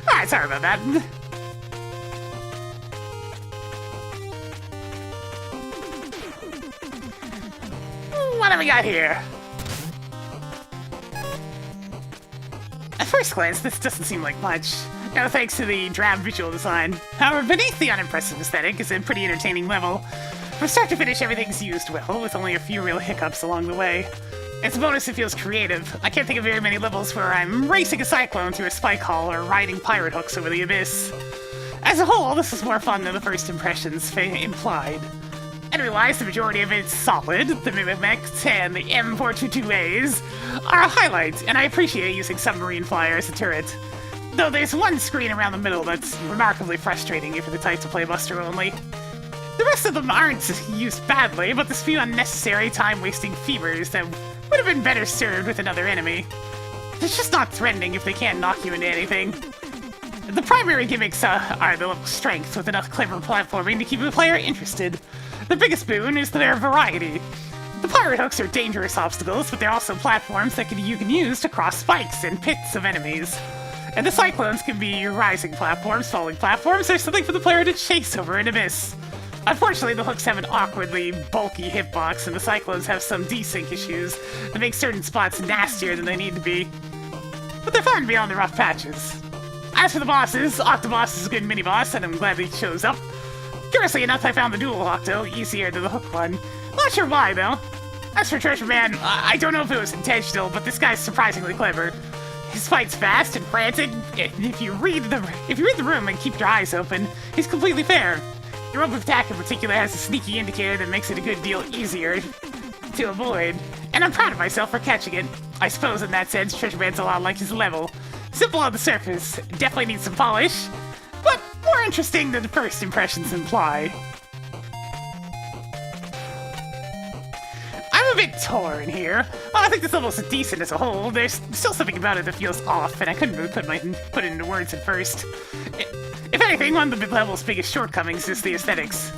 Alright, sorry about that. What have we got here? At first glance, this doesn't seem like much. No thanks to the drab visual design. However, beneath the unimpressive aesthetic is a pretty entertaining level. From start to finish, everything's used well, with only a few real hiccups along the way. It's a bonus it feels creative. I can't think of very many levels where I'm racing a cyclone through a spike hall or riding pirate hooks over the abyss. As a whole, this is more fun than the first impressions implied. Enemy-wise, the majority of it's solid. The MAGMML3 and the M422As are a highlight, and I appreciate using submarine flyer as a turret. Though there's one screen around the middle that's remarkably frustrating if you're the type to play Buster only. The rest of them aren't used badly, but there's a few unnecessary time-wasting fevers that would have been better served with another enemy. It's just not threatening if they can't knock you into anything. The primary gimmicks are the level strength, with enough clever platforming to keep the player interested. The biggest boon is their variety. The pirate hooks are dangerous obstacles, but they're also platforms that you can use to cross spikes and pits of enemies. And the cyclones can be rising platforms, falling platforms, or something for the player to chase over an abyss. Unfortunately, the hooks have an awkwardly bulky hitbox, and the cyclones have some desync issues that make certain spots nastier than they need to be. But they're fun beyond the rough patches. As for the bosses, Octoboss is a good mini-boss, and I'm glad he shows up. Curiously enough, I found the dual Octo easier than the hook one. Not sure why, though. As for Treasure Man, I don't know if it was intentional, but this guy's surprisingly clever. His fight's fast and frantic, and if you read the room and keep your eyes open, he's completely fair. Your rope of attack in particular has a sneaky indicator that makes it a good deal easier to avoid, and I'm proud of myself for catching it. I suppose in that sense, Treasure Man's a lot like his level. Simple on the surface, definitely needs some polish, but more interesting than the first impressions imply. I'm a bit torn here. While I think this level's decent as a whole, there's still something about it that feels off, and I couldn't really put it into words at first. If anything, one of the level's biggest shortcomings is the aesthetics.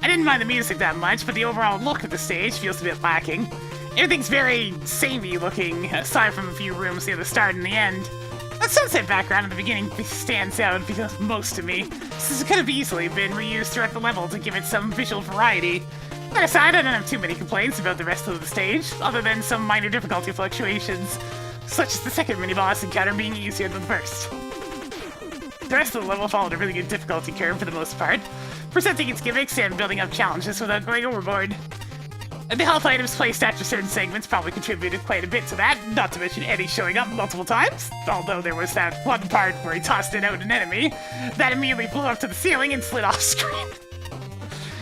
I didn't mind the music that much, but the overall look of the stage feels a bit lacking. Everything's very samey looking, aside from a few rooms near the start and the end. The sunset background at the beginning stands out because most to me. This could have easily been reused throughout the level to give it some visual variety. That aside, I don't have too many complaints about the rest of the stage, other than some minor difficulty fluctuations, such as the second mini-boss encounter being easier than the first. The rest of the level followed a really good difficulty curve for the most part, presenting its gimmicks and building up challenges without going overboard. And the health items placed after certain segments probably contributed quite a bit to that, not to mention Eddie showing up multiple times, although there was that one part where he tossed it out an enemy that immediately flew up to the ceiling and slid off screen.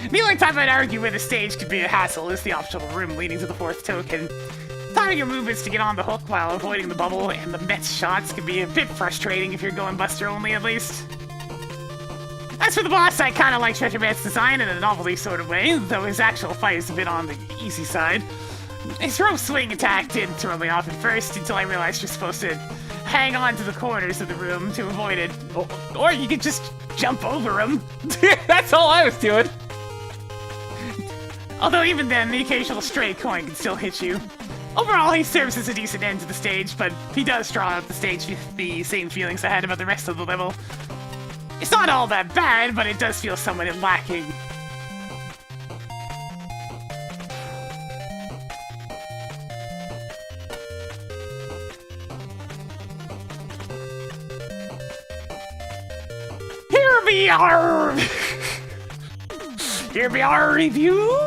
The only time I'd argue where the stage could be a hassle is the optional room leading to the fourth token. Timing your movements to get on the hook while avoiding the bubble and the Mets shots can be a bit frustrating if you're going buster only at least. As for the boss, I kinda like Treasure Man's design in a novelty sort of way, though his actual fight is a bit on the easy side. His rope swing attack didn't throw me off at first until I realized you're supposed to hang on to the corners of the room to avoid it. Or you could just jump over him. That's all I was doing. Although even then, the occasional stray coin can still hit you. Overall, he serves as a decent end to the stage, but he does draw out the stage with the same feelings I had about the rest of the level. It's not all that bad, but it does feel somewhat lacking. Here be our... Here be our review?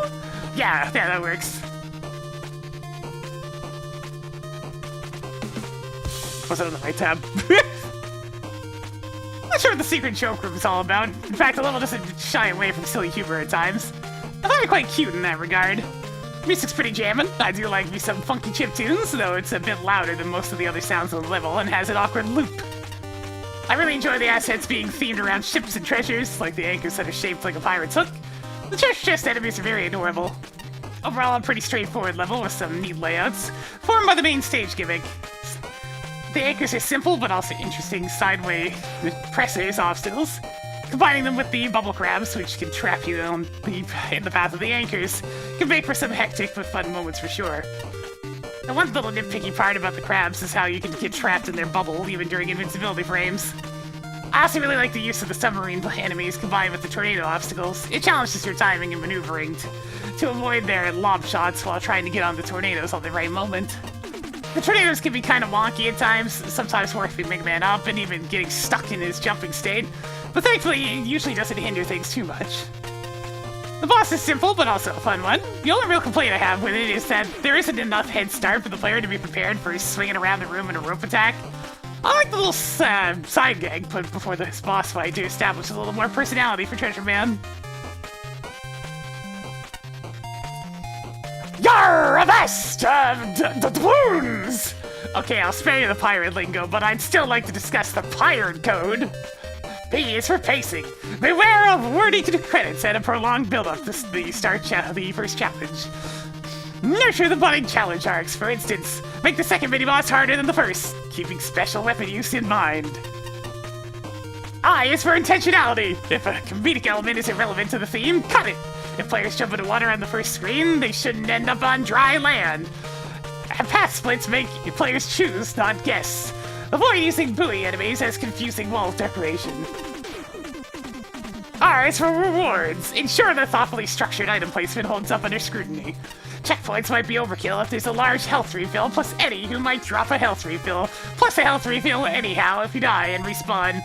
Yeah, that works. Was it on the right tab? Not sure what the secret joke room is all about. In fact, the level doesn't shy away from silly humor at times. I thought it quite cute in that regard. Music's pretty jammin'. I do like me some funky chiptunes, though it's a bit louder than most of the other sounds on the level and has an awkward loop. I really enjoy the assets being themed around ships and treasures, like the anchors that are shaped like a pirate's hook. The treasure chest enemies are very adorable. Overall, a pretty straightforward level with some neat layouts, formed by the main stage gimmick. The anchors are simple, but also interesting sideway pressers obstacles. Combining them with the bubble crabs, which can trap you in the path of the anchors, can make for some hectic but fun moments for sure. The one little nitpicky part about the crabs is how you can get trapped in their bubble, even during invincibility frames. I also really like the use of the submarine enemies combined with the tornado obstacles. It challenges your timing and maneuvering to avoid their lob shots while trying to get on the tornadoes on the right moment. The tornadoes can be kind of wonky at times, sometimes working Mega Man up and even getting stuck in his jumping state, but thankfully it usually doesn't hinder things too much. The boss is simple, but also a fun one. The only real complaint I have with it is that there isn't enough head start for the player to be prepared for his swinging around the room in a rope attack. I like the little side gag put before this boss fight to establish a little more personality for Treasure Man. You're a best of doubloons! Okay, I'll spare you the pirate lingo, but I'd still like to discuss the pirate code. P is for pacing. Beware of wordy credits and a prolonged build-up to the first challenge. Nurture the budding challenge arcs, for instance. Make the second mini-boss harder than the first, keeping special weapon use in mind. I is for intentionality. If a comedic element isn't relevant to the theme, cut it. If players jump into water on the first screen, they shouldn't end up on dry land. And path splits make players choose, not guess. Avoid using buoy enemies as confusing wall decoration. R is for rewards. Ensure that thoughtfully structured item placement holds up under scrutiny. Checkpoints might be overkill if there's a large health refill, plus Eddie who might drop a health refill, plus a health refill anyhow if you die and respawn.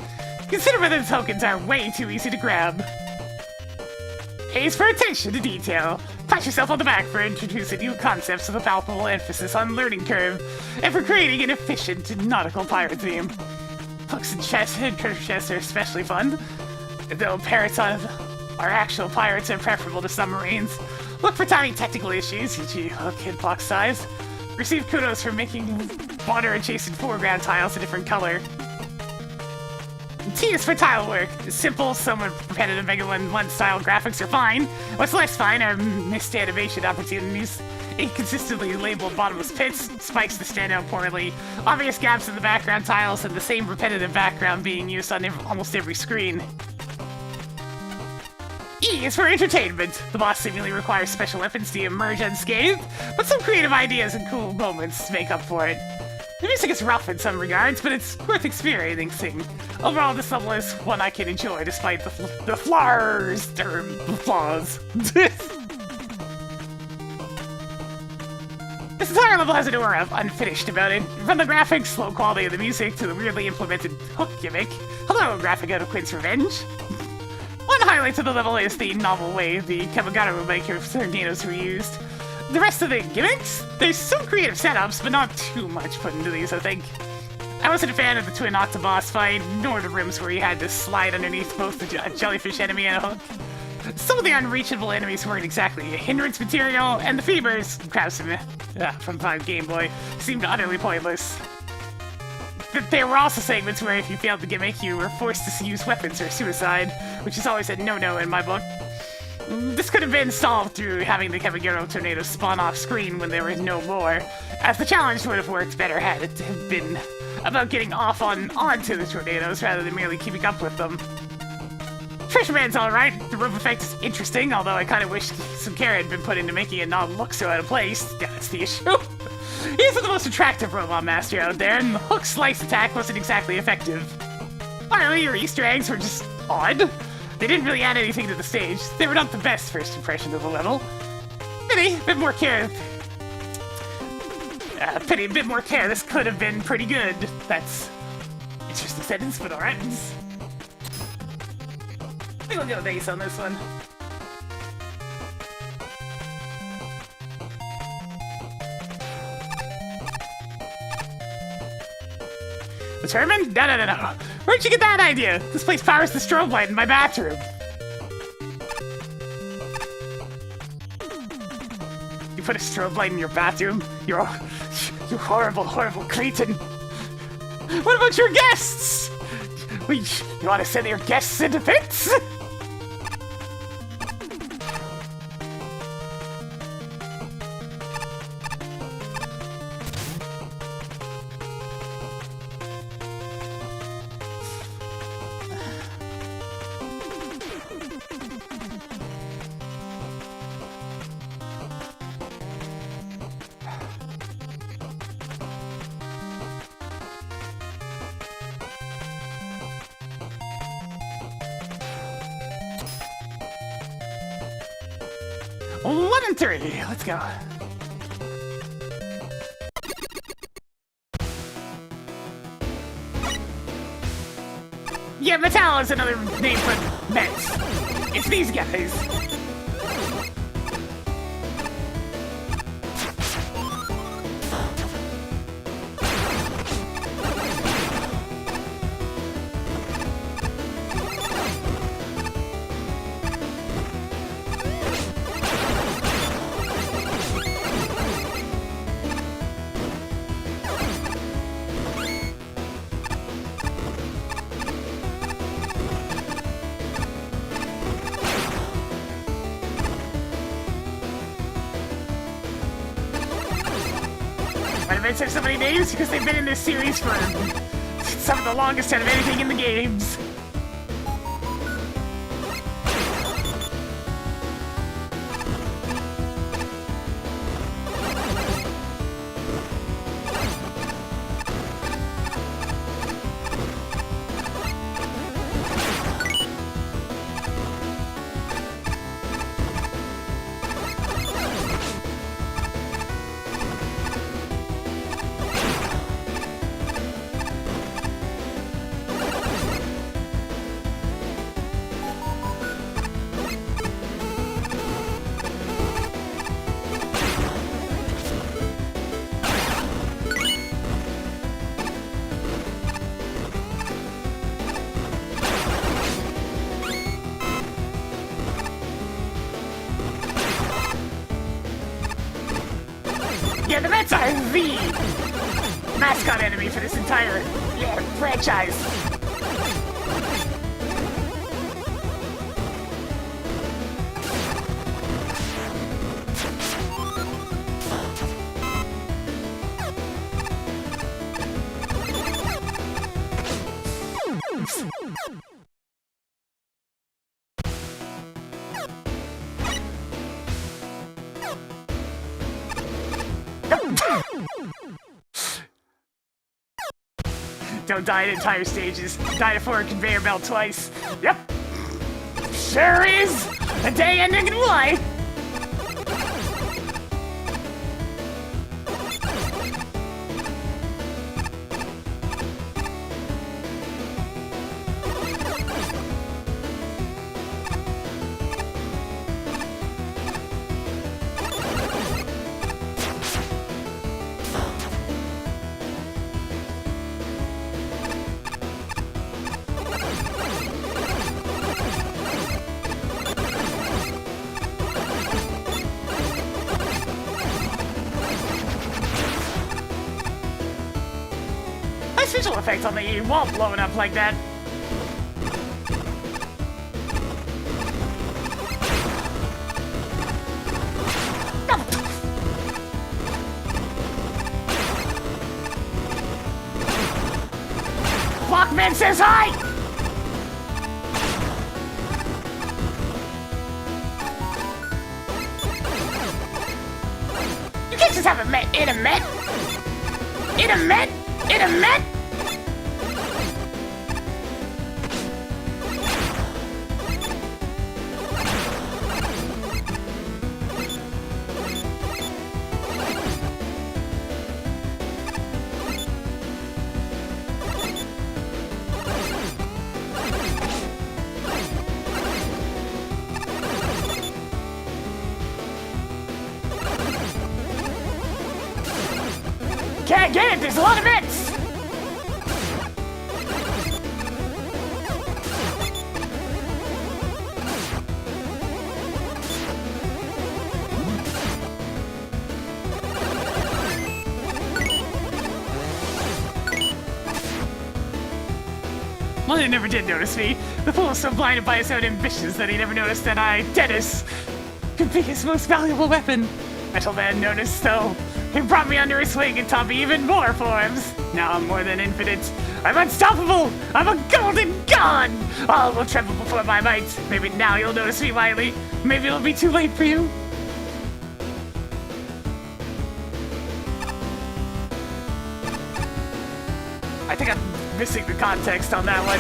Consider whether the tokens are way too easy to grab. A is for attention to detail. Pat yourself on the back for introducing new concepts with a palpable emphasis on learning curve, and for creating an efficient nautical pirate theme. Hooks and chests and treasure chests are especially fun, though pirates are actual pirates are preferable to submarines. Look for tiny technical issues, e.g. hook hitbox size. Receive kudos for making water adjacent foreground tiles a different color. T is for tile work. Simple, somewhat repetitive Mega Man 1 style graphics are fine. What's less fine are missed animation opportunities, inconsistently labeled bottomless pits, spikes that stand out poorly, obvious gaps in the background tiles, and the same repetitive background being used on almost every screen. E is for entertainment. The boss seemingly requires special weapons to emerge unscathed, but some creative ideas and cool moments make up for it. The music is rough in some regards, but it's worth experiencing. Overall, this level is one I can enjoy despite the flaws. entire level has an aura of unfinished about it. From the graphics, slow quality of the music, to the weirdly implemented hook gimmick. Hello, graphic out of Quint's Revenge. One highlight of the level is the novel way the Kamigata maker tornadoes were used. The rest of the gimmicks? There's some creative setups, but not too much put into these, I think. I wasn't a fan of the twin octoboss fight, nor the rooms where you had to slide underneath both the jellyfish enemy and a hook. Some of the unreachable enemies weren't exactly a hindrance material, and the fevers, craftsman from 5 Game Boy, seemed utterly pointless. There were also segments where if you failed the gimmick, you were forced to use weapons or suicide, which is always a no-no in my book. This could have been solved through having the Kamigata tornadoes spawn off screen when there was no more, as the challenge would have worked better had it been about getting off onto the tornadoes rather than merely keeping up with them. Fisherman's alright, the roof effect is interesting, although I kinda wish some care had been put into making it not look so out of place. That's the issue. He isn't the most attractive robot master out there, and the hook slice attack wasn't exactly effective. Finally, your Easter eggs were just odd. They didn't really add anything to the stage. They were not the best first impression of the level. Pity, a bit more care. Pity, a bit more care. This could have been pretty good. That's an interesting sentence, but alright. I think we'll go base on this one. Determined? No. Where'd you get that idea? This place powers the strobe light in my bathroom. You put a strobe light in your bathroom? You horrible, horrible cretin. What about your guests? You want to send your guests into pits? One and 3, let's go. Yeah, Metal is another name for Mets. It's these guys. Events have so many names because they've been in this series for some of the longest out of anything in the games. Yeah, the Mets are the mascot enemy for this entire franchise. Don't die at entire stages. Die to forward conveyor belt twice. Yep. Sure is. A day ending in Y. nice visual effect on the wall blowing up like that. Blockman says hi! You can't just have a met in a met! In a met! In a met! Can't get it, there's a lot of bits! Well, he never did notice me. The fool was so blinded by his own ambitions that he never noticed that I, Dennis, could be his most valuable weapon. Metal Man noticed, though. He brought me under his wing and taught me even more forms. Now I'm more than infinite. I'm unstoppable! I'm a golden god! All will tremble before my might. Maybe now you'll notice me, Wiley. Maybe it'll be too late for you. I think I'm missing the context on that one.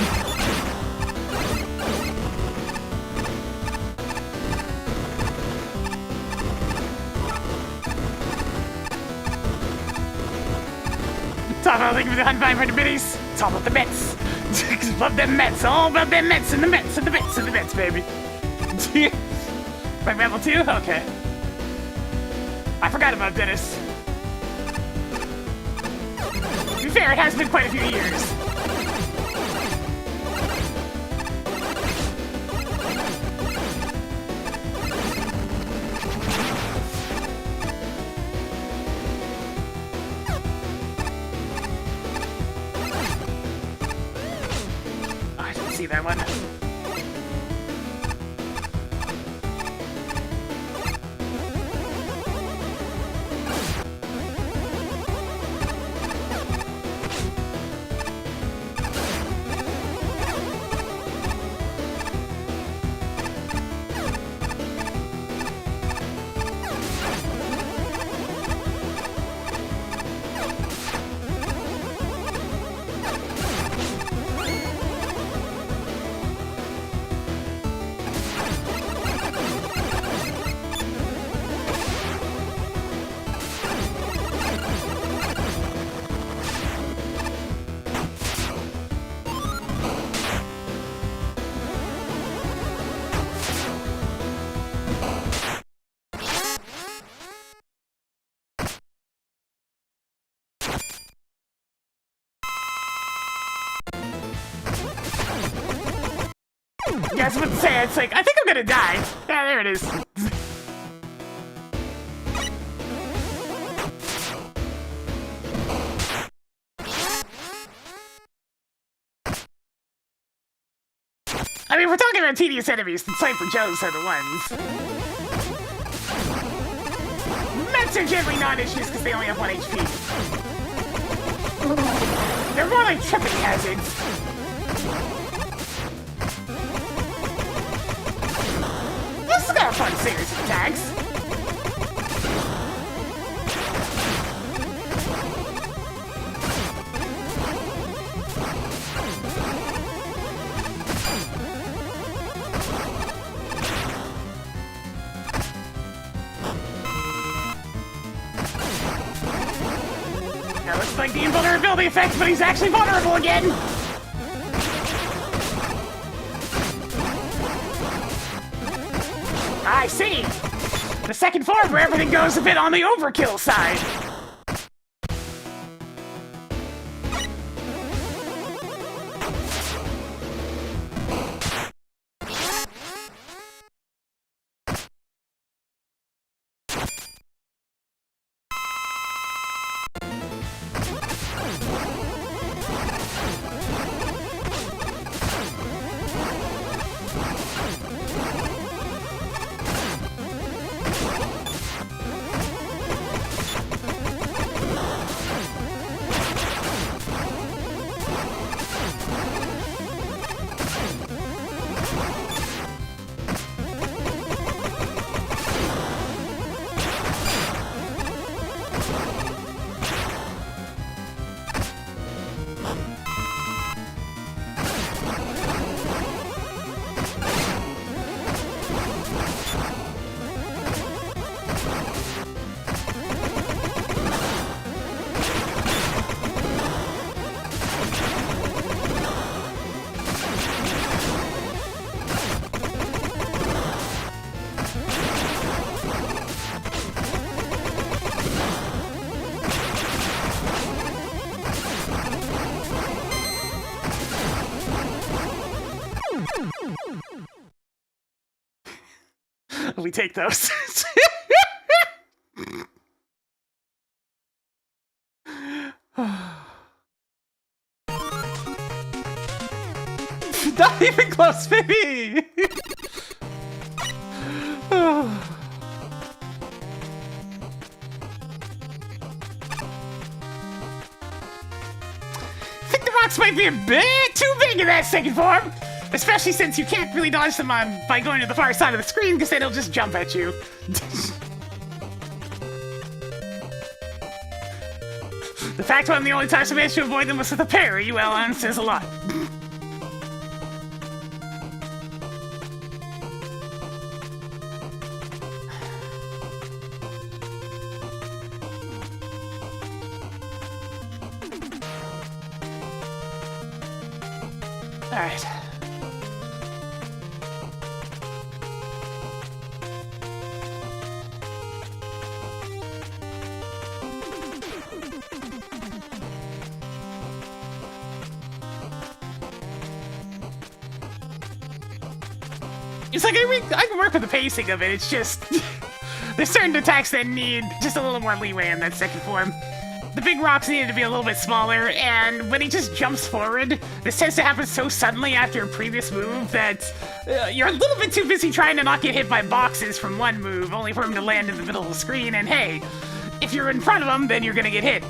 Talk about thinking of the unfine for the biddies. It's all about the Mets. Love them Mets. All about them Mets and the Mets and the Mets and the Mets, baby. MAGMML 2? Okay. I forgot about Dennis. To be fair, it has been quite a few years. I didn't see that one. Yeah, I was about to say, it's like, I think I'm gonna die. Yeah, there it is. I mean, we're talking about tedious enemies. The Cypher Joes are the ones. Mets are generally non-issues because they only have 1 HP. They're more like tripping hazards. This has got a fun series of attacks. Now looks like the invulnerability effect, but he's actually vulnerable again! I see! The second form where everything goes a bit on the overkill side. We take those. Not even close, baby! I think the rocks might be a bit too big in that second form. Especially since you can't really dodge them by going to the far side of the screen, because then they'll just jump at you. The fact I'm the only time I managed to avoid them was with a parry, well, says a lot. Alright. It's like I can work with the pacing of it, it's just... there's certain attacks that need just a little more leeway in that second form. The big rocks needed to be a little bit smaller, and when he just jumps forward, this tends to happen so suddenly after a previous move that you're a little bit too busy trying to not get hit by boxes from one move, only for him to land in the middle of the screen, and hey, if you're in front of him, then you're gonna get hit.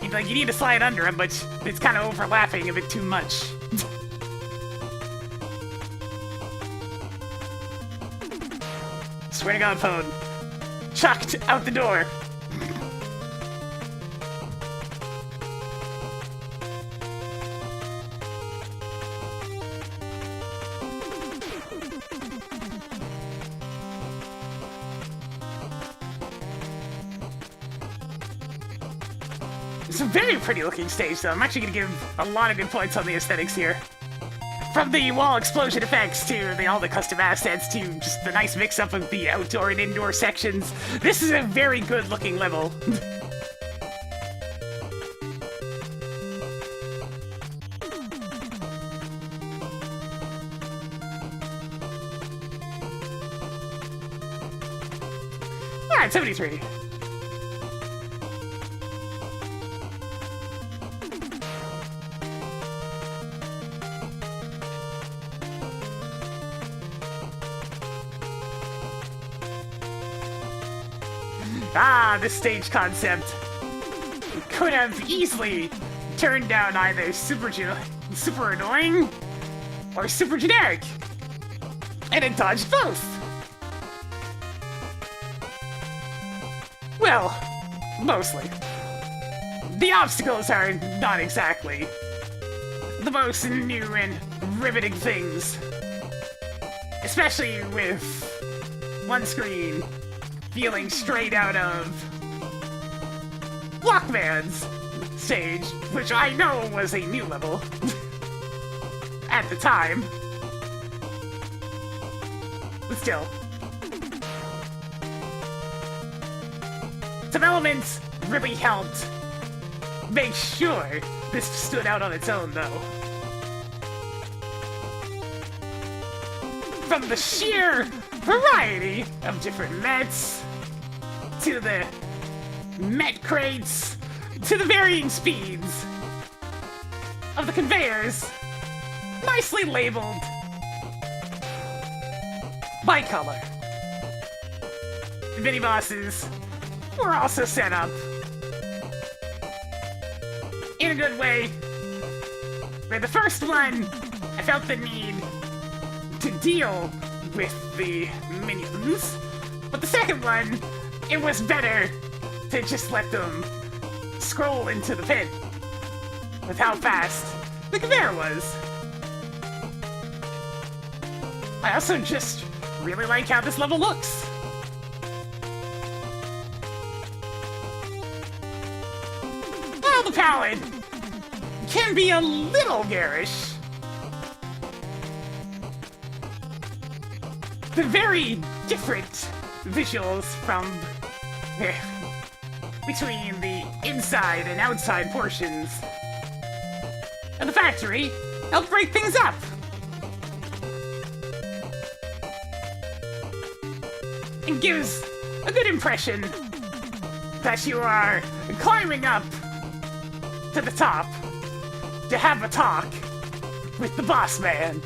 You need to slide under him, but it's kind of overlapping a bit too much. Swear to God, phone. Chucked out the door. It's a very pretty looking stage, though. I'm actually going to give a lot of good points on the aesthetics here. From the wall explosion effects to all the custom assets to just the nice mix-up of the outdoor and indoor sections, this is a very good looking level. Alright, 73. This stage concept could have easily turned down either super annoying or super generic, and it dodged both. Well, mostly. The obstacles are not exactly the most new and riveting things, especially with one screen feeling straight out of Blockman's stage, which I know was a new level at the time. But still. Some elements really helped make sure this stood out on its own, though. From the sheer variety of different mets, to the met crates, to the varying speeds of the conveyors, nicely labeled by color. The mini-bosses were also set up in a good way, where the first one, I felt the need to deal with the minions, but the second one, it was better to just let them scroll into the pit with how fast the conveyor was. I also just really like how this level looks. While the palette can be a little garish, the very different visuals from between the inside and outside portions of the factory help break things up. and gives a good impression that you are climbing up to the top to have a talk with the boss man.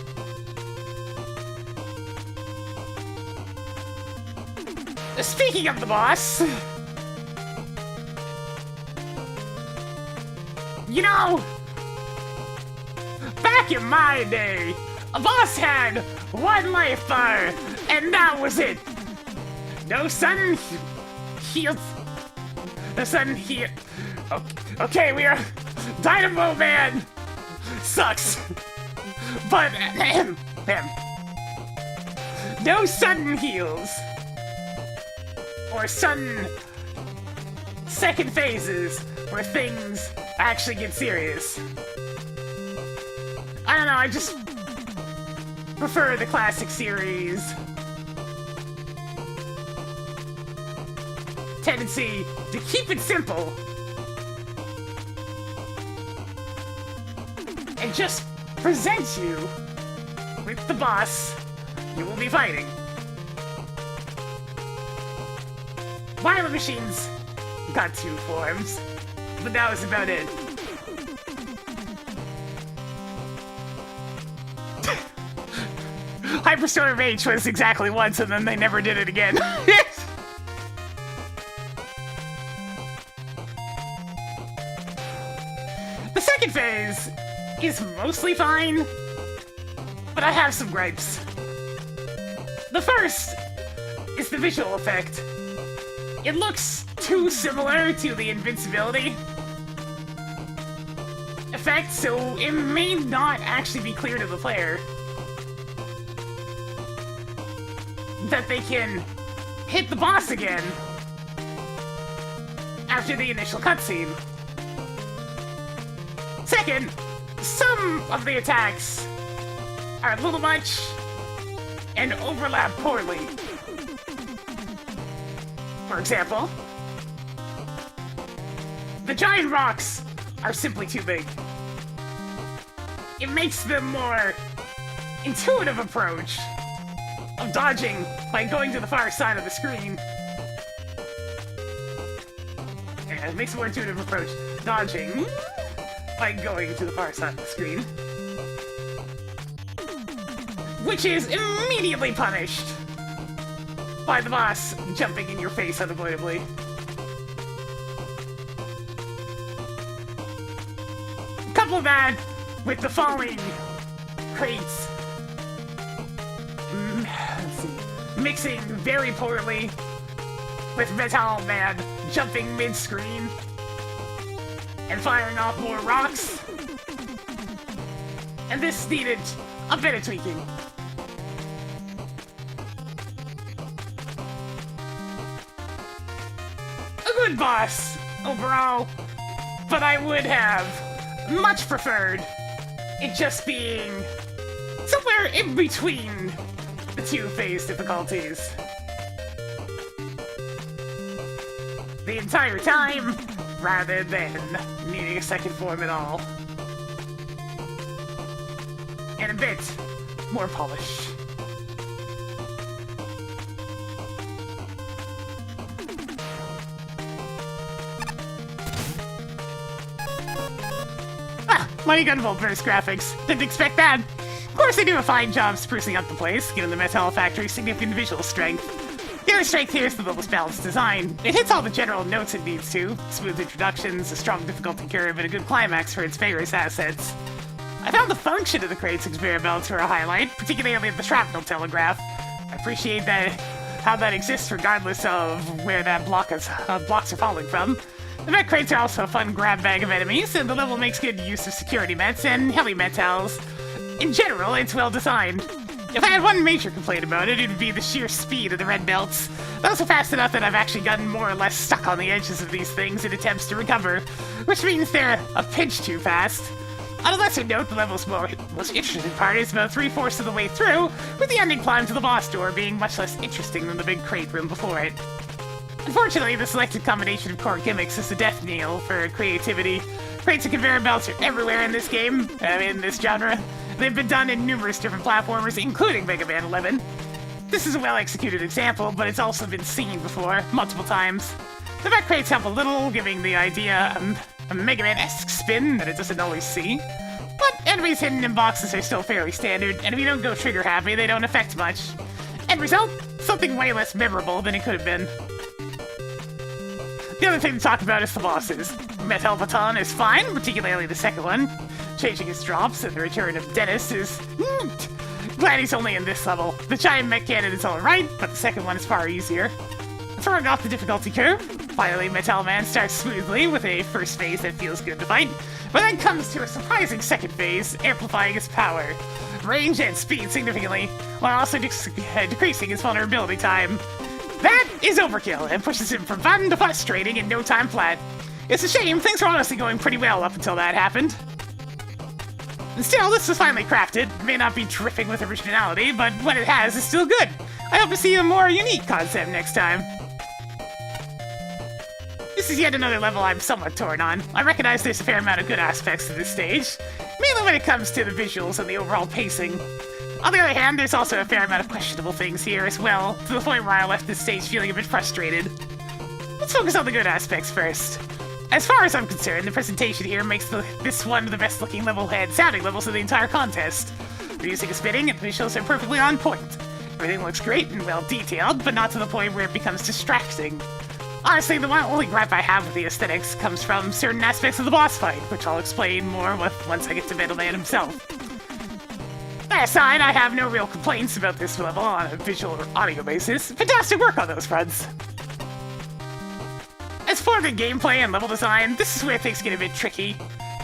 Speaking of the boss, you know, back in my day, a boss had one life bar, and that was it. No sudden heals. No sudden heal. Okay, we are. Dynamo Man sucks, but no sudden heals or sudden second phases where things actually get serious. I don't know, I just prefer the classic series. Tendency to keep it simple and just present you with the boss you will be fighting. Violent Machines got 2 forms, but that was about it. Hyperstorm H was exactly once, and then they never did it again. The second phase is mostly fine, but I have some gripes. The first is the visual effect. It looks too similar to the invincibility effect, so it may not actually be clear to the player that they can hit the boss again after the initial cutscene. Second, some of the attacks are a little much and overlap poorly. For example, the giant rocks are simply too big. It makes the more intuitive approach of dodging by going to the far side of the screen. Yeah, it makes a more intuitive approach dodging by going to the far side of the screen, which is immediately punished by the boss jumping in your face unavoidably. Couple that with the falling crates. Let's see. Mixing very poorly with Metal Man jumping mid-screen and firing off more rocks. And this needed a bit of tweaking. A good boss overall, but I would have much preferred it just being somewhere in between the 2 phase difficulties the entire time, rather than needing a second form at all. And a bit more polish. Money Gun Volt burst graphics. Didn't expect that. Of course, they do a fine job sprucing up the place, giving the Metal Factory significant visual strength. The other strength here is the level's balanced design. It hits all the general notes it needs to. Smooth introductions, a strong difficulty curve, and a good climax for its various assets. I found the function of the crate's conveyor belts were a highlight, particularly the shrapnel telegraph. I appreciate that how that exists regardless of where that blocks are falling from. The mech crates are also a fun grab bag of enemies, and the level makes good use of security mets and heli metals. In general, it's well designed. If I had one major complaint about it, it would be the sheer speed of the red belts. Those are fast enough that I've actually gotten more or less stuck on the edges of these things in attempts to recover, which means they're a pinch too fast. On a lesser note, the level's most interesting part is about 3/4 of the way through, with the ending climb to the boss door being much less interesting than the big crate room before it. Unfortunately, the selected combination of core gimmicks is a death knell for creativity. Crates and conveyor belts are everywhere in this game, in this genre. They've been done in numerous different platformers, including Mega Man 11. This is a well-executed example, but it's also been seen before, multiple times. The back crates help a little, giving the idea a Mega Man-esque spin that it doesn't always see. But enemies hidden in boxes are still fairly standard, and if you don't go trigger-happy, they don't affect much. End result? Something way less memorable than it could have been. The other thing to talk about is the bosses. Metal Baton is fine, particularly the second one. Changing his drops and the return of Dennis is... glad he's only in this level. The giant mech cannon is alright, but the second one is far easier. Throwing off the difficulty curve, finally Metal Man starts smoothly with a first phase that feels good to fight, but then comes to a surprising second phase, amplifying his power, range and speed significantly, while also decreasing his vulnerability time. That is overkill and pushes him from fun to frustrating in no time flat. It's a shame, things were honestly going pretty well up until that happened. And still, this was finally crafted. It may not be terrific with originality, but what it has is still good. I hope to see a more unique concept next time. This is yet another level I'm somewhat torn on. I recognize there's a fair amount of good aspects to this stage, mainly when it comes to the visuals and the overall pacing. On the other hand, there's also a fair amount of questionable things here as well, to the point where I left this stage feeling a bit frustrated. Let's focus on the good aspects first. As far as I'm concerned, the presentation here makes this one the best looking level and sounding levels of the entire contest. The music is fitting and the visuals are perfectly on point. Everything looks great and well detailed, but not to the point where it becomes distracting. Honestly, the only gripe I have with the aesthetics comes from certain aspects of the boss fight, which I'll explain more once I get to Metal Man himself. That aside, I have no real complaints about this level on a visual or audio basis. Fantastic work on those fronts. As for the gameplay and level design, this is where things get a bit tricky.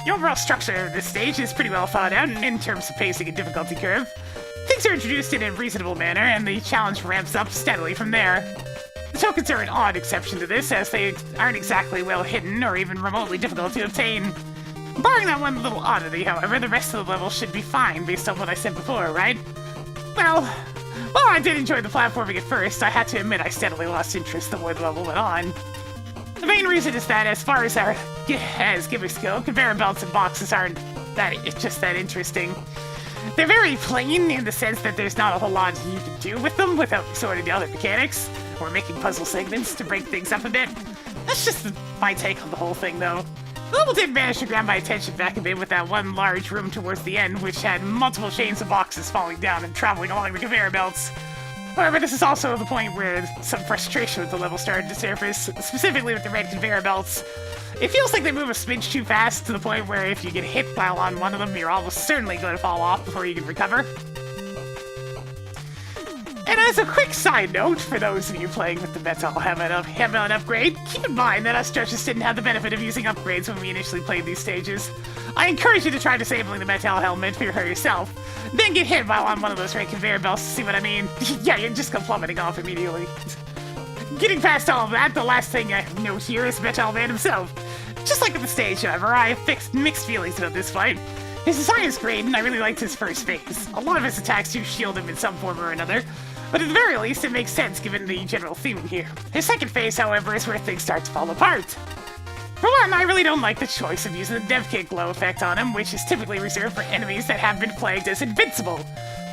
The overall structure of this stage is pretty well thought out in terms of pacing and difficulty curve. Things are introduced in a reasonable manner, and the challenge ramps up steadily from there. The tokens are an odd exception to this, as they aren't exactly well hidden or even remotely difficult to obtain. Barring that one little oddity, however, the rest of the level should be fine based on what I said before, right? Well, while I did enjoy the platforming at first, I had to admit I steadily lost interest the more the level went on. The main reason is that as far as gimmicks go, conveyor belts and boxes aren't that interesting. They're very plain in the sense that there's not a whole lot you can do with them without sorting the other mechanics, or making puzzle segments to break things up a bit. That's just my take on the whole thing, though. The level did manage to grab my attention back a bit with that one large room towards the end, which had multiple chains of boxes falling down and traveling along the conveyor belts. However, this is also the point where some frustration with the level started to surface, specifically with the red conveyor belts. It feels like they move a smidge too fast to the point where if you get hit while on one of them, you're almost certainly going to fall off before you can recover. And as a quick side note, for those of you playing with the Metal Helmet upgrade, keep in mind that us judges didn't have the benefit of using upgrades when we initially played these stages. I encourage you to try disabling the Metal Helmet for yourself, then get hit while on one of those red conveyor belts to see what I mean. Yeah, you just go plummeting off immediately. Getting past all of that, the last thing I note here is Metal Man himself. Just like with the stage, however, I have mixed feelings about this fight. His design is great, and I really liked his first phase. A lot of his attacks do shield him in some form or another, but at the very least, it makes sense given the general theme here. His second phase, however, is where things start to fall apart. For one, I really don't like the choice of using the dev kick glow effect on him, which is typically reserved for enemies that have been flagged as invincible.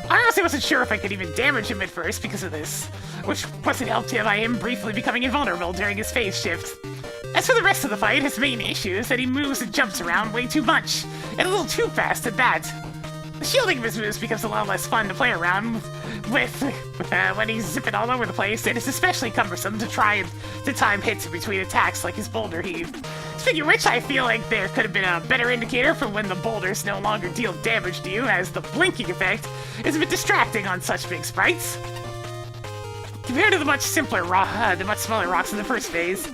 I honestly wasn't sure if I could even damage him at first because of this, which wasn't helped by him briefly becoming invulnerable during his phase shift. As for the rest of the fight, his main issue is that he moves and jumps around way too much, and a little too fast at that. The shielding of his moves becomes a lot less fun to play around with when he's zipping all over the place, and it's especially cumbersome to try to time hits in between attacks like his boulder heave. Speaking of which, I feel like there could have been a better indicator for when the boulders no longer deal damage to you, as the blinking effect is a bit distracting on such big sprites. Compared to the much smaller rocks in the first phase,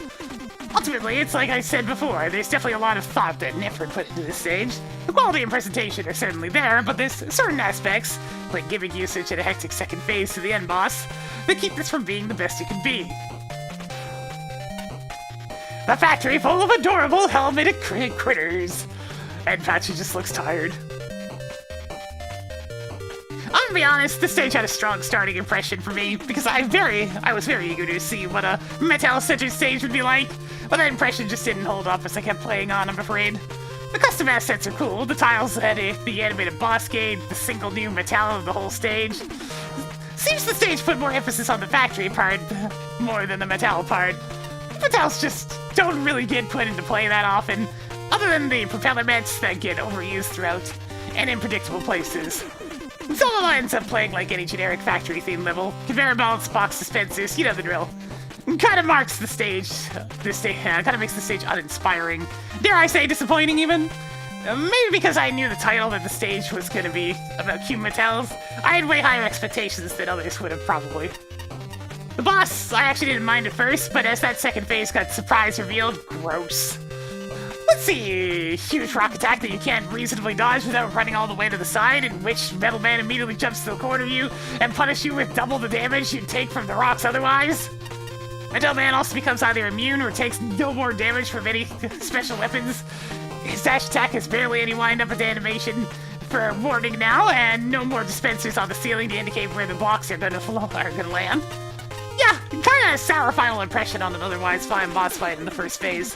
ultimately, it's like I said before, there's definitely a lot of thought and effort put into this stage. The quality and presentation are certainly there, but there's certain aspects, like gimmick usage and a hectic second phase to the end boss, that keep this from being the best it can be. The factory full of adorable helmeted critters. And Patchy just looks tired. I'm gonna be honest, this stage had a strong starting impression for me, because I was very eager to see what a metal-centered stage would be like, but that impression just didn't hold up as I kept playing on, I'm afraid. The custom assets are cool, the tiles had the animated boss gate, the single new metal of the whole stage. Seems the stage put more emphasis on the factory part more than the Mattel part. Matels just don't really get put into play that often, other than the propeller mets that get overused throughout and in predictable places. So it ends up playing like any generic factory-themed level. Conveyor belts, box dispensers, you know the drill. Kind of marks the stage. Kind of makes the stage uninspiring. Dare I say disappointing even? Maybe because I knew the title that the stage was going to be about cube Matels, I had way higher expectations than others would have probably. The boss, I actually didn't mind at first, but as that second phase got surprise revealed, gross. Let's see, huge rock attack that you can't reasonably dodge without running all the way to the side, in which Metal Man immediately jumps to the corner of you and punishes you with double the damage you'd take from the rocks otherwise. Metal Man also becomes either immune or takes no more damage from any special weapons. His dash attack has barely any wind-up with animation for warning now, and no more dispensers on the ceiling to indicate where the blocks are gonna land. Yeah, kinda a sour final impression on an otherwise fine boss fight in the first phase.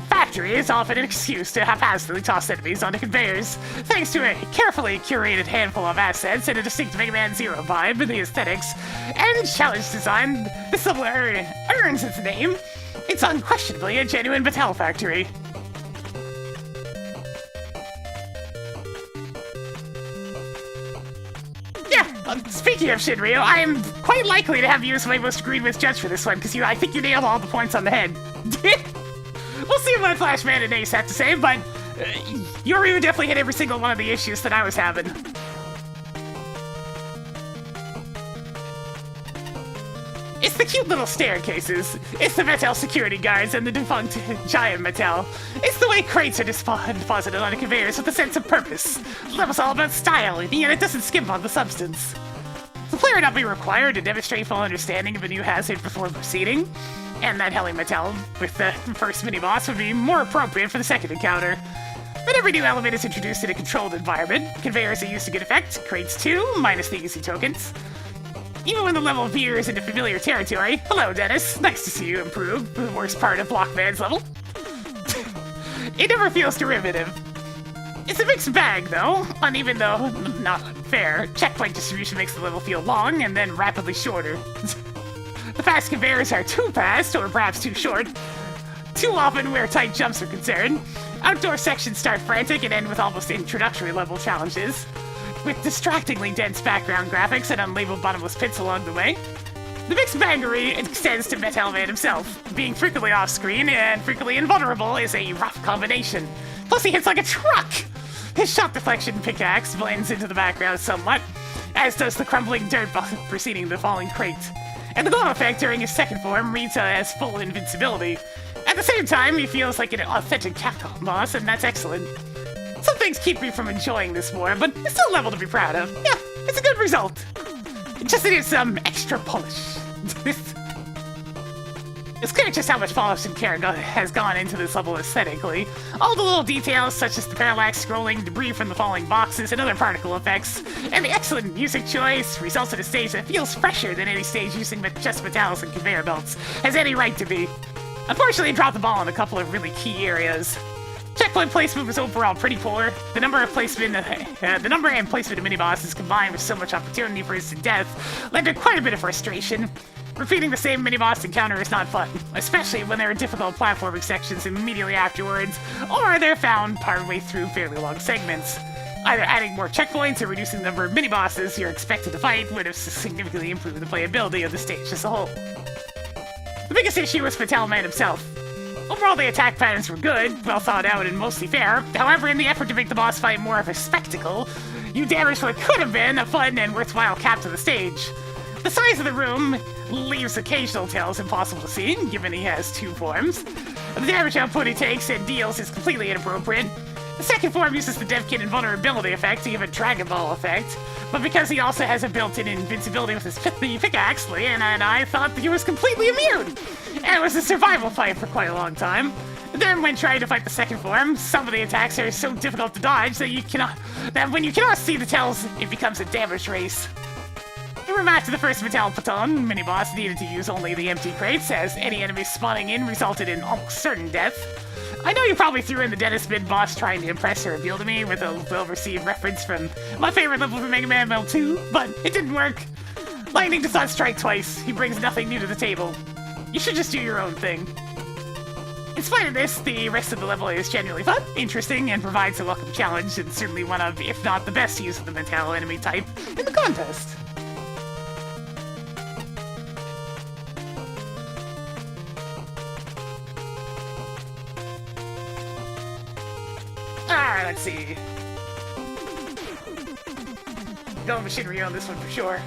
Factory is often an excuse to haphazardly toss enemies onto conveyors, thanks to a carefully curated handful of assets and a distinct Mega Man Zero vibe in the aesthetics and challenge design. This level earns its name. It's unquestionably a genuine Mattel factory. Yeah, speaking of Shinryu, I am quite likely to have you as my most agreed with judge for this one, because I think you nailed all the points on the head. We'll see what Flashman and Ace have to say, but Yoryu definitely hit every single one of the issues that I was having. It's the cute little staircases. It's the Mattel security guards and the defunct giant Mattel. It's the way crates are deposited on conveyors with a sense of purpose. The level's all about style, and yet it doesn't skimp on the substance. The player not be required to demonstrate full understanding of a new hazard before proceeding, and that Heli Mattel with the first mini-boss would be more appropriate for the second encounter. But every new element is introduced in a controlled environment. Conveyors are used to good effect, crates too, minus the easy tokens. Even when the level veers into familiar territory, hello Dennis, nice to see you improve, the worst part of Blockman's level. It never feels derivative. It's a mixed bag though, uneven though not unfair. Checkpoint distribution makes the level feel long and then rapidly shorter. The fast conveyors are too fast, or perhaps too short. Too often where tight jumps are concerned. Outdoor sections start frantic and end with almost introductory level challenges, with distractingly dense background graphics and unlabeled bottomless pits along the way. The mixed baggery extends to Metal Man himself. Being frequently off-screen and frequently invulnerable is a rough combination. Plus he hits like a truck! His shot deflection pickaxe blends into the background somewhat, as does the crumbling dirt preceding the falling crate. And the glow effect during his second form reads as full invincibility. At the same time, he feels like an authentic Capcom boss, and that's excellent. Some things keep me from enjoying this more, but it's still a level to be proud of. Yeah, it's a good result. It just needs some extra polish. It's clear just how much polish and care has gone into this level aesthetically. All the little details, such as the parallax scrolling, debris from the falling boxes, and other particle effects, and the excellent music choice results in a stage that feels fresher than any stage using just metalls and conveyor belts has any right to be. Unfortunately, it dropped the ball in a couple of really key areas. Checkpoint placement was overall pretty poor. The number and placement of mini-bosses combined with so much opportunity for instant death led to quite a bit of frustration. Repeating the same mini-boss encounter is not fun, especially when there are difficult platforming sections immediately afterwards, or they're found partway through fairly long segments. Either adding more checkpoints or reducing the number of mini-bosses you're expected to fight would have significantly improved the playability of the stage as a whole. The biggest issue was Metal Man himself. Overall, the attack patterns were good, well thought out, and mostly fair. However, in the effort to make the boss fight more of a spectacle, you damaged what could have been a fun and worthwhile cap to the stage. The size of the room leaves occasional tells impossible to see, given he has two forms. The damage output he takes and deals is completely inappropriate. The second form uses the Dev Kit invulnerability effect to give a Dragon Ball effect, but because he also has a built-in invincibility with his pithy pickaxe, Leanna and I thought that he was completely immune! And it was a survival fight for quite a long time. Then when trying to fight the second form, some of the attacks are so difficult to dodge that when you cannot see the tells, it becomes a damage race. It we're back to the first Metal Baton. Mini-boss needed to use only the empty crates, as any enemies spawning in resulted in almost certain death. I know you probably threw in the Dennis mid-boss trying to impress or appeal to me with a well-received reference from my favorite level from MAGMML3, but it didn't work. Lightning does not strike twice. He brings nothing new to the table. You should just do your own thing. In spite of this, the rest of the level is genuinely fun, interesting, and provides a welcome challenge, and certainly one of, if not the best use of the Metal enemy type in the contest. Alright, let's see. Go machinery on this one for sure.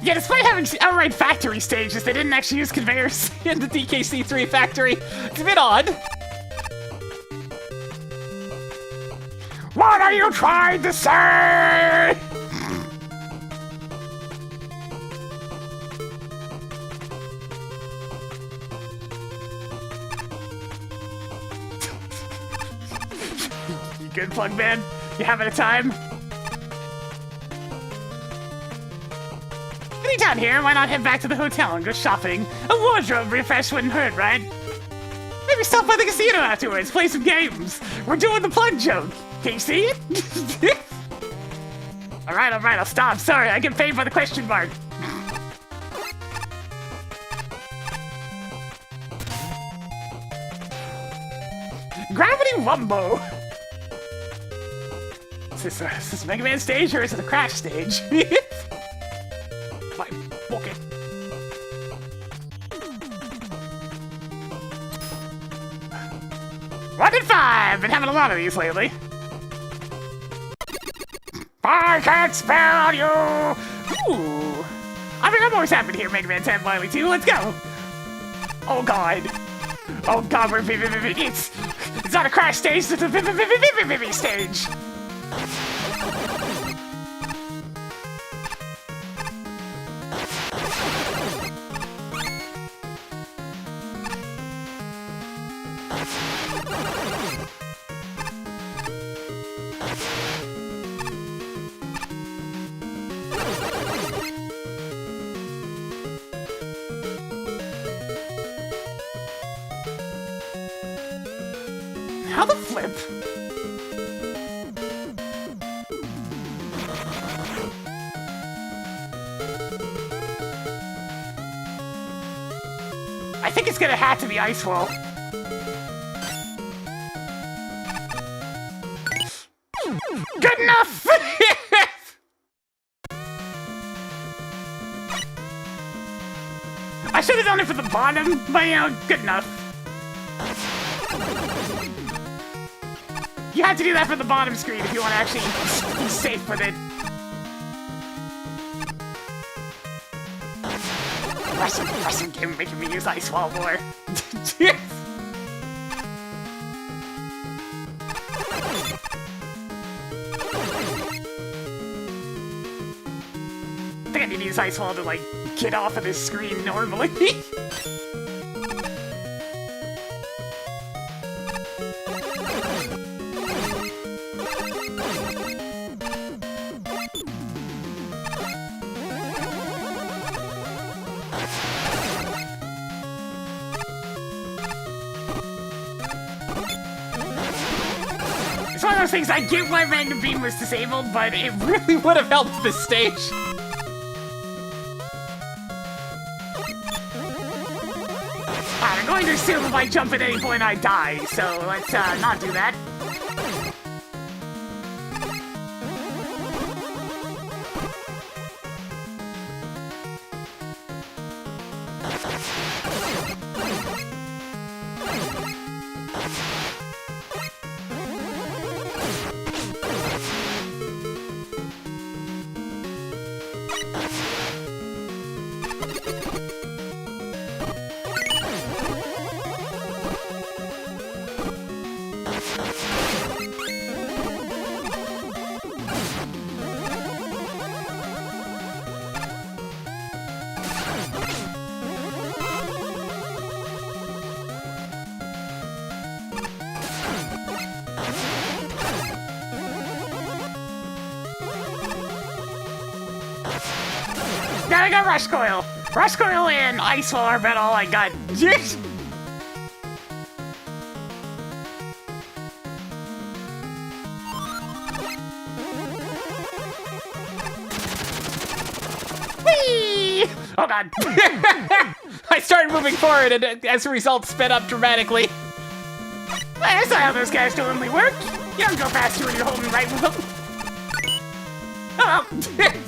Yeah, despite having outright factory stages, they didn't actually use conveyors in the DKC3 factory. It's a bit odd. What are you trying to say? You good, Plug Man? You having a time? Down here, why not head back to the hotel and go shopping? A wardrobe refresh wouldn't hurt, right? Maybe stop by the casino afterwards, play some games. We're doing the plug joke. Can you see it? Alright, I'll stop. Sorry, I get paid by the question mark. Gravity Wumbo. Is this Mega Man stage or is it a Crash stage? Okay. One in 5! Been having a lot of these lately. I can't spell you! Ooh. I mean, I'm always happy to hear Mega Man 10 Wily 2. Let's go! Oh god. Oh god, we're it's not a Crash stage, it's a stage! How the flip? I think it's gonna have to be Ice Wall. Good enough! I should have done it for the bottom, but you know, good enough. You have to do that for the bottom screen if you want to actually be safe with it. Russian game making me use Ice Wall more. I think I need to use Ice Wall to, like, get off of this screen normally. It's one of those things, I get why Random Beam was disabled, but it really would have helped this stage. I'm going to assume if I jump at any point I die, so let's not do that. Now I got Rush Coil. Rush Coil and Ice Wall are about all I got. Jeez. Whee! Oh god. I started moving forward and as a result sped up dramatically. That's not how those guys normally work. You don't go faster when you're holding right wheel. Oh well.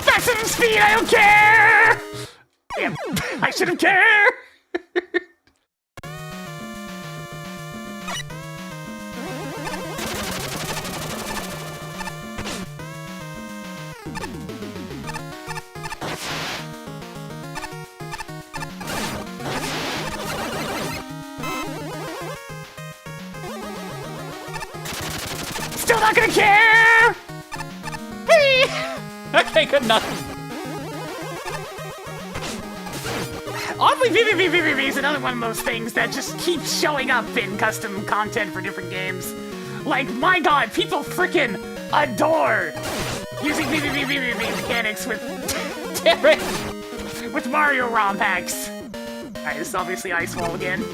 Maximum speed, I don't care! Damn, I should have cared! Still not gonna care! Whee! Okay, good enough. Oddly, VVVVVV is another one of those things that just keeps showing up in custom content for different games. Like, my god, people frickin' adore using VVVVVV mechanics with Damn it. with Mario ROM packs. Alright, this is obviously Ice Wall again.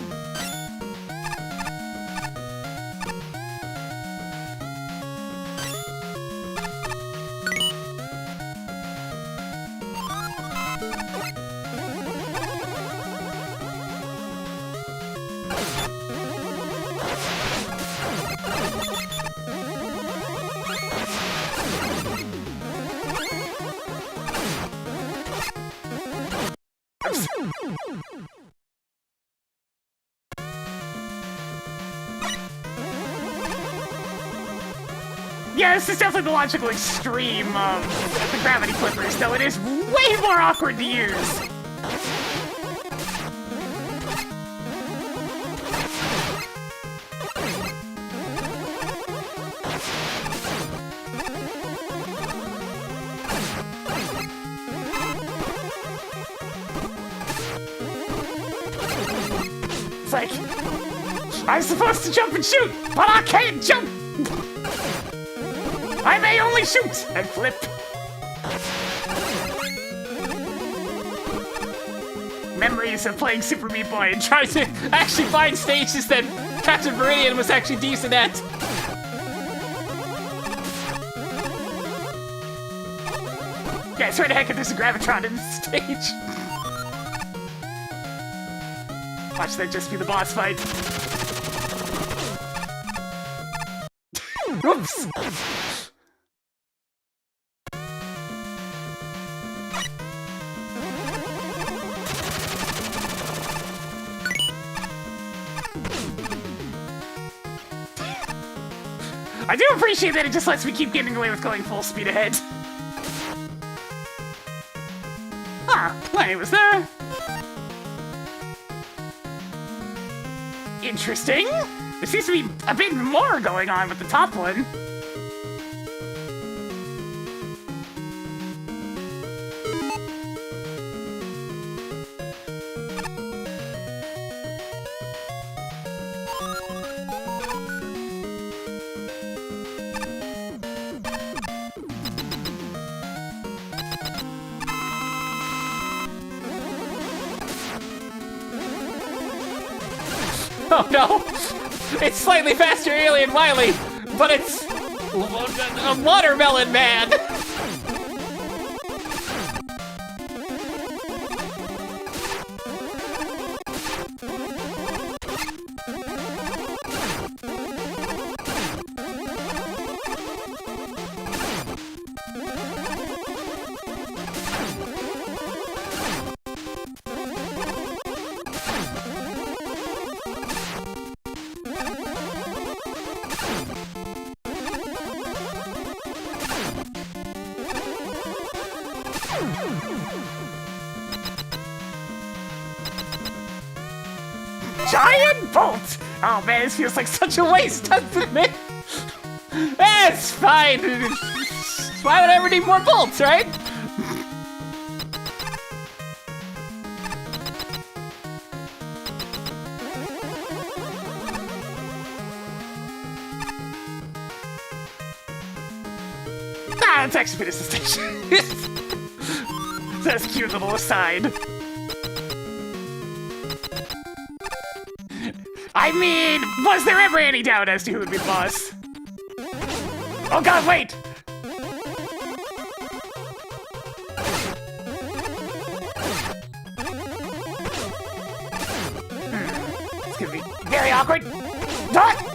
Yeah, this is definitely the logical extreme of the gravity clippers, though it is way more awkward to use. It's like, I'm supposed to jump and shoot, but I can't jump! I may only shoot and flip. Memories of playing Super Meat Boy and Trying to actually find stages that Captain Meridian was actually decent at. yeah, I swear to heck if there's a Gravitron in this stage. Watch that just be the boss fight. Oops. I do appreciate that it just lets me keep getting away with going full speed ahead. Ah, wait, was there? Interesting. There seems to be a bit more going on with the top one. Oh no! It's slightly faster Alien Wily, but it's a watermelon man! Giant bolt! Oh man, this feels like such a waste, doesn't it? It's fine! Why would I ever need more bolts, right? Let's actually finish this station. That's a cute little aside. I mean, was there ever any doubt as to who would be the boss? Oh god, wait! It's gonna be very awkward. Ah!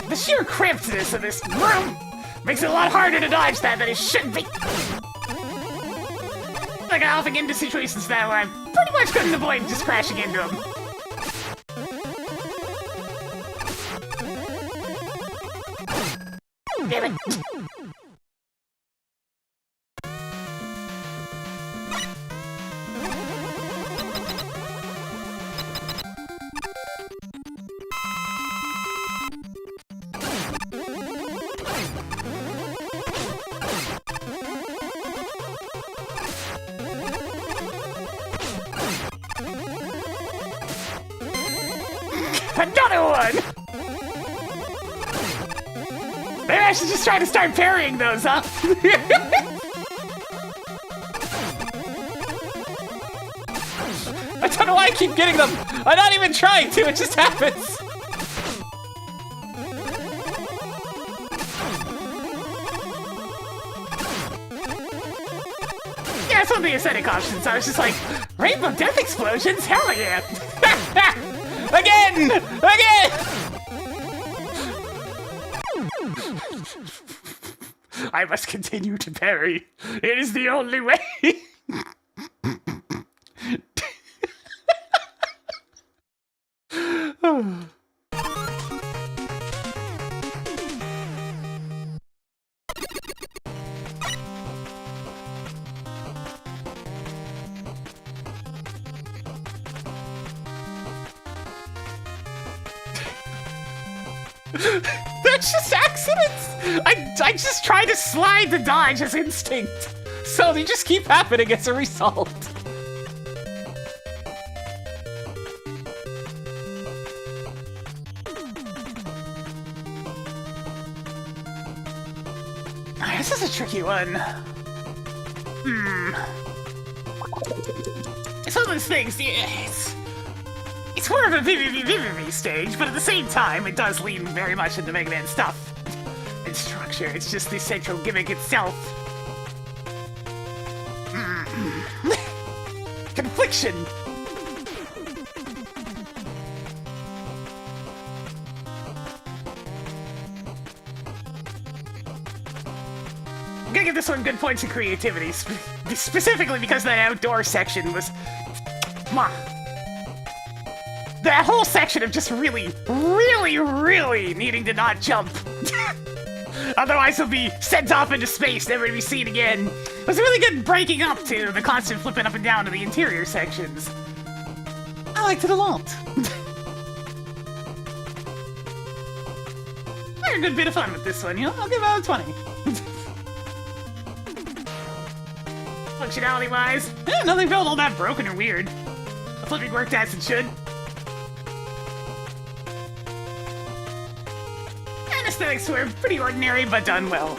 The sheer crampedness of this room makes it a lot harder to dodge that than it should be. Like I often get into situations now where I pretty much couldn't avoid just crashing into them. Damn it. Another one! Maybe I should just try to start parrying those, huh? I don't know why I keep getting them. I'm not even trying to, it just happens. Yeah, it's one of the aesthetic options. I was just like, rainbow death explosions? Hell yeah! Again! Again! I must continue to parry. It is the only way. That's just accidents! I just try to slide the dodge as instinct. So they just keep happening as a result. This is a tricky one. It's one of those things, it's more of a VVV stage, but at the same time, it does lean very much into Mega Man stuff. And structure, it's just the central gimmick itself. Confliction! I'm gonna give this one good points of creativity, specifically because that outdoor section was... That whole section of just really needing to not jump. Otherwise he'll be sent off into space, never to be seen again. It was really good breaking up to the constant flipping up and down to the interior sections. I liked it a lot. I had a good bit of fun with this one, you know? I'll give it a 20. Functionality-wise, nothing felt all that broken or weird. The flipping worked as it should. And aesthetics were pretty ordinary, but done well.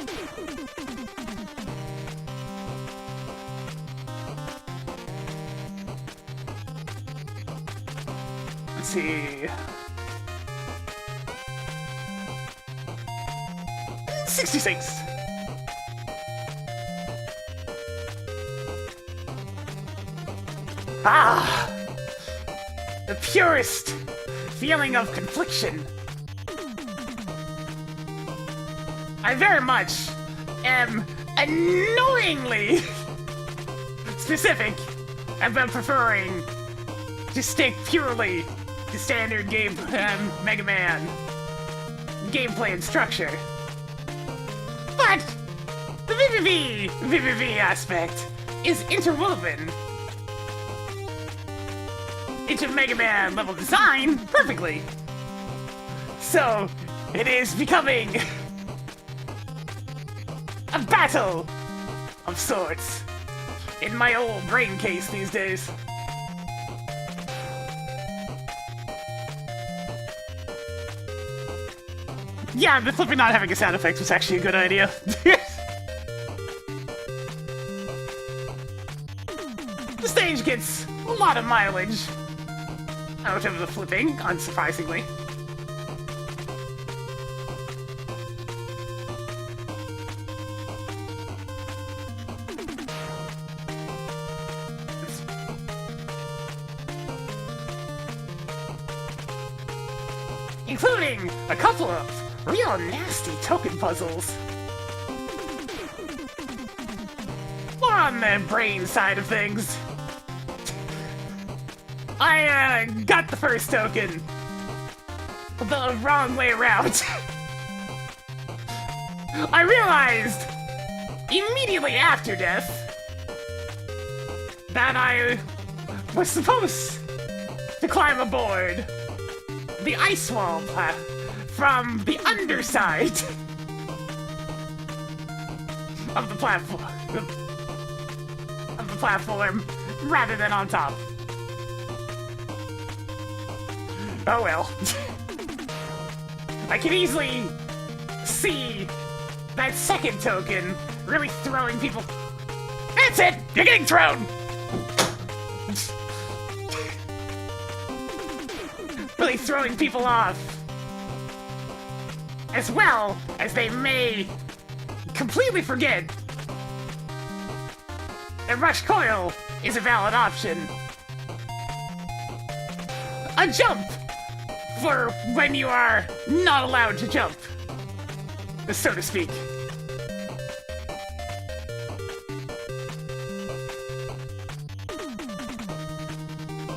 Let's see... 66. Ah! The purest feeling of confliction. I very much am annoyingly specific about preferring to stick purely to standard game Mega Man gameplay and structure. But the VVV aspect is interwoven into Mega Man level design perfectly. So it is becoming a battle of sorts in my old brain case these days. Yeah, the flipping not having a sound effect was actually a good idea. The stage gets a lot of mileage out of the flipping, unsurprisingly. Including a couple of real nasty token puzzles. More on the brain side of things. I got the first token the wrong way around. I realized immediately after death that I was supposed to climb aboard the ice wall from the underside of the platform rather than on top. Oh well. I can easily see that second token really throwing people. That's it! You're getting thrown! Really throwing people off. As well as they may completely forget that rush coil is a valid option. A jump for when you are not allowed to jump, so to speak.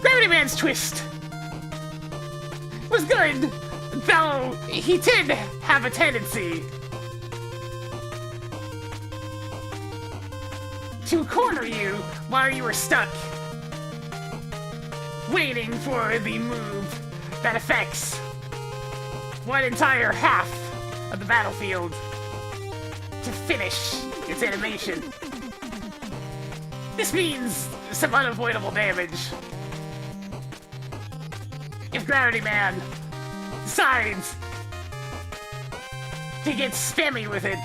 Gravity Man's twist was good, though he did have a tendency to corner you while you were stuck, waiting for the move that affects one entire half of the battlefield to finish its animation. This means some unavoidable damage. If Gravity Man decides to get spammy with it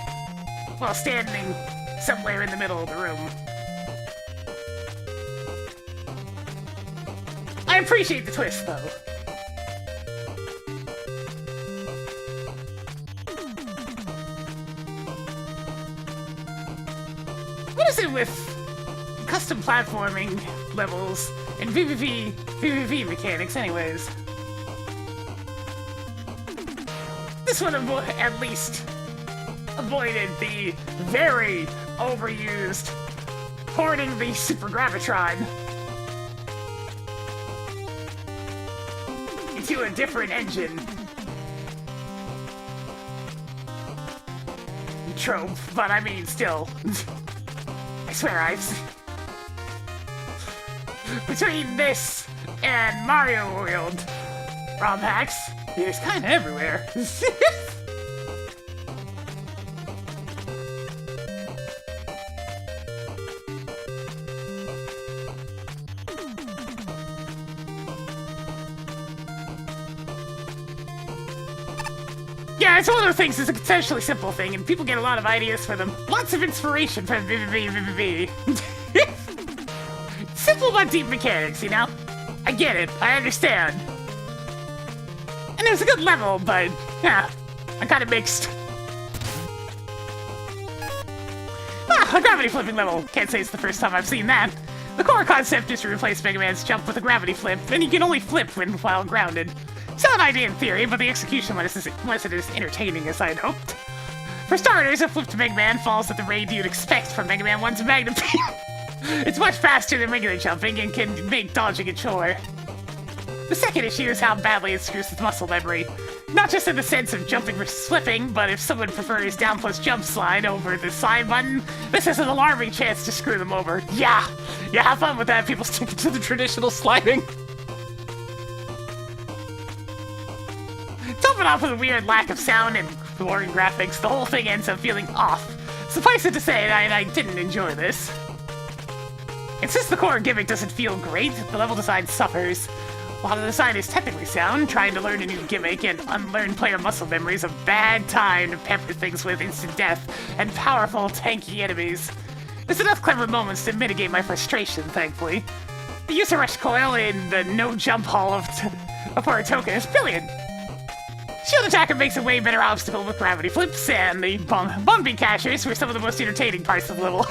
while standing somewhere in the middle of the room. I appreciate the twist, though. What is it with custom platforming levels and PvP mechanics anyways? This one at least avoided the very overused porting the Super Gravitron into a different engine trope, but I mean still. I swear between this and Mario World ROM hacks, it's kinda everywhere. Yeah, it's one of those things, it's a potentially simple thing, and people get a lot of ideas for them. Lots of inspiration from VVV. Simple but deep mechanics, you know? I get it, I understand. And it was a good level, but, yeah, I'm kinda mixed. A gravity flipping level. Can't say it's the first time I've seen that. The core concept is to replace Mega Man's jump with a gravity flip, and you can only flip while grounded. Sound idea in theory, but the execution wasn't as entertaining as I'd hoped. For starters, a flip to Mega Man falls at the rate you'd expect from Mega Man 1's Magnum Beam. It's much faster than regular jumping and can make dodging a chore. The second issue is how badly it screws with muscle memory. Not just in the sense of jumping versus flipping, but if someone prefers down plus jump slide over the slide button, this is an alarming chance to screw them over. Yeah, have fun with that, people sticking to the traditional sliding. Top it off with a weird lack of sound and boring graphics, the whole thing ends up feeling off. Suffice it to say, I didn't enjoy this. And since the core gimmick doesn't feel great, the level design suffers. While the design is technically sound, trying to learn a new gimmick and unlearn player muscle memory is a bad time to pepper things with instant death and powerful, tanky enemies. There's enough clever moments to mitigate my frustration, thankfully. The user rush coil in the no-jump hall for a token is brilliant. Shield Attacker makes a way better obstacle with gravity flips, and the bumping cashers were some of the most entertaining parts of the level.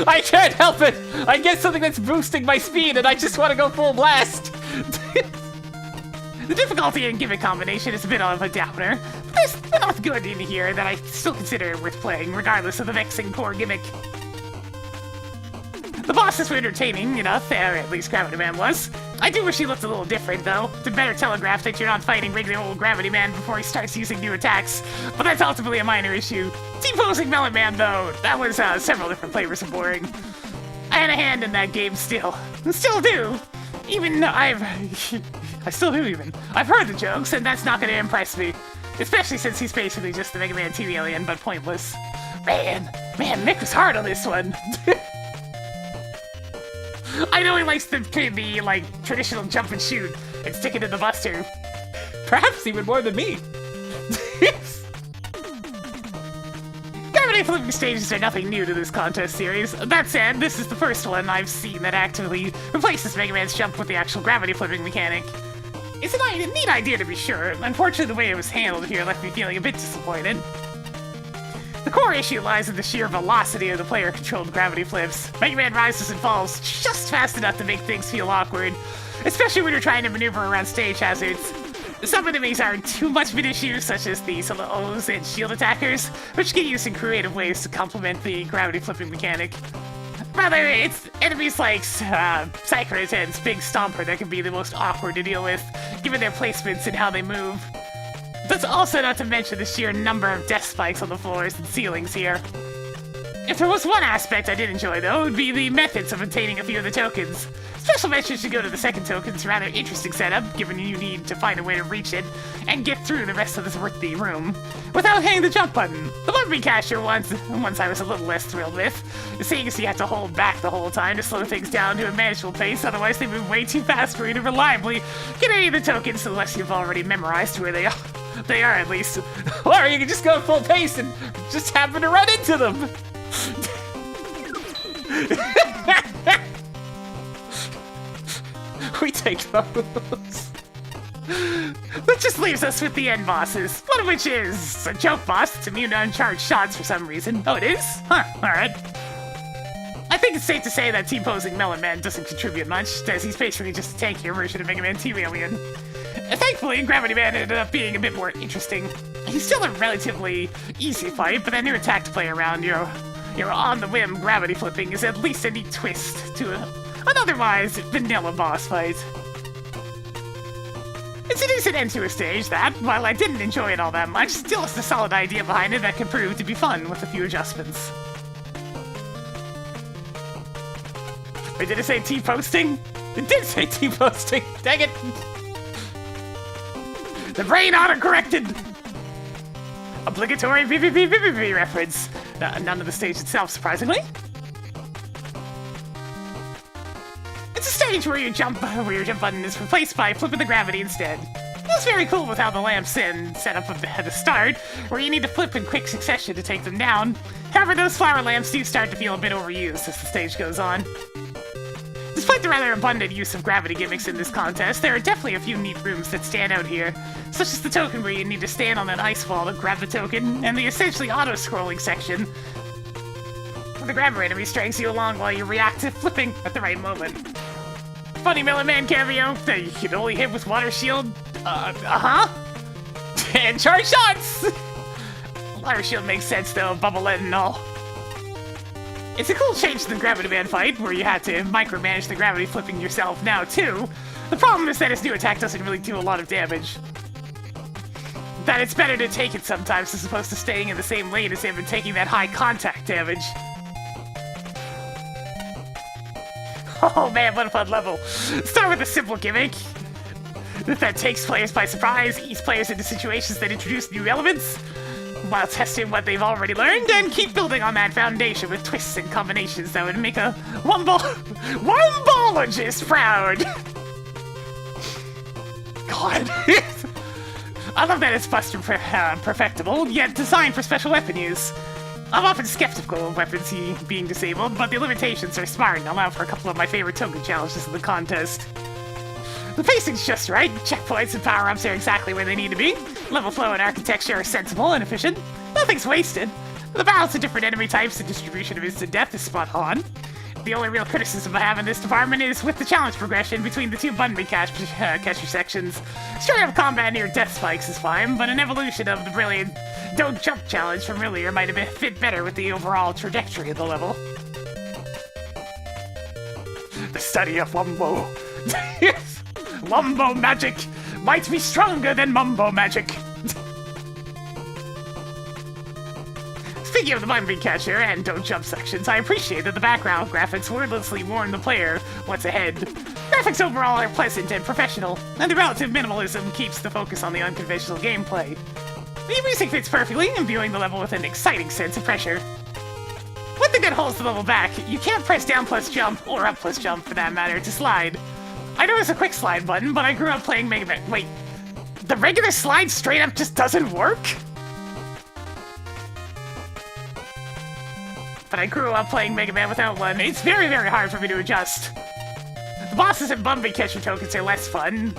I can't help it! I get something that's boosting my speed and I just want to go full blast! The difficulty in gimmick combination is a bit of a downer, but there's enough good in here that I still consider it worth playing, regardless of the vexing core gimmick. The bosses were entertaining enough, or at least Gravity Man was. I do wish he looked a little different, though, to better telegraph that you're not fighting regular old Gravity Man before he starts using new attacks, but that's ultimately a minor issue. T-posing Melon Man, though, that was several different flavors of boring. I had a hand in that game still. Still do. Even I still do even. I've heard the jokes, and that's not gonna impress me. Especially since he's basically just the Mega Man 2 alien, but pointless. Man, Mick was hard on this one. I know he likes the like, traditional jump and shoot and stick it in the buster. Perhaps even more than me. Gravity flipping stages are nothing new to this contest series. That said, this is the first one I've seen that actively replaces Mega Man's jump with the actual gravity flipping mechanic. It's a neat idea to be sure. Unfortunately, the way it was handled here left me feeling a bit disappointed. The core issue lies in the sheer velocity of the player-controlled gravity flips. Mega Man rises and falls just fast enough to make things feel awkward, especially when you're trying to maneuver around stage hazards. Some enemies are too much of an issue, such as the solos and shield attackers, which get used in creative ways to complement the gravity flipping mechanic. Rather, it's enemies like Cyclades and Big Stomper that can be the most awkward to deal with, given their placements and how they move. That's also not to mention the sheer number of death spikes on the floors and ceilings here. If there was one aspect I did enjoy, though, it would be the methods of obtaining a few of the tokens. Special mention should go to the second token's rather interesting setup, given you need to find a way to reach it and get through the rest of this worthy room without hitting the jump button. The bumping cashier ones I was a little less thrilled with, seeing as you have to hold back the whole time to slow things down to a manageable pace, otherwise they move way too fast for you to reliably get any of the tokens unless you've already memorized where they are. They are, at least. Or you can just go full pace and just happen to run into them. We take those. That just leaves us with the end bosses, one of which is a joke boss that's immune to uncharged shots for some reason. Oh, it is? Huh, alright. I think it's safe to say that T-posing Melon Man doesn't contribute much, as he's basically just a tankier version of Mega Man 2 Alien. Thankfully, Gravity Man ended up being a bit more interesting. He's still a relatively easy fight, but that new attack to play around your on-the-whim gravity flipping is at least a neat twist to an otherwise vanilla boss fight. It's a decent end to a stage that, while I didn't enjoy it all that much, still has a solid idea behind it that can prove to be fun with a few adjustments. Wait, did it say T-posting? It did say T-posting. Dang it. The brain auto-corrected! Obligatory VVV reference. None of the stage itself, surprisingly. It's a stage where your jump button is replaced by flipping the gravity instead. It's very cool with how the lamps set up at the start, where you need to flip in quick succession to take them down. However, those flower lamps do start to feel a bit overused as the stage goes on. Despite the rather abundant use of gravity gimmicks in this contest, there are definitely a few neat rooms that stand out here, such as the token where you need to stand on an ice wall to grab the token, and the essentially auto-scrolling section, where the grabber enemy strings you along while you react to flipping at the right moment. Funny Melon Man cameo that you can only hit with water shield, And charge shots! Water shield makes sense though, bubble it and all. It's a cool change to the Gravity Man fight, where you had to micromanage the gravity flipping yourself now, too. The problem is that his new attack doesn't really do a lot of damage. That it's better to take it sometimes as opposed to staying in the same lane as him and taking that high contact damage. Oh man, what a fun level. Start with a simple gimmick that takes players by surprise, ease players into situations that introduce new elements, while testing what they've already learned, and keep building on that foundation with twists and combinations that would make a one-ballologist proud. God. I love that it's Buster perfectible, yet designed for special weapon use. I'm often skeptical of weapons being disabled, but the limitations are smart and allow for a couple of my favorite token challenges in the contest. The pacing's just right, checkpoints and power-ups are exactly where they need to be, level flow and architecture are sensible and efficient, nothing's wasted. The balance of different enemy types and distribution of instant death is spot on. The only real criticism I have in this department is with the challenge progression between the two button catcher sections. Straight up combat near death spikes is fine, but an evolution of the brilliant don't jump challenge from earlier might have fit better with the overall trajectory of the level. The study of Wumbo. Wumbo magic might be stronger than Mumbo magic. Speaking of the button catcher and don't jump sections, I appreciate that the background graphics wordlessly warn the player what's ahead. Graphics overall are pleasant and professional, and the relative minimalism keeps the focus on the unconventional gameplay. The music fits perfectly, imbuing the level with an exciting sense of pressure. One thing that holds the level back, you can't press down plus jump, or up plus jump for that matter, to slide. I know there's a quick slide button, but I grew up playing Mega Man. Wait, the regular slide straight up just doesn't work? But I grew up playing Mega Man without one. It's very, very hard for me to adjust. The bosses and Bumby Catcher tokens are less fun,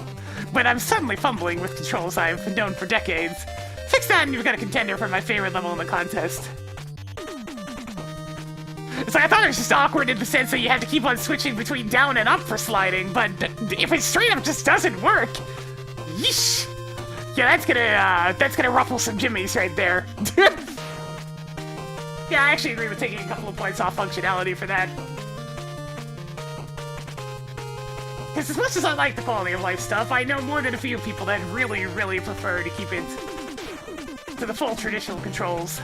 but I'm suddenly fumbling with controls I've known for decades. Fix that and you've got a contender for my favorite level in the contest. It's like I thought it was just awkward in the sense that you had to keep on switching between down and up for sliding, but if it straight up just doesn't work, yeesh. Yeah, that's gonna ruffle some jimmies right there. Yeah, I actually agree with taking a couple of points off functionality for that. Because as much as I like the quality of life stuff, I know more than a few people that really, really prefer to keep it to the full traditional controls.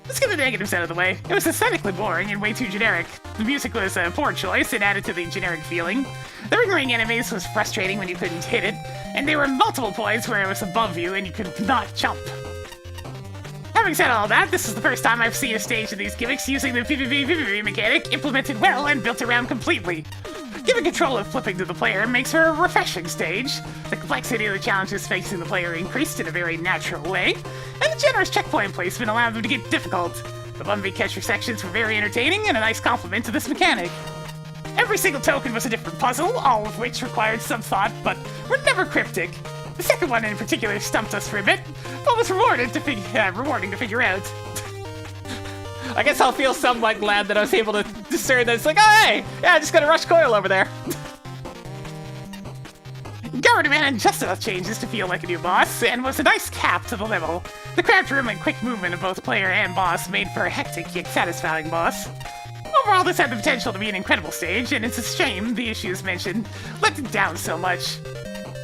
Let's get the negatives out of the way. It was aesthetically boring and way too generic. The music was a poor choice and added to the generic feeling. The ring enemies was frustrating when you couldn't hit it, and there were multiple points where it was above you and you could not jump. Having said all that, this is the first time I've seen a stage of these gimmicks using the PvP mechanic implemented well and built around completely. Giving control of flipping to the player makes for a refreshing stage. The complexity of the challenges facing the player increased in a very natural way, and the generous checkpoint placement allowed them to get difficult. The Bumby Catcher sections were very entertaining and a nice compliment to this mechanic. Every single token was a different puzzle, all of which required some thought, but were never cryptic. The second one in particular stumped us for a bit, but was rewarding to figure out. I guess I'll feel somewhat glad that I was able to discern that it's like, oh hey, yeah, I just got a rush coil over there. Garden Man had just enough changes to feel like a new boss, and was a nice cap to the level. The craft room and quick movement of both player and boss made for a hectic yet satisfying boss. Overall, this had the potential to be an incredible stage, and it's a shame the issues mentioned let it down so much.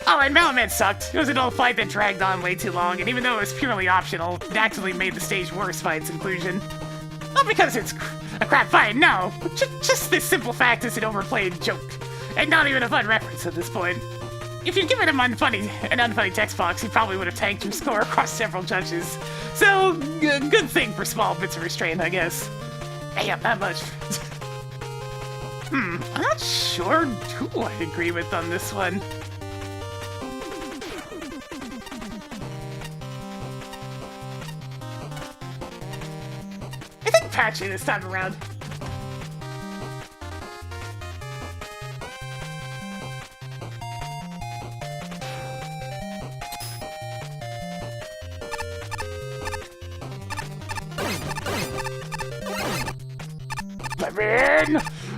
Oh, and Malamet sucked. It was an old fight that dragged on way too long, and even though it was purely optional, it actually made the stage worse by its inclusion. Not because it's a crap fight, no. Just this simple fact is an overplayed joke, and not even a fun reference at this point. If you'd given him an unfunny text box, he probably would have tanked your score across several judges. So, good thing for small bits of restraint, I guess. Damn, not much. I'm not sure who I agree with on this one. I think Patchy this time around.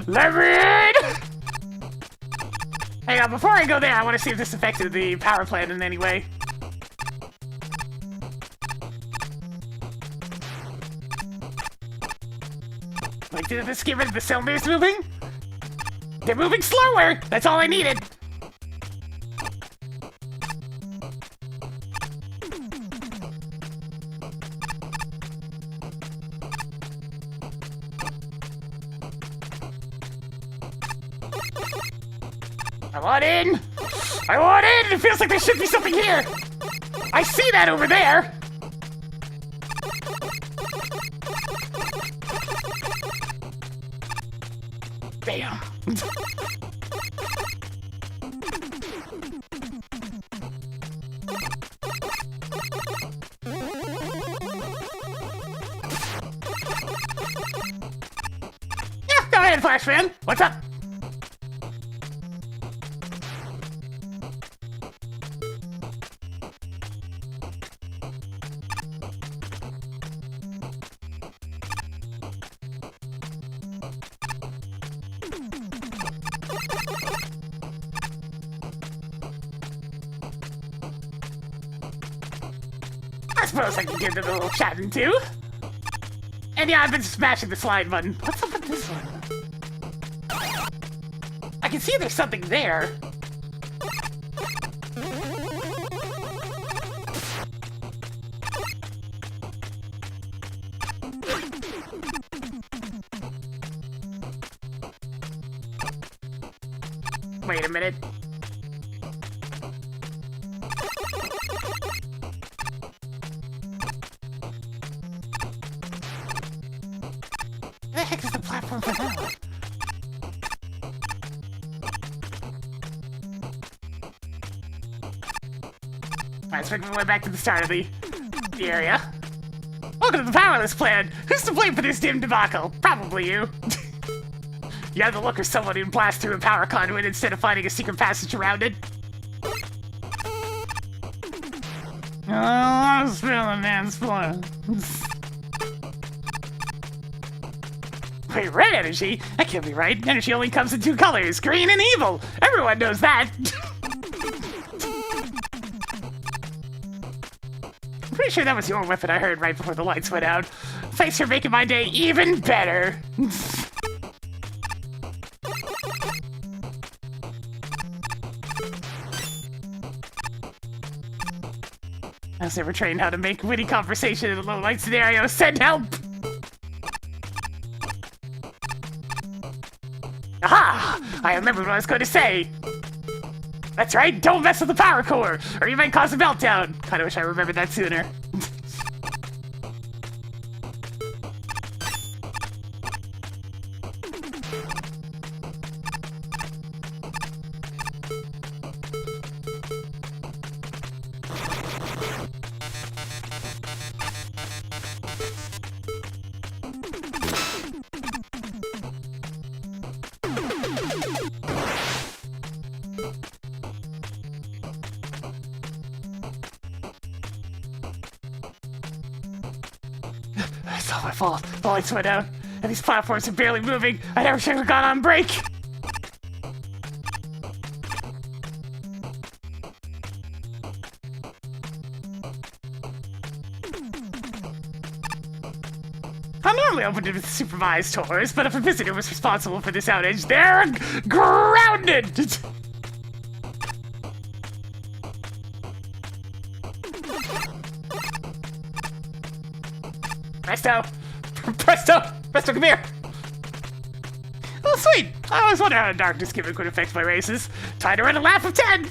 Let me in! Hang on, before I go there, I want to see if this affected the power plant in any way. Like, did this get rid of the cylinders moving? They're moving slower! That's all I needed! I want in! I want in! It feels like there should be something here! I see that over there! Bam! ahead, Flashman. What's up? I suppose I can give them a little chatting too. And yeah, I've been smashing the slide button. What's up with this one? I can see there's something there. Wait a minute. Where the heck is the platform for that? Alright, so we're back to the start of the area. Welcome to the powerless plan. Who's to blame for this dim debacle? Probably you. You have the look of someone who blasts through a power conduit instead of finding a secret passage around it. Oh, I'm spilling man's blood. Wait, red energy? That can't be right. Energy only comes in two colors, green and evil. Everyone knows that. I'm pretty sure that was your weapon I heard right before the lights went out. Thanks for making my day even better. I was never trained how to make witty conversation in a low light scenario. Send help! Aha! I remembered what I was going to say. That's right, don't mess with the power core, or you might cause a meltdown. Kinda wish I remembered that sooner. It's all my fault. The lights went out, and these platforms are barely moving. I never should have gone on break. I'm normally open to supervised tours, but if a visitor was responsible for this outage, they're grounded! Presto, come here! Oh, sweet! I always wonder how a darkness gimmick would affect my races. Try to run a lap of 10!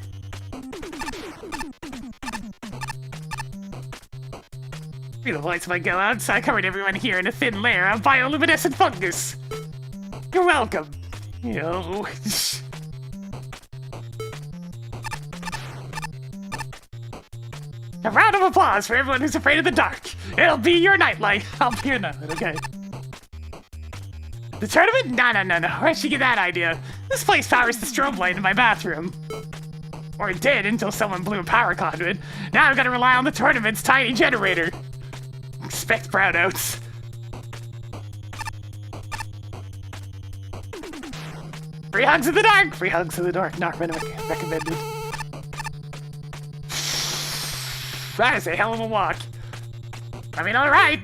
The lights might go out, so I covered everyone here in a thin layer of bioluminescent fungus. You're welcome. Yo. A round of applause for everyone who's afraid of the dark. It'll be your nightlight. I'll be your nightlight, okay? The tournament? No. Where'd she get that idea? This place powers the strobe light in my bathroom. Or it did until someone blew a power conduit. Now I've got to rely on the tournament's tiny generator. Expect brownouts. Free hugs in the dark! Free hugs in the dark, not recommended. That is a hell of a walk. I mean, alright.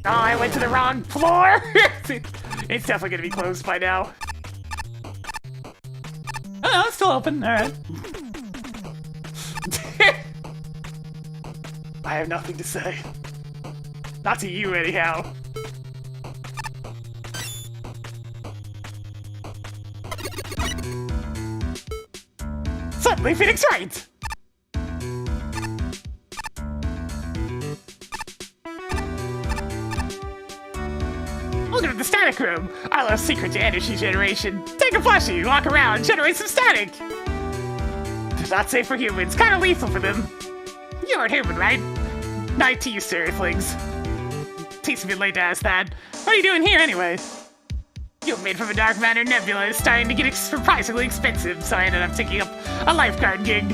Oh, I went to the wrong floor! It's definitely gonna be closed by now. Oh, it's still open, alright. I have nothing to say. Not to you, anyhow. Suddenly, Phoenix right! Welcome to the static room, our little secret to energy generation. Take a plushie, walk around, generate some static. It's not safe for humans, kind of lethal for them. You aren't human, right? Night to you, Earthlings. Takes me late to ask that. What are you doing here anyway? You were made from a dark matter nebula is starting to get surprisingly expensive, so I ended up taking up a lifeguard gig.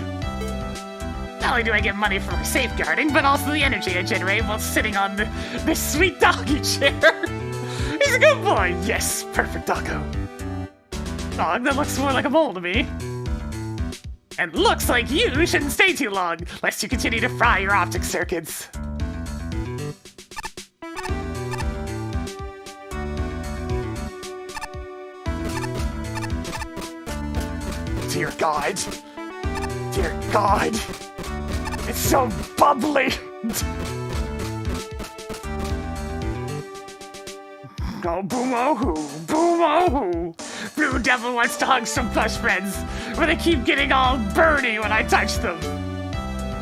Not only do I get money for my safeguarding, but also the energy I generate while sitting on this sweet doggy chair. He's a good boy. Yes, perfect doggo. Dog that looks more like a mole to me. And looks like you shouldn't stay too long, lest you continue to fry your optic circuits. Dear God. Dear God. It's so bubbly. Oh, boom-oh-hoo, boom-oh-hoo. Blue Devil wants to hug some plush friends, but they keep getting all burny when I touch them.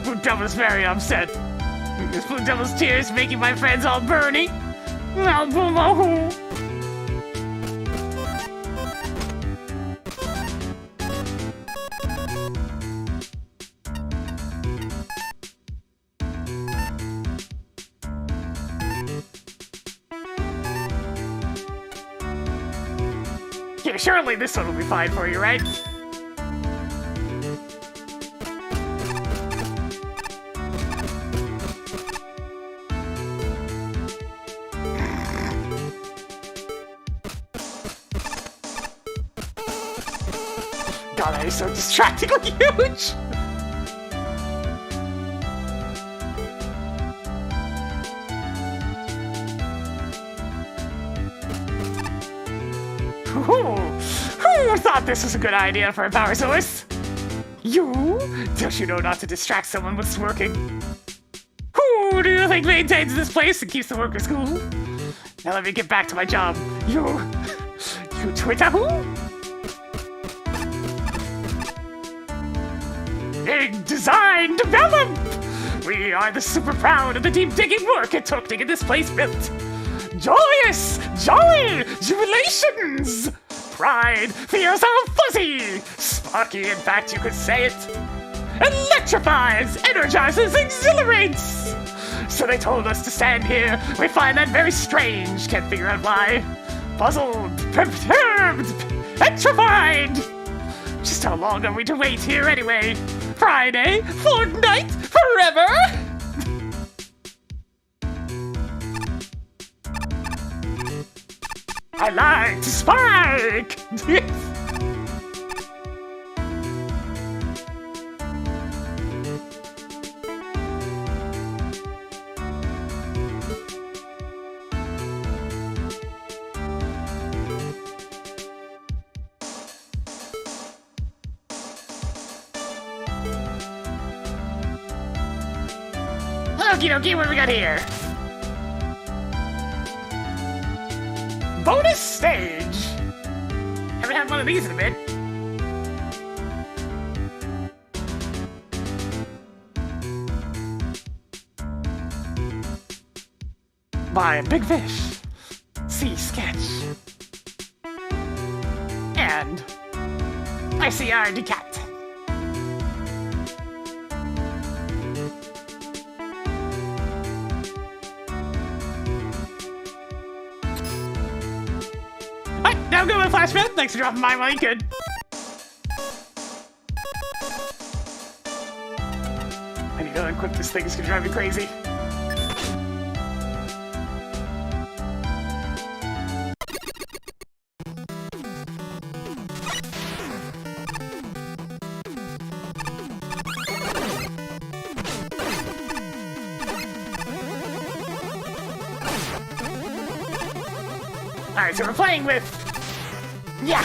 Blue Devil's very upset. Is Blue Devil's tears making my friends all burny? Oh, boom-oh-hoo. Yeah, surely this one will be fine for you, right? God, that is so distractingly huge! Who thought this was a good idea for a power source? You? Don't you know not to distract someone what's working? Who do you think maintains this place and keeps the workers cool? Now let me get back to my job. You Twitter who? Dig, design, develop! We are the super proud of the deep digging work it took to get this place built. Joyous! Joy! Jubilations! Pride feels all fuzzy! Sparky, in fact, you could say it. Electrifies, energizes, exhilarates! So they told us to stand here. We find that very strange. Can't figure out why. Puzzled, perturbed, petrified! Just how long are we to wait here anyway? Friday? Fortnight? Forever? I like to spike! Okie dokie, what do we got here? Bonus stage! Haven't had one of these in a bit. By a big fish. See sketch. And ICR decat. Now go with Flashman. Thanks for dropping by while you could. I need to unequip this thing. It's gonna drive me crazy. Alright, so we're playing with... yeah!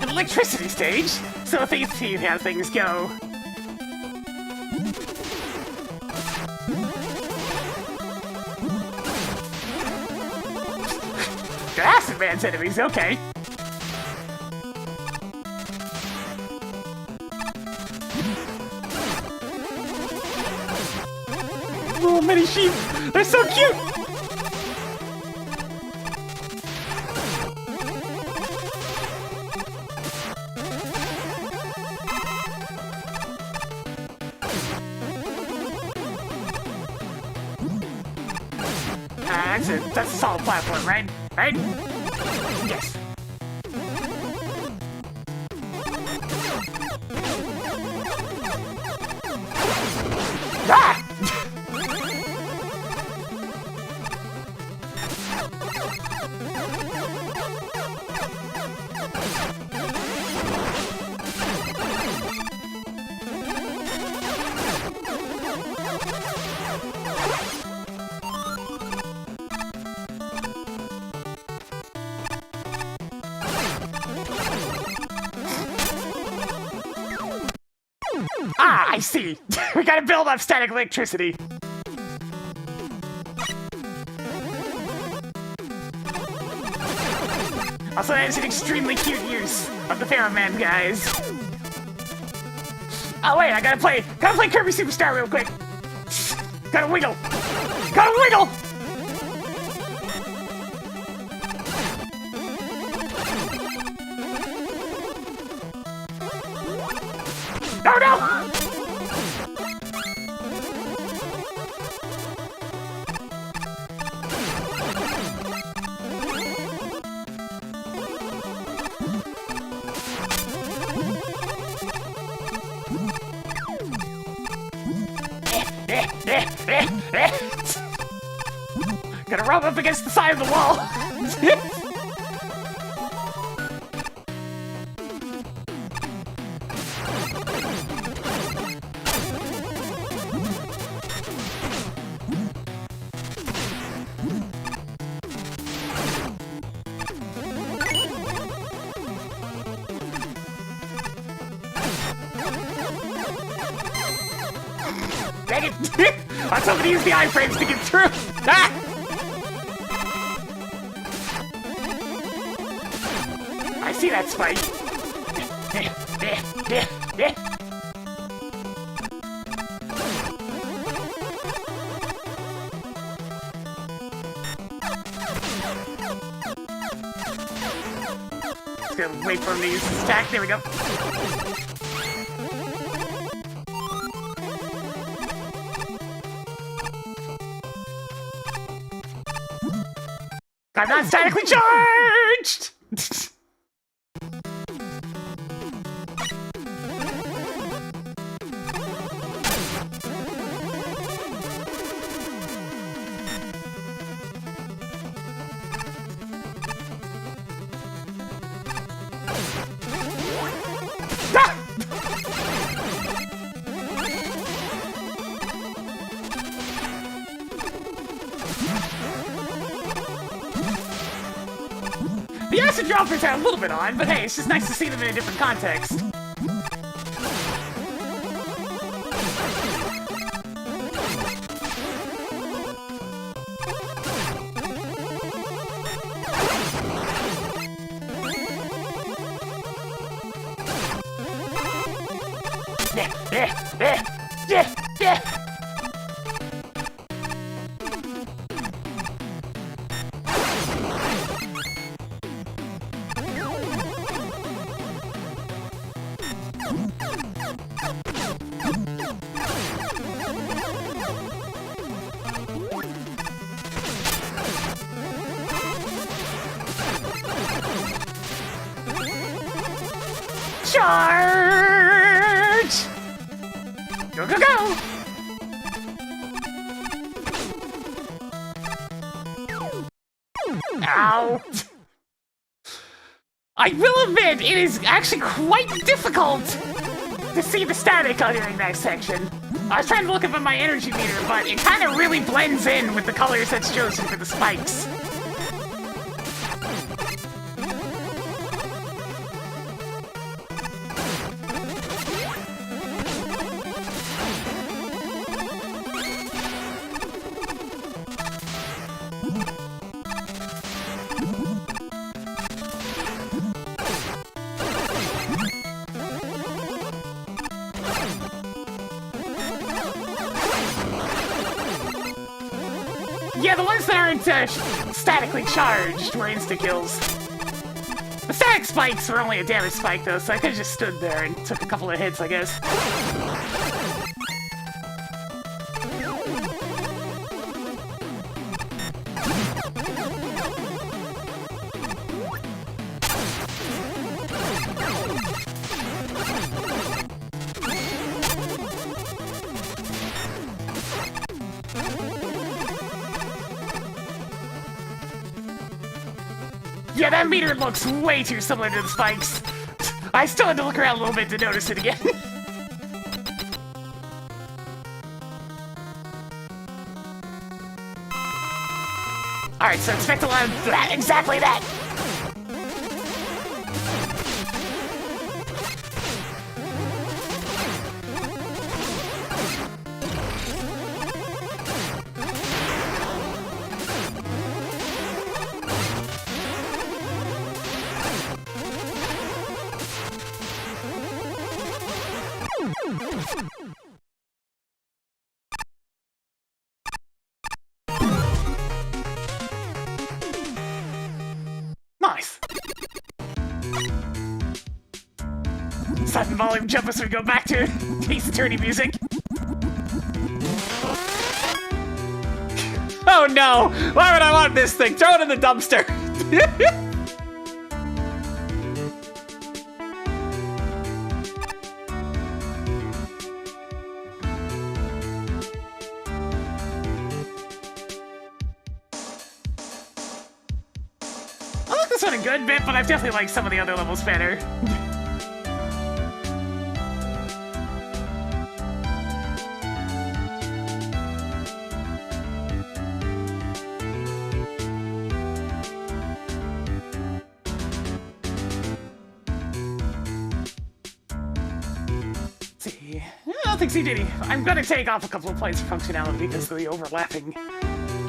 An electricity stage, so let's see how things go. Got Acid Man's enemies, okay. Little mini sheep, they're so cute! that's a solid platform, right? Right? Yes. Ah! Ah, I see. We gotta build up static electricity. Also, that is an extremely cute use of the Ferroman, guys. Oh wait, I gotta play Kirby Superstar real quick. Gotta wiggle. Gotta wiggle. Oh no! Gotta rub up against the side of the wall. Dang it! I was hoping to use the iframes to get through! Ah! I see that spike! Just gonna wait for him to use his attack. There we go. I'm not statically charged! The acid droppers are a little bit odd, but hey, it's just nice to see them in a different context. Charge! Go, go, go! Ow! I will admit, it is actually quite difficult to see the static during that section. I was trying to look up at my energy meter, but it kind of really blends in with the colors that's chosen for the spikes. Yeah, the ones that aren't statically charged were insta-kills. The static spikes were only a damage spike, though, so I could've just stood there and took a couple of hits, I guess. Yeah, that meter looks way too similar to the spikes. I still had to look around a little bit to notice it again. Alright, so expect a lot of that, exactly that! Nice. Sudden volume jump as we go back to Ace Attorney music. Oh no! Why would I want this thing? Throw it in the dumpster! I like this one a good bit, but I've definitely liked some of the other levels better. See, I don't think he did. I'm gonna take off a couple of points for functionality because of the overlapping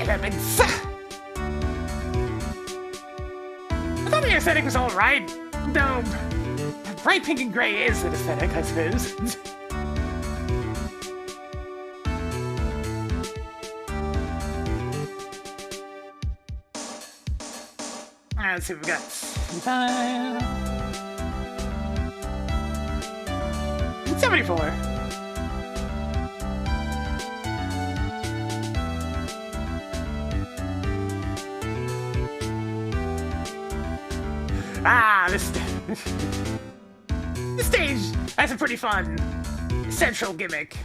elements. I thought the aesthetic was alright, though bright pink and gray is an aesthetic, I suppose. Let's see what we got. 74. This stage has a pretty fun central gimmick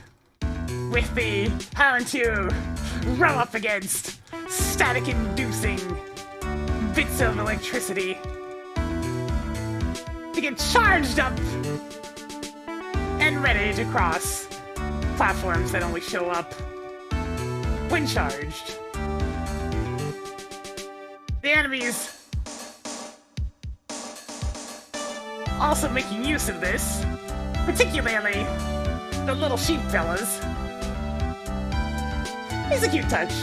with the having to run up against static-inducing bits of electricity to get charged up and ready to cross platforms that only show up when charged. The enemies also making use of this, particularly the little sheep fellas, is a cute touch.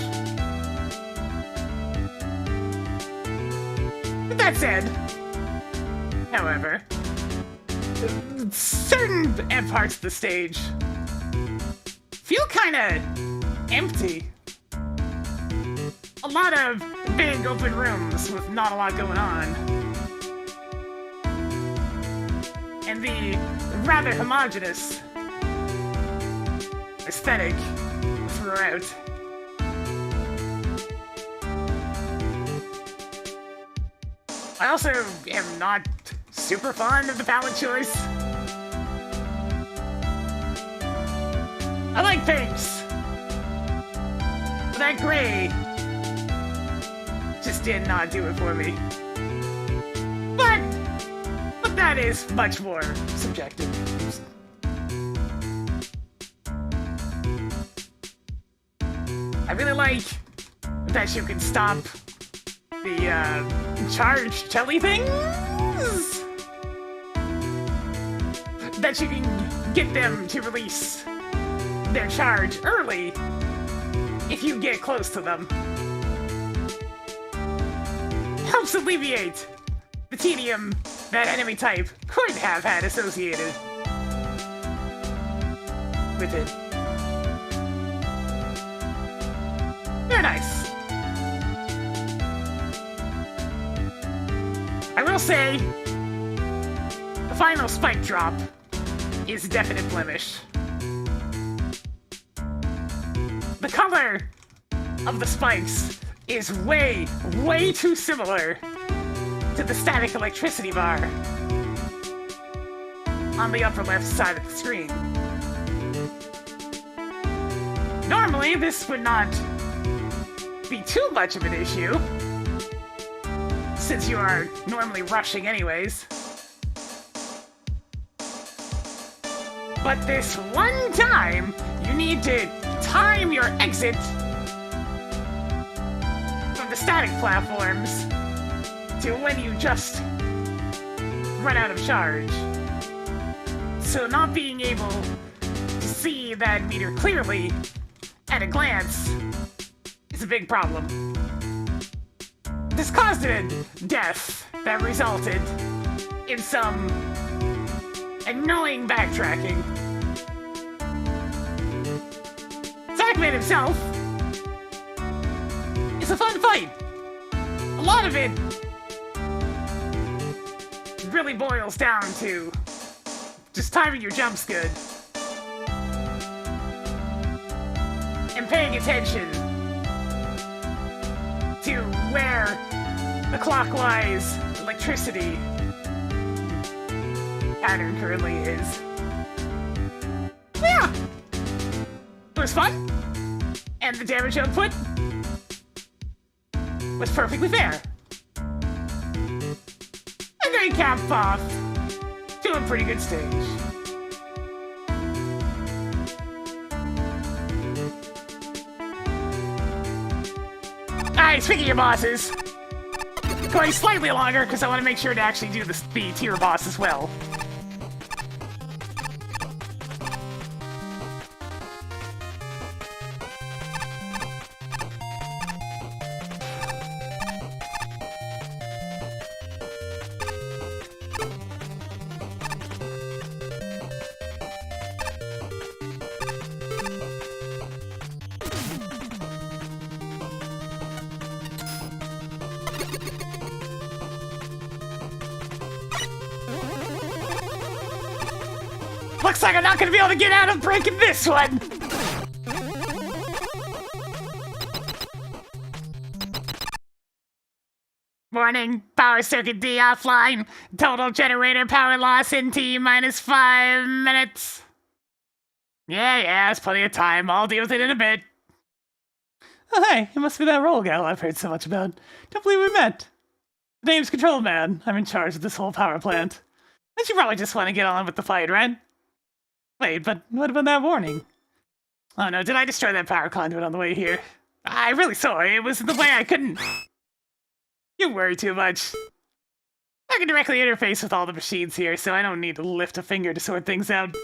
With that said, however, certain parts of the stage feel kinda empty. A lot of big open rooms with not a lot going on. And the rather homogeneous aesthetic throughout. I also am not super fond of the palette choice. I like pinks, but that gray just did not do it for me. But that is much more subjective. I really like that you can stop the charged jelly things. That you can get them to release their charge early if you get close to them. Helps alleviate the tedium that enemy type could have had associated with it. They're nice. I will say, the final spike drop is a definite blemish. The color of the spikes is way, way too similar to the static electricity bar on the upper left side of the screen. Normally, this would not be too much of an issue, since you are normally rushing anyways. But this one time, you need to time your exit from the static platforms to when you just run out of charge. So not being able to see that meter clearly at a glance is a big problem. This caused a death that resulted in some annoying backtracking. Sackman himself is a fun fight. A lot of it really boils down to just timing your jumps good and paying attention to where the clockwise electricity pattern currently is. Yeah! It was fun, and the damage output was perfectly fair. And they capped off to a pretty good stage. Alright, speaking of bosses, going slightly longer because I want to make sure to actually do the tier boss as well. Looks like I'm not gonna be able to get out of breaking this one! Warning, power circuit D offline. Total generator power loss in T minus 5 minutes. Yeah, it's plenty of time. I'll deal with it in a bit. Oh, hey, it must be that roll gal I've heard so much about. Don't believe we met. The name's Control Man. I'm in charge of this whole power plant. And you probably just want to get on with the fight, right? Wait, but what about that warning? Oh no, did I destroy that power conduit on the way here? I'm really sorry, it was in the way I couldn't... You worry too much. I can directly interface with all the machines here, so I don't need to lift a finger to sort things out.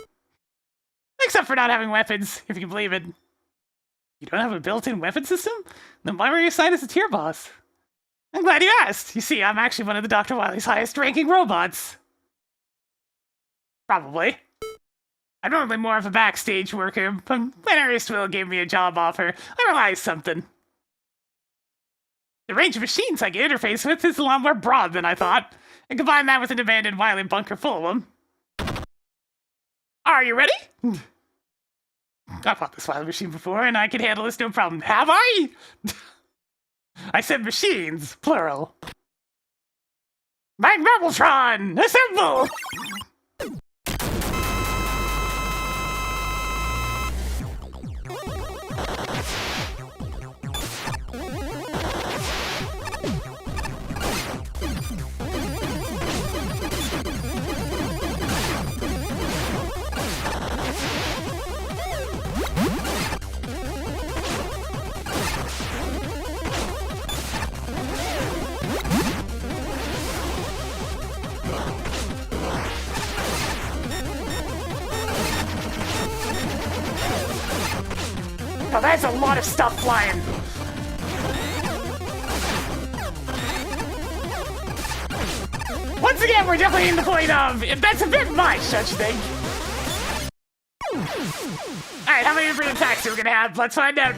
Except for not having weapons, if you can believe it. You don't have a built-in weapon system? Then why were you assigned as a tier boss? I'm glad you asked. You see, I'm actually one of the Dr. Wily's highest-ranking robots. Probably. I'm normally more of a backstage worker, but when Erstwheel gave me a job offer, I realized something. The range of machines I can interface with is a lot more broad than I thought, and combine that with an abandoned Wily bunker full of them. Are you ready? I fought this Wily machine before, and I can handle this no problem. Have I? I said machines, plural. MAGMML3, assemble! Oh, that's a lot of stuff flying. Once again, we're definitely in the point of, if that's a bit much, don't you think? Alright, how many different attacks are we gonna have? Let's find out.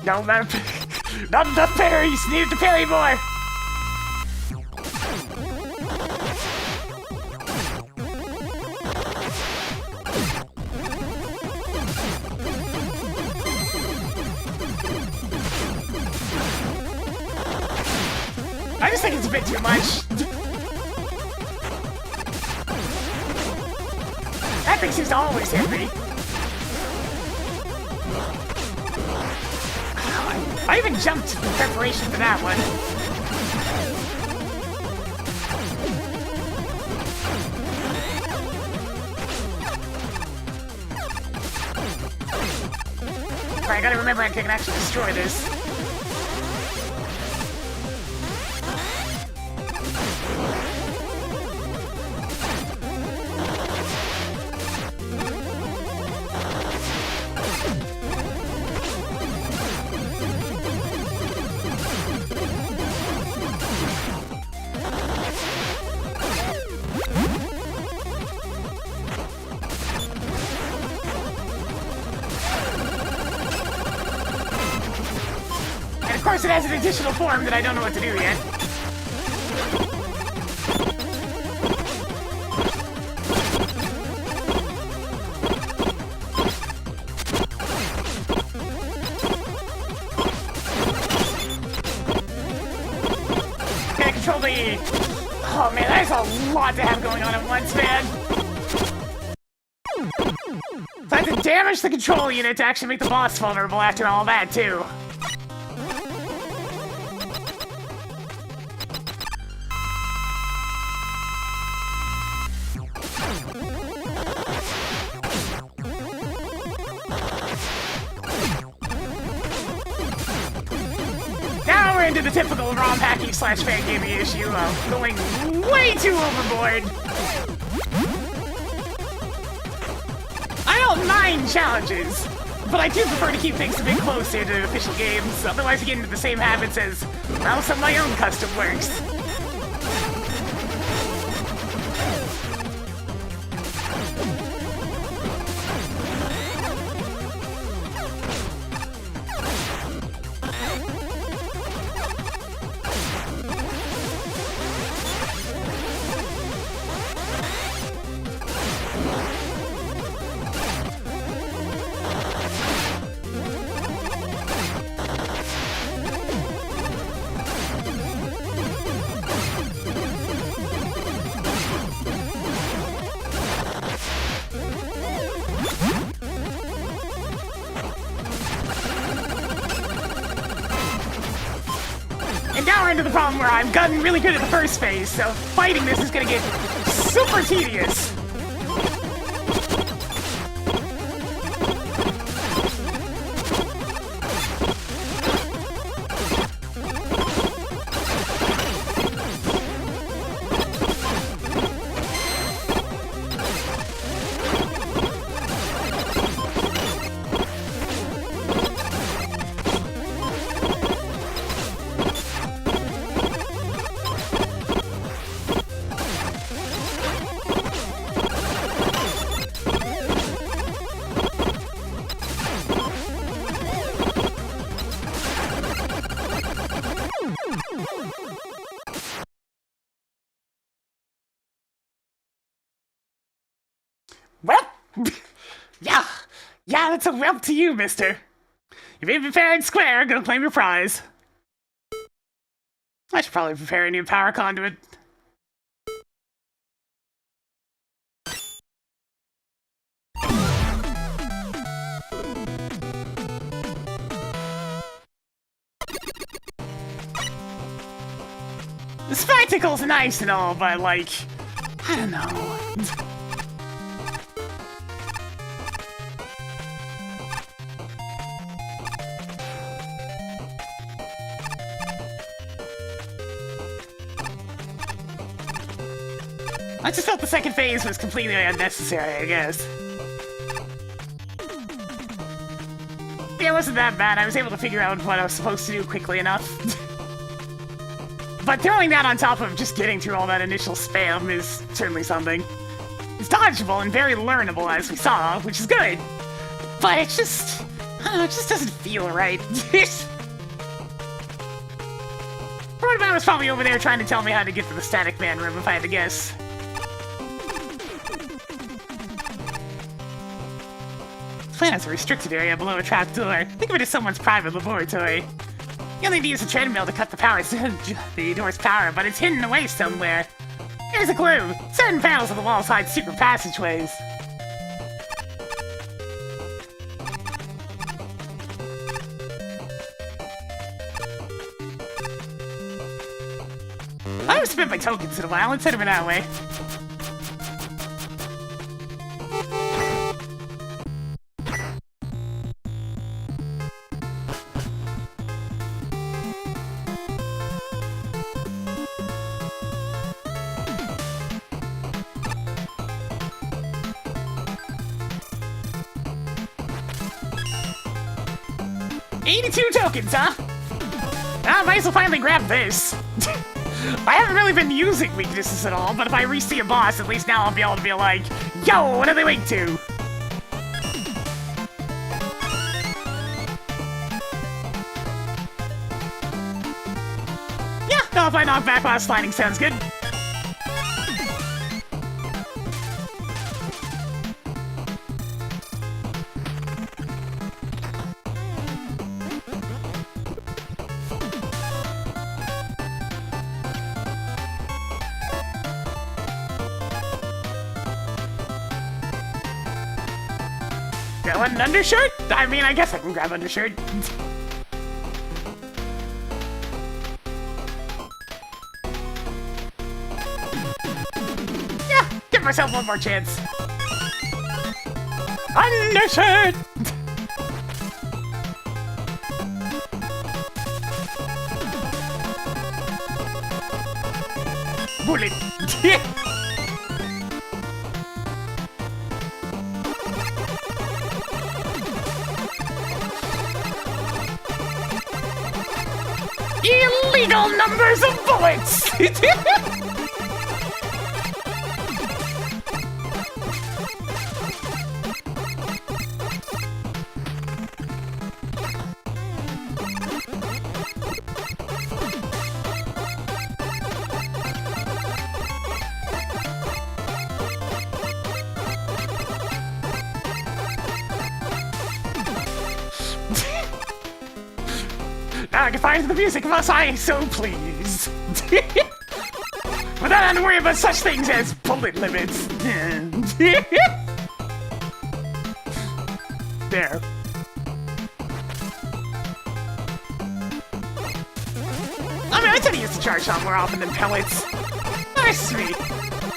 No, not enough parries. Needed to parry more. I just think it's a bit too much. That thing seems to always hit me. I even jumped in preparation for that one. Alright, I gotta remember I can actually destroy this. Of course, it has an additional form that I don't know what to do yet. Can I control the... Oh man, that's a lot to have going on at once, man. So I have to damage the control unit to actually make the boss vulnerable after all that, too. Into the typical ROM hacking / fan gaming issue of going way too overboard. I don't mind challenges, but I do prefer to keep things a bit closer to official games, otherwise you get into the same habits as, well, some of my own custom works. And now we're into the problem where I've gotten really good at the first phase, so fighting this is gonna get super tedious. Well, yeah, that's a well to you, mister. You made me fair and square, gonna claim your prize. I should probably prepare a new power conduit. The spectacle's nice and all, but like, I don't know. I just felt the second phase was completely unnecessary, I guess. Yeah, it wasn't that bad. I was able to figure out what I was supposed to do quickly enough. But throwing that on top of just getting through all that initial spam is certainly something. It's dodgeable and very learnable, as we saw, which is good. But it's just... It just doesn't feel right. Roundabout was probably over there trying to tell me how to get to the Static Man room if I had to guess. This plant has a restricted area below a trap door. Think of it as someone's private laboratory. You only need to use a treadmill to cut the door's power, but it's hidden away somewhere. Here's a clue. Certain panels of the walls hide secret passageways. I haven't spent my tokens in a while. Let's hit him that way. $82 tokens, huh? I might as well finally grab this. I haven't really been using weaknesses at all, but if I re-see a boss, at least now I'll be able to be like, yo, what are they weak to? Yeah, no, if I knock back while sliding sounds good. An undershirt? I mean, I guess I can grab undershirt. Yeah, give myself one more chance. Undershirt! Bullet! Illegal numbers of bullets! Now I can find the music unless I so please. Without having to worry about such things as bullet limits. There. I mean, I tend to use the charge shot more often than pellets. Nice, sweet.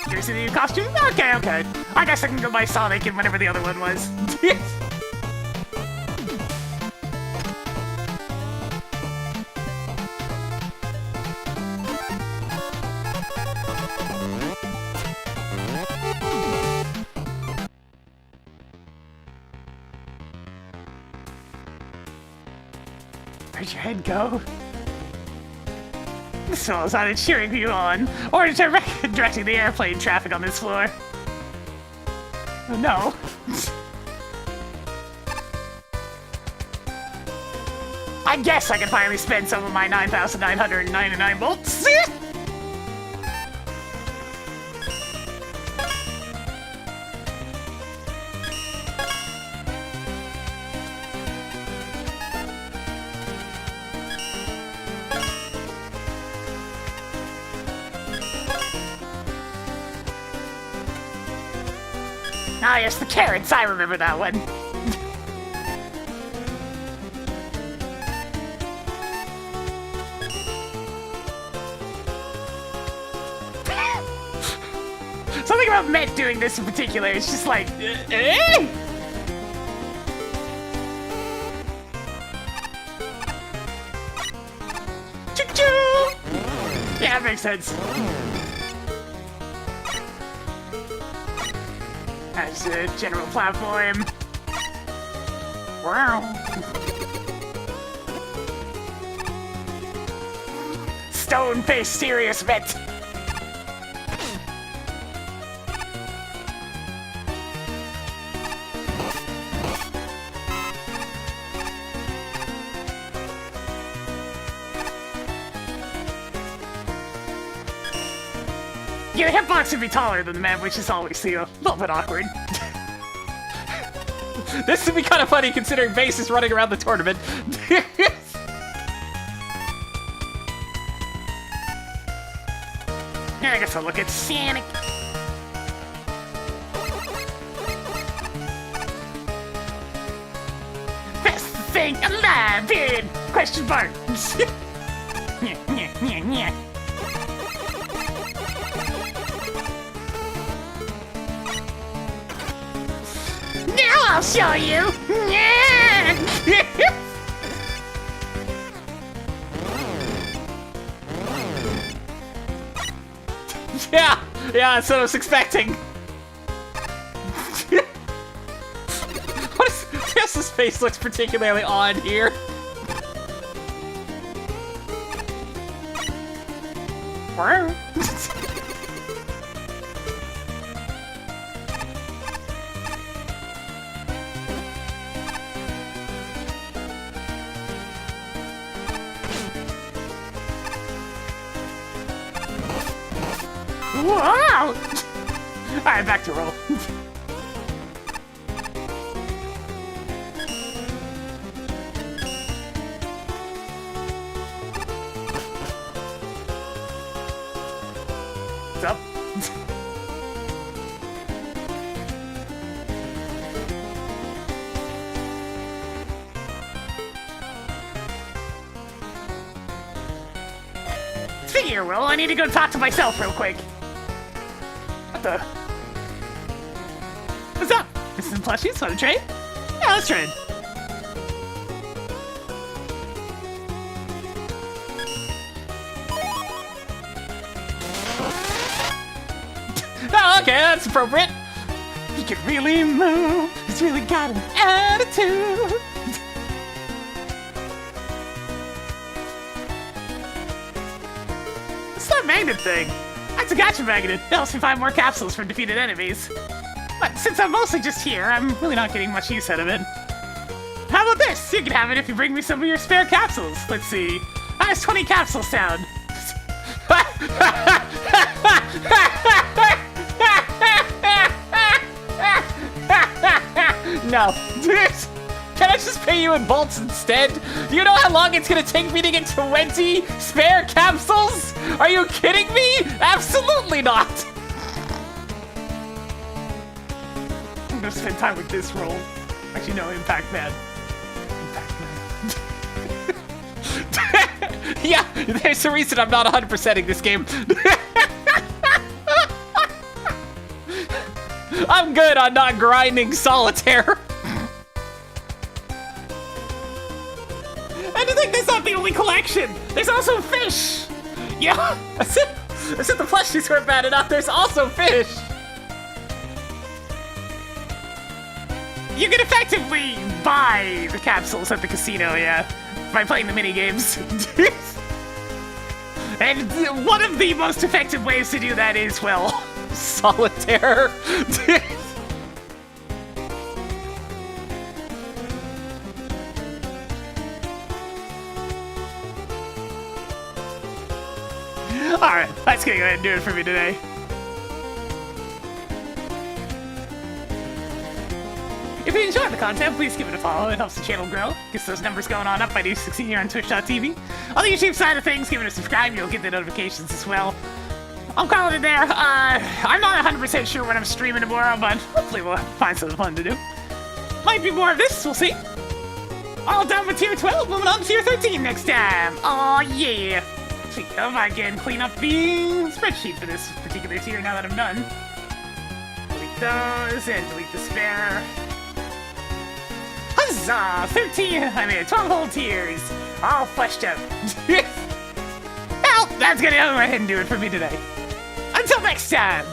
Here's the new costume? Okay, okay. I guess I can go buy Sonic and whatever the other one was. Where'd your head go? This fellow's either cheering you on, or directing the airplane traffic on this floor. Oh no. I guess I can finally spend some of my 9,999 bolts. Ah, yes, the carrots. I remember that one. Something about Met doing this in particular, it's just like... eh? Choo-choo! Yeah, that makes sense. As a general platform. Wow. Stone-faced serious Met. Yeah, the hitbox would be taller than the map, which is always a little bit awkward. This would be kind of funny considering Base is running around the tournament. Yeah, I guess I'll look at Sonic. Best thing alive, period! Question mark. Yeah. Now I'll show you! Yeah, that's what I was expecting. What is... Jess's face looks particularly odd here. Wow! Alright, back to roll. What's up? Speaking of roll, I need to go talk to myself real quick. What the? What's up? This is plushies. Want to trade? Yeah, let's trade. Oh, okay, that's appropriate. He can really move. He's really got an attitude. It's that magnet thing. That's a gotcha magnet. It helps me find more capsules for defeated enemies. But since I'm mostly just here, I'm really not getting much use out of it. How about this? You can have it if you bring me some of your spare capsules. Let's see. How does 20 capsules sound? No. Can I just pay you in bolts instead? Do you know how long it's gonna take me to get 20 spare capsules? Are you kidding me? Absolutely not! I'm gonna spend time with this roll. Actually, no, Impact Man. Impact Man. Yeah, there's a reason I'm not 100%ing this game. I'm good on not grinding solitaire. And I think that's not the only collection. There's also fish. Yeah, I said the plushies weren't bad enough. There's also fish. You can effectively buy the capsules at the casino, yeah, by playing the mini games. And one of the most effective ways to do that is, well, solitaire. Alright, that's gonna go ahead and do it for me today. If you enjoyed the content, please give it a follow. It helps the channel grow. Gets those numbers going on up. I do succeed here on Twitch.tv. On the YouTube side of things, give it a subscribe. You'll get the notifications as well. I'll call it there. I'm not 100% sure when I'm streaming tomorrow, but hopefully we'll find something fun to do. Might be more of this, we'll see. All done with tier 12, moving on to tier 13 next time. Oh yeah. Speaking of, I can clean up the spreadsheet for this particular tier now that I'm done. Delete those and delete the spare. Huzzah! 12 whole tiers. All fleshed out. Well, that's gonna go ahead and do it for me today. Until next time.